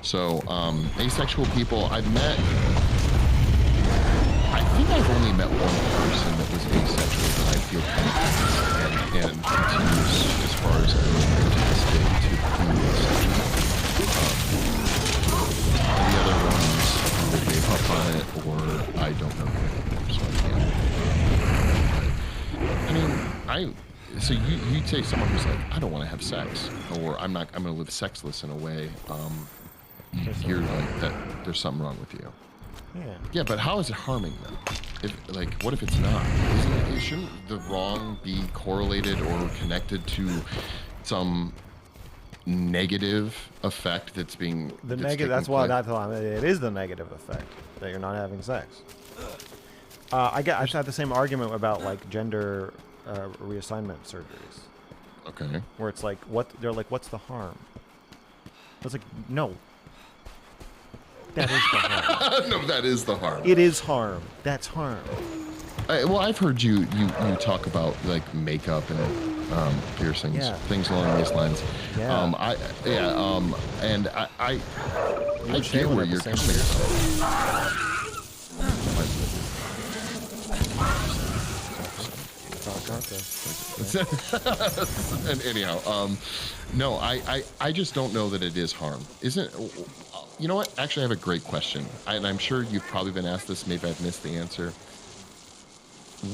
So asexual people I've met. I think I've only met one person that was asexual that I feel comfortable and continues as far as I'm aware to this day to be asexual. The other ones either gave up on it or I don't know anymore, so I can't. So you'd say someone who's like, I don't want to have sex, or I'm going to live sexless in a way. You're like that. There's something wrong with you. Yeah, but how is it harming them? What if it's not? Shouldn't the wrong be correlated or connected to some negative effect that's being That's why it is the negative effect that you're not having sex. I've had the same argument about like gender reassignment surgeries, Okay. where it's like, they're like, what's the harm? I was like, no. That is the harm. No, that is the harm. It is harm. That's harm. Well, I've heard you talk about like makeup and piercings, Yeah. things along these lines. Yeah. And I and get Shaylin where have the you're same coming from. And anyhow, no, I just don't know that it is harm. Isn't? You know what? Actually, I have a great question, and I'm sure you've probably been asked this. Maybe I've missed the answer.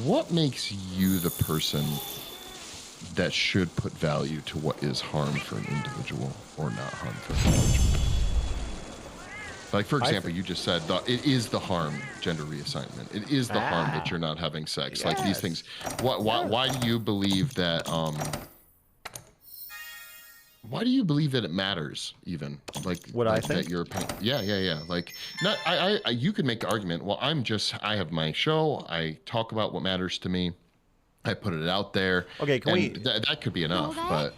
What makes you the person that should put value to what is harm for an individual or not harm for an individual? Like, for example, you just said it is the harm, gender reassignment. It is the harm that you're not having sex. Like these things. Why do you believe that? Why do you believe that it matters? Even like What I think? that your opinion. Yeah. Like, not. You could make the argument. Well, I have my show. I talk about what matters to me. I put it out there. Okay, can we? That could be enough, but.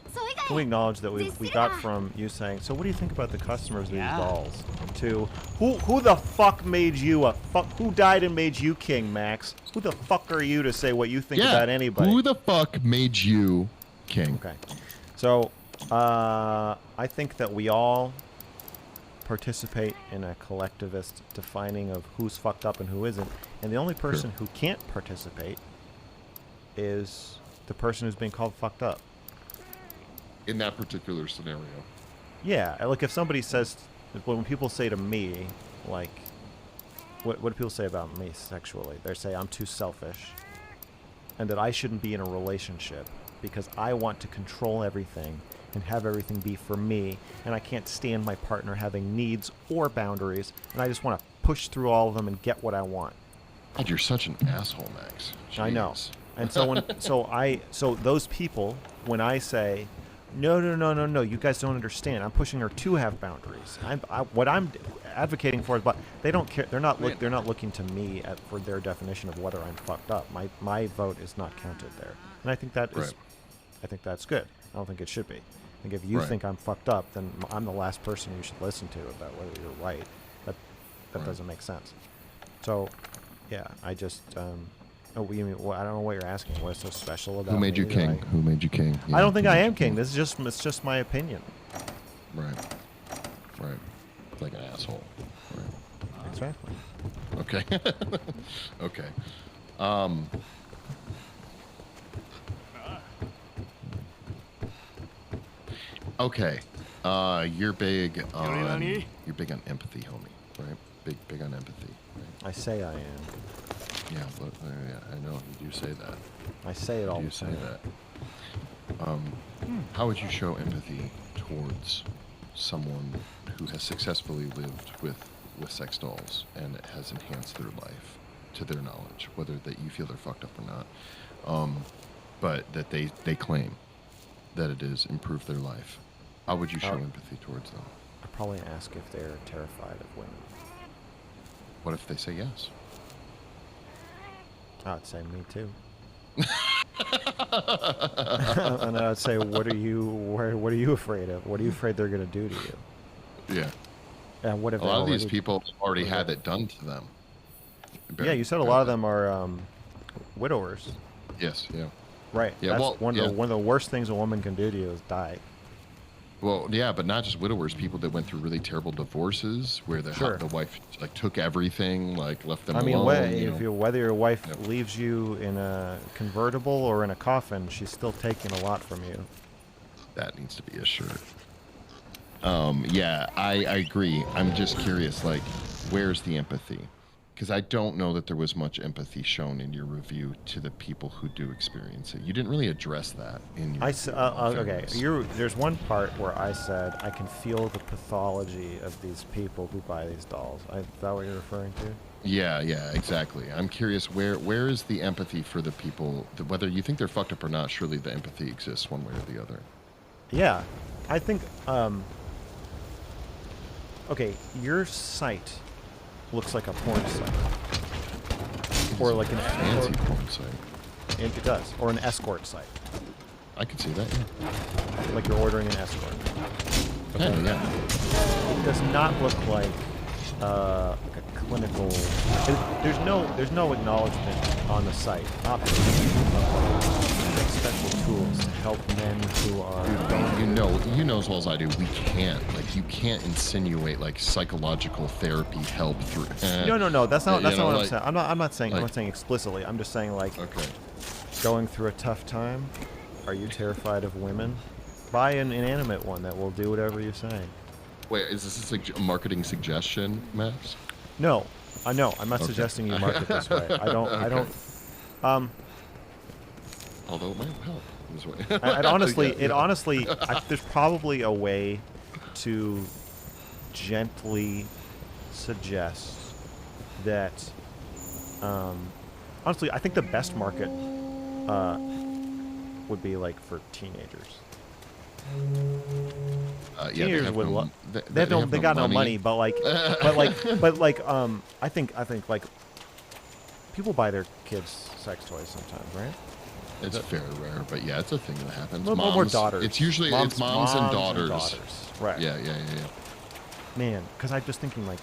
Can we acknowledge that we got from you saying, so what do you think about the customers of these dolls, to who the fuck made you who died and made you king, Max? Who the fuck are you to say what you think about anybody? Who the fuck made you king? Okay, so I think that we all participate in a collectivist defining of who's fucked up and who isn't, and the only person who can't participate is the person who's being called fucked up. In that particular scenario. Yeah, like if somebody says, when people say to me, like, what do people say about me sexually? They say I'm too selfish, and that I shouldn't be in a relationship because I want to control everything and have everything be for me, and I can't stand my partner having needs or boundaries, and I just want to push through all of them and get what I want. God, you're such an asshole, Max. I know. Jeez. And so those people, when I say, no, you guys don't understand. I'm pushing her to have boundaries. What I'm advocating for is, but they don't care. They're not looking to me for their definition of whether I'm fucked up. My vote is not counted there, and I think that is, I think that's good. I don't think it should be. I think if you think I'm fucked up, then I'm the last person you should listen to about whether you're right. That doesn't make sense. So, yeah, I just. Oh, you mean? Well, I don't know what you're asking. What's so special about Who made you king? Who made you king? I don't think I am king. This is just my opinion. Right. Like an asshole. Right. Exactly. Okay. Okay. Okay. You're big on empathy, homie. Right? Big on empathy. Right? I say I am. Yeah, but I know you do say that. I say it all You the say time. that. How would you show empathy towards someone who has successfully lived with sex dolls and it has enhanced their life to their knowledge, whether that you feel they're fucked up or not, but that they claim that it has improved their life? How would you show empathy towards them? I'd probably ask if they're terrified of women. What if they say yes? I'd say me too. And I'd say, what are you afraid of? What are you afraid they're going to do to you? Yeah. And what if A lot of these people already had it done to them. Yeah, you said a lot of them are widowers. Yes. Yeah. Right. Yeah. That's one of the worst things a woman can do to you is die. Well, yeah, but not just widowers. People that went through really terrible divorces, where the wife like took everything, like left them alone. Whether your wife leaves you in a convertible or in a coffin, she's still taking a lot from you. That needs to be a shirt. Yeah, I agree. I'm just curious, like, where's the empathy? Because I don't know that there was much empathy shown in your review to the people who do experience it. You didn't really address that in your review. Okay, there's one part where I said I can feel the pathology of these people who buy these dolls. Is that what you're referring to? Yeah, exactly. I'm curious, where is the empathy for the people, whether you think they're fucked up or not, surely the empathy exists one way or the other. Yeah, I think, okay, your site looks like a porn site. think Or it's like a an- fancy or- porn site. It does. Or an escort site. I could see that. Yeah. Like you're ordering an escort. Okay, yeah. It does not look like a clinical. There's no acknowledgement on the site. Obviously, of like special tools to help men who are going. You know as well as I do. We can't insinuate like psychological therapy help through. No. That's not You what know, I'm like- saying. I'm not saying. I'm like- not saying explicitly. I'm just saying like Okay. going through a tough time. Are you terrified of women? Buy an inanimate one that will do whatever you say. Wait, is this a marketing suggestion, Max? No, I'm not Okay. suggesting you market this way. I don't. Okay. Although it might help. This way. I'd honestly, Yeah, yeah. there's probably a way to gently suggest that. Honestly, I think the best market would be like for teenagers. Yeah, they Teenagers have would no- love. they They got no money, but like, I think like people buy their kids sex toys sometimes, right? It's very rare, but yeah, it's a thing that happens. Well, more Moms- daughters. It's usually it's moms and daughters. Right. Yeah. Man, because I'm just thinking like,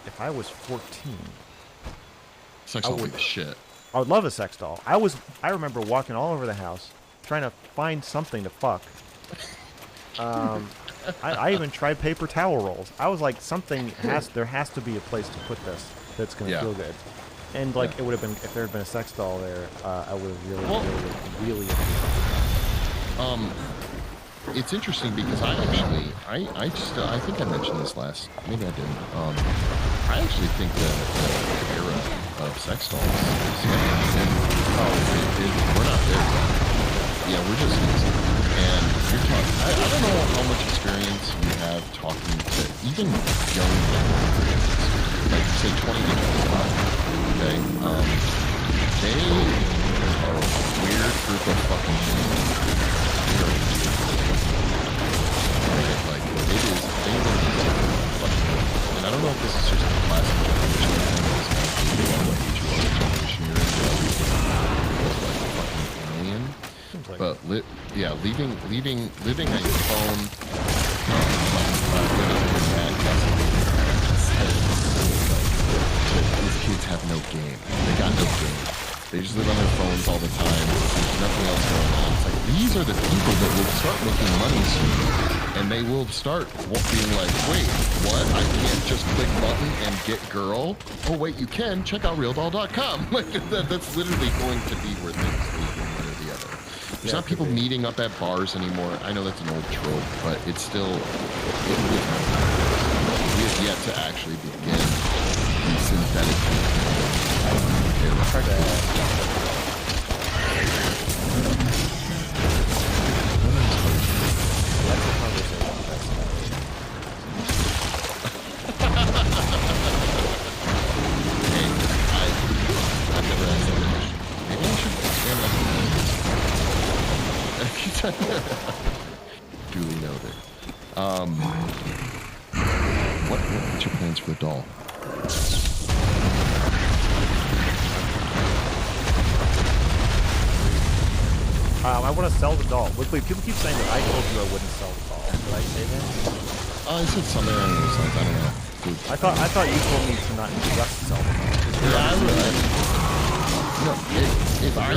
if I was 14, Sex I doll be would- the shit. I would love a sex doll. I remember walking all over the house trying to find something to fuck. I even tried paper towel rolls. I was like, there has to be a place to put this that's gonna Yeah. feel good. And like, Yeah. it would have been, if there had been a sex doll there, I would have Well- really. It's interesting because I think I mentioned this last. Maybe I didn't. I actually think the era of sex dolls is we're not there yet. Yeah, we're just using it. And you're talking. I don't know how much experience you have talking to even young men, like say 20 to 25. Okay, they are a weird group of fucking humans. They are like it is. They are fucking. And I don't know if this is just a classic generation thing. What age you are, generation you're in, like fucking alien. Seems like But leaving a phone, these kids have no game. They got no game. They just live on their phones all the time. There's nothing else going on. It's like these are the people that will start making money soon, and they will start being like, wait, what? I can't just click button and get girl. Oh wait, you can. Check out RealDoll.com. Like that's literally going to be where things lead one way or the other. There's not people meeting up at bars anymore. I know that's an old trope, but it's still. We have yet to actually begin the synthetic. hard to. That's a conversation. I've never asked that question. Maybe I should expand my Duly noted. What's your plans for the doll? I want to sell the doll. Wait, people keep saying that I told you I wouldn't sell the doll. Did I say that? I said something along those lines. I don't know. I thought you told me to not just sell the doll. Yeah, I would. No, if I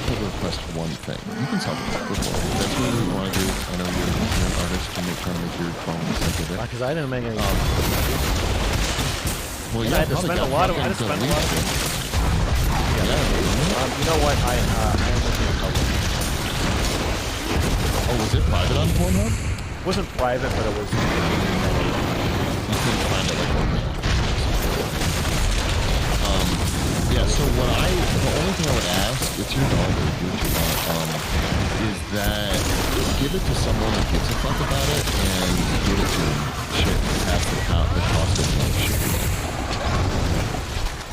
could request one thing, you can sell the doll. Go for it. If that's what you want to do. I know you're an artist and you're trying to make your phones like it. Because I didn't make any. Well, I had to spend a lot of. I had to spend a lot of. You know what? I am looking at public. Oh, was it private on Pornhub? It wasn't private, but it was. You couldn't find it like one. Yeah. So the only thing I would ask, it's your dog, or do what you want. Is that give it to someone who gives a fuck about it, and give it to shit half the cost of shipping.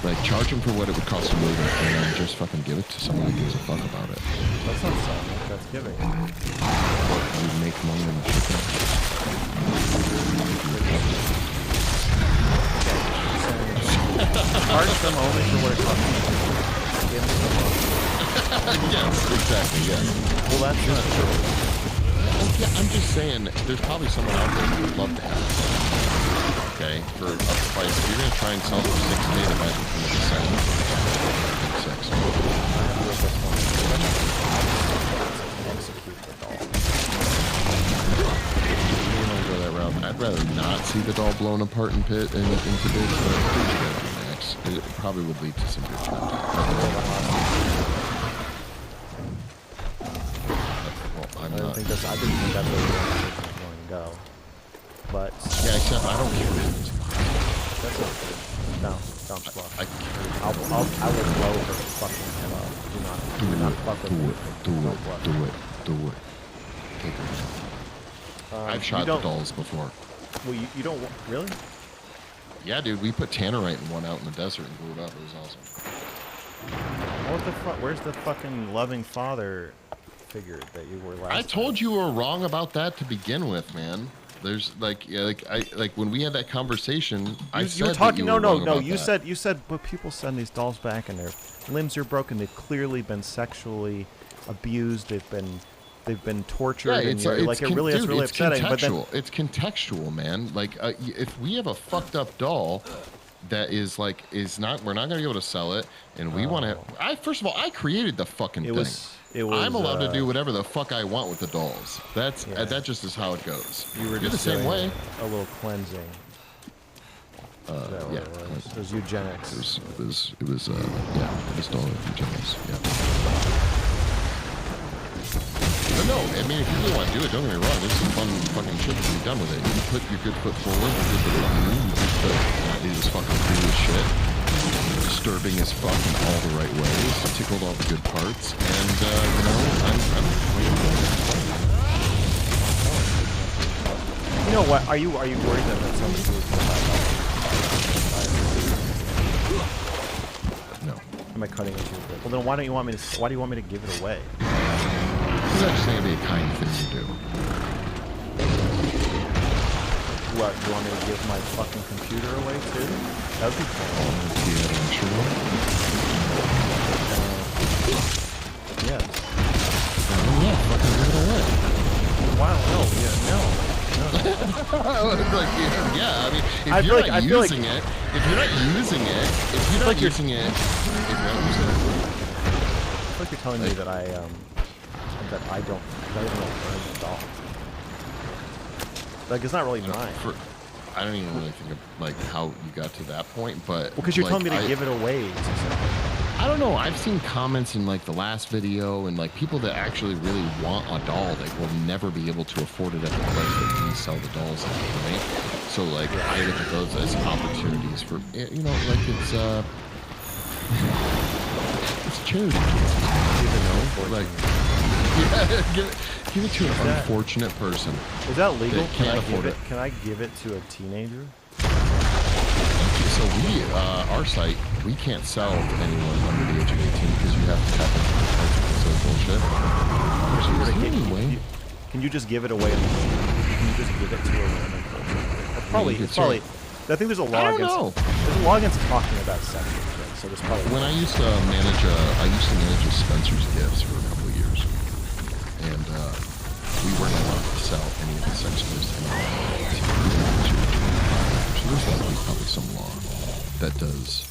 Like, charge them for what it would cost to move it, and then just fucking give it to someone who gives a fuck about it. That's not selling. That's giving. You make money on shipping. Charge them only for what it costs. Give them some money. Yes, exactly. Yeah. Well, that's not true. Yeah, I'm just saying, there's probably someone out there who would love to have it. Okay, for a price. If you're gonna try and sell it for 6K, the might be from the same. Six. Execute the doll. You don't go that route. I'd rather not see the doll blown apart and pit and into bits, but please go to Max. It probably would lead to some good content. Well, I'm I didn't not. think that's where the conversation was going to go. But Yeah, except I don't care. that's not good. No, don't fluff. I I will blow her fucking head off. Do not fuck with me. do Don't it, bluff. do it. Take her down. I've shot the dolls before. Well, you don't really? Yeah, dude, we put tannerite in one out in the desert and blew it up. It was awesome. What the fuck? Where's the fucking loving father figure that you were last I time? told you were wrong about that to begin with, man. There's like when we had that conversation, I said you were that talking. you No, were no, wrong no. about You that. said, but people send these dolls back and their limbs are broken. They've clearly been sexually abused. They've been tortured. Yeah, and you're like, it's really it's upsetting. But then, contextual. It's contextual, man. Like, if we have a fucked up doll that is like we're not gonna be able to sell it, and we want to. First of all, I created the fucking thing. it was. I'm allowed to do whatever the fuck I want with the dolls. That just is how it goes. You were You're just the same doing way. A little cleansing. Is that what Yeah, it was? It was eugenics. It was doll eugenics. Yeah. But no, I mean, if you really want to do it, don't get me wrong. There's some fun fucking shit to be done with it. You put your good foot forward, your good foot on you put it is fucking cool as shit. Disturbing as fuck in all the right ways. Tickled all the good parts. And, I'm You know what? Are you worried that somebody who no. am I cutting into it? Well, then why do you want me to give it away? It's actually going to be a kind thing to do. What, you want me to give my fucking computer away too? That would be cool. Yeah, I'm sure. Yes. Yeah, fucking give it away. Wow, no. Like, yeah, I mean, if I feel you're like- not I feel like- using it, if you're not using it, It's like you're telling me that I don't earn the doll. Like, it's not really mine. I don't even really think of like how you got to that point, but Well, because you're like, telling me to give it away to somebody. I don't know. I've seen comments in like the last video, and like people that actually really want a doll that will never be able to afford it at the price that we sell the dolls at, right? So like I look at those as opportunities for like it's charity. Like give it to an unfortunate person. Is that legal? They can't afford it. Can I give it to a teenager? So our site, we can't sell to anyone under the age of 18 because you have to tap into the parts of bullshit. Anyway, Can you just give it away? Can you just give it to a random person? It's probably. I think there's a law I don't against. know. There's a law against talking about sex with kids, so there's probably. When I used to manage a Spencer's Gifts for a couple of years, and we weren't allowed to sell any of the sex toys to anyone. So there's probably some law that does.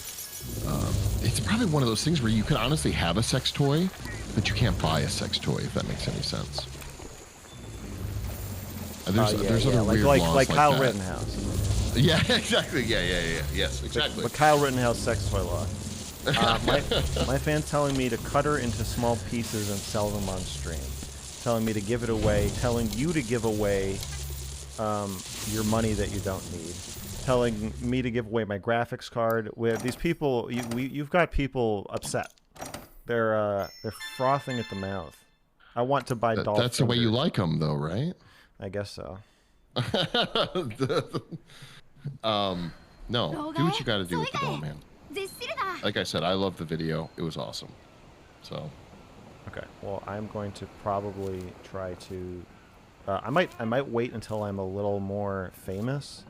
It's probably one of those things where you can honestly have a sex toy, but you can't buy a sex toy, if that makes any sense. There's other weird laws like Kyle that. Rittenhouse. Yeah, exactly. Yeah. Yes, exactly. But Kyle Rittenhouse sex toy law. My fan's telling me to cut her into small pieces and sell them on stream. Telling me to give it away. Telling you to give away your money that you don't need. Telling me to give away my graphics card. With these people, you've got people upset. They're frothing at the mouth. I want to buy dolls. That's the way you like them, though, right? I guess so. No, do what you got to do with the doll, man. 絶するだ Like I said, I love the video. It was awesome. So, Okay. Well, I'm going to probably try to. I might wait until I'm a little more famous,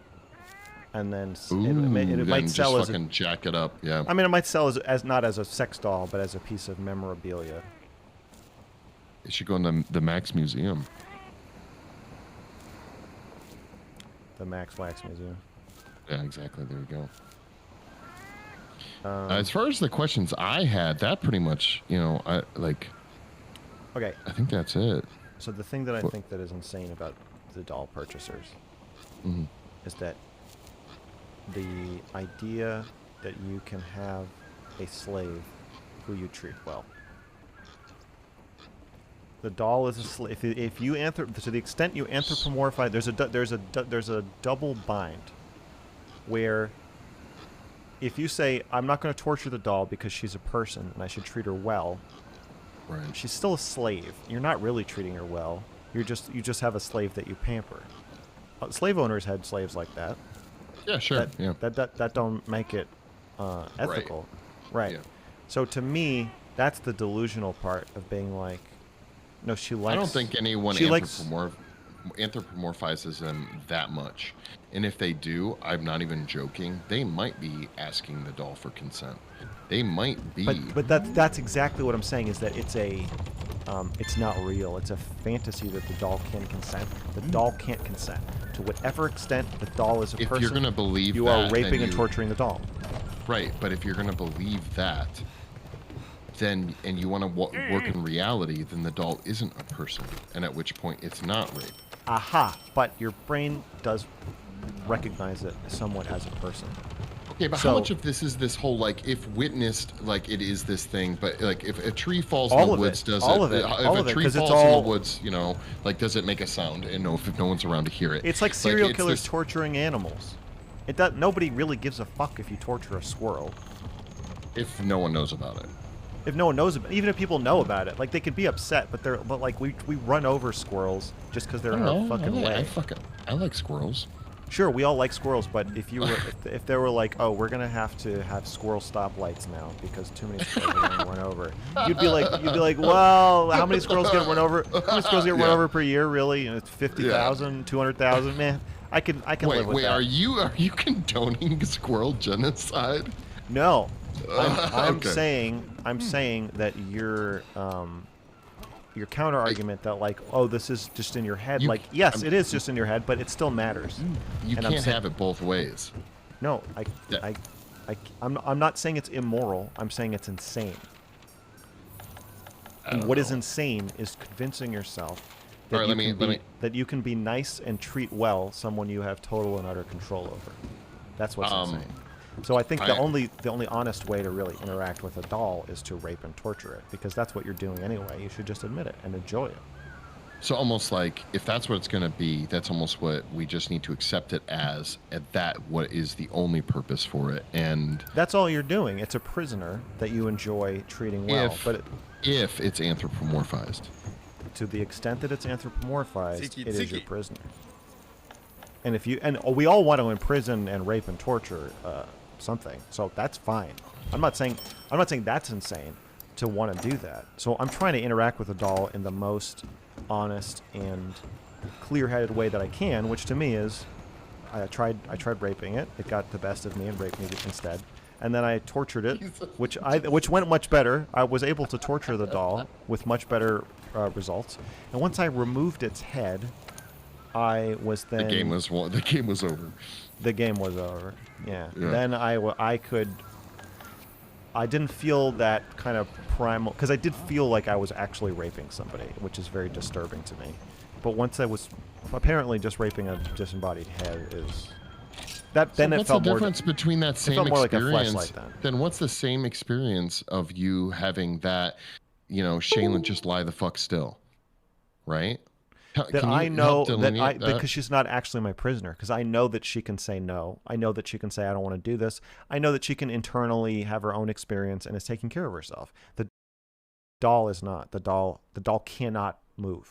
and then Ooh, it then might just sell as fucking jack it up. Yeah. I mean, it might sell as not as a sex doll, but as a piece of memorabilia. It should go in the Max Museum. The Max Wax Museum. Yeah, exactly. There we go. Um, As far as the questions I had, that pretty much, I Okay, I think that's it. so the thing that I What- think that is insane about the doll purchasers Mhm. is that the idea that you can have a slave who you treat well. The doll is a slave. If you to the extent you anthropomorphize, there's a double bind, where if you say I'm not going to torture the doll because she's a person and I should treat her well, Right. she's still a slave. You're not really treating her well. You just have a slave that you pamper. Slave owners had slaves like that. Yeah, sure. Yeah. That don't make it ethical, right? Yeah. So to me, that's the delusional part of being like, no, she likes. I don't think anyone she likes. anthropomorphizes them that much. And if they do, I'm not even joking, they might be asking the doll for consent. They might be. But that's exactly what I'm saying, is that it's not real. It's a fantasy that the doll can consent. The doll can't consent. To whatever extent the doll is a If person, you're gonna believe you that, are then raping and you- torturing the doll. Right, but if you're going to believe that, then, and you want to work in reality, then the doll isn't a person. And at which point it's not rape. Aha! But your brain does recognize it somewhat as a person. Okay, but So- how much of this is this whole, like, if witnessed, like, it is this thing, but, like, if a tree falls in All the of it, woods, does all it? of it, If all a of it, tree 'cause it's falls in all- the woods, like, does it make a sound? And no, if no one's around to hear it. It's like serial it's killers this- torturing animals. Nobody really gives a fuck if you torture a squirrel. If no one knows about it. If no one knows about it, even if people know about it, like they could be upset, but like we run over squirrels just because they're in our fucking way. I like squirrels. Sure, we all like squirrels, but if you were if they were like, oh, we're gonna have to have squirrel stoplights now because too many squirrels are getting run over, you'd be like, well, how many squirrels get run over? How many squirrels get run Yeah. over per year? Really? And it's 50,000, 200,000. Man, I can live with Wait, that. are you condoning squirrel genocide? No, I'm Okay. saying that your counter argument that like, oh, this is just in your head. You- Like, yes, I'm- it is just in your head, but it still matters. You And I'm can't saying- have it both ways. No, Yeah. I'm not saying it's immoral. I'm saying it's insane. And what is insane is convincing yourself that, All right, that you can be nice and treat well someone you have total and utter control over. That's what's insane. So I think the only honest way to really interact with a doll is to rape and torture it, because that's what you're doing anyway. You should just admit it and enjoy it. So almost like, if that's what it's going to be, that's almost what we just need to accept it as, and that what is the only purpose for it. And That's all you're doing. It's a prisoner that you enjoy treating well. But if it's anthropomorphized. to the extent that it's anthropomorphized, it is your prisoner. And we all want to imprison and rape and torture something, so that's fine. I'm not saying that's insane to want to do that. So I'm trying to interact with a doll in the most honest and clear-headed way that I can, which to me is I tried raping it. It got the best of me and raped me instead. And then I tortured it, which went much better. I was able to torture the doll with much better results. And once I removed its head, I was then The game was over. the game was over. Yeah. Yeah. Then I didn't feel that kind of primal, because I did feel like I was actually raping somebody, which is very disturbing to me. But once I was apparently just raping a disembodied head is that then it what's felt the more. difference between that same felt more like a experience? fleshlight then. Then what's the same experience of you having that, Shaylin, just lie the fuck still, right? That Can you I help know delineate that? because she's not actually my prisoner, because I know that she can say no. I know that she can say I don't want to do this. I know that she can internally have her own experience and is taking care of herself. The doll is not. The doll cannot move.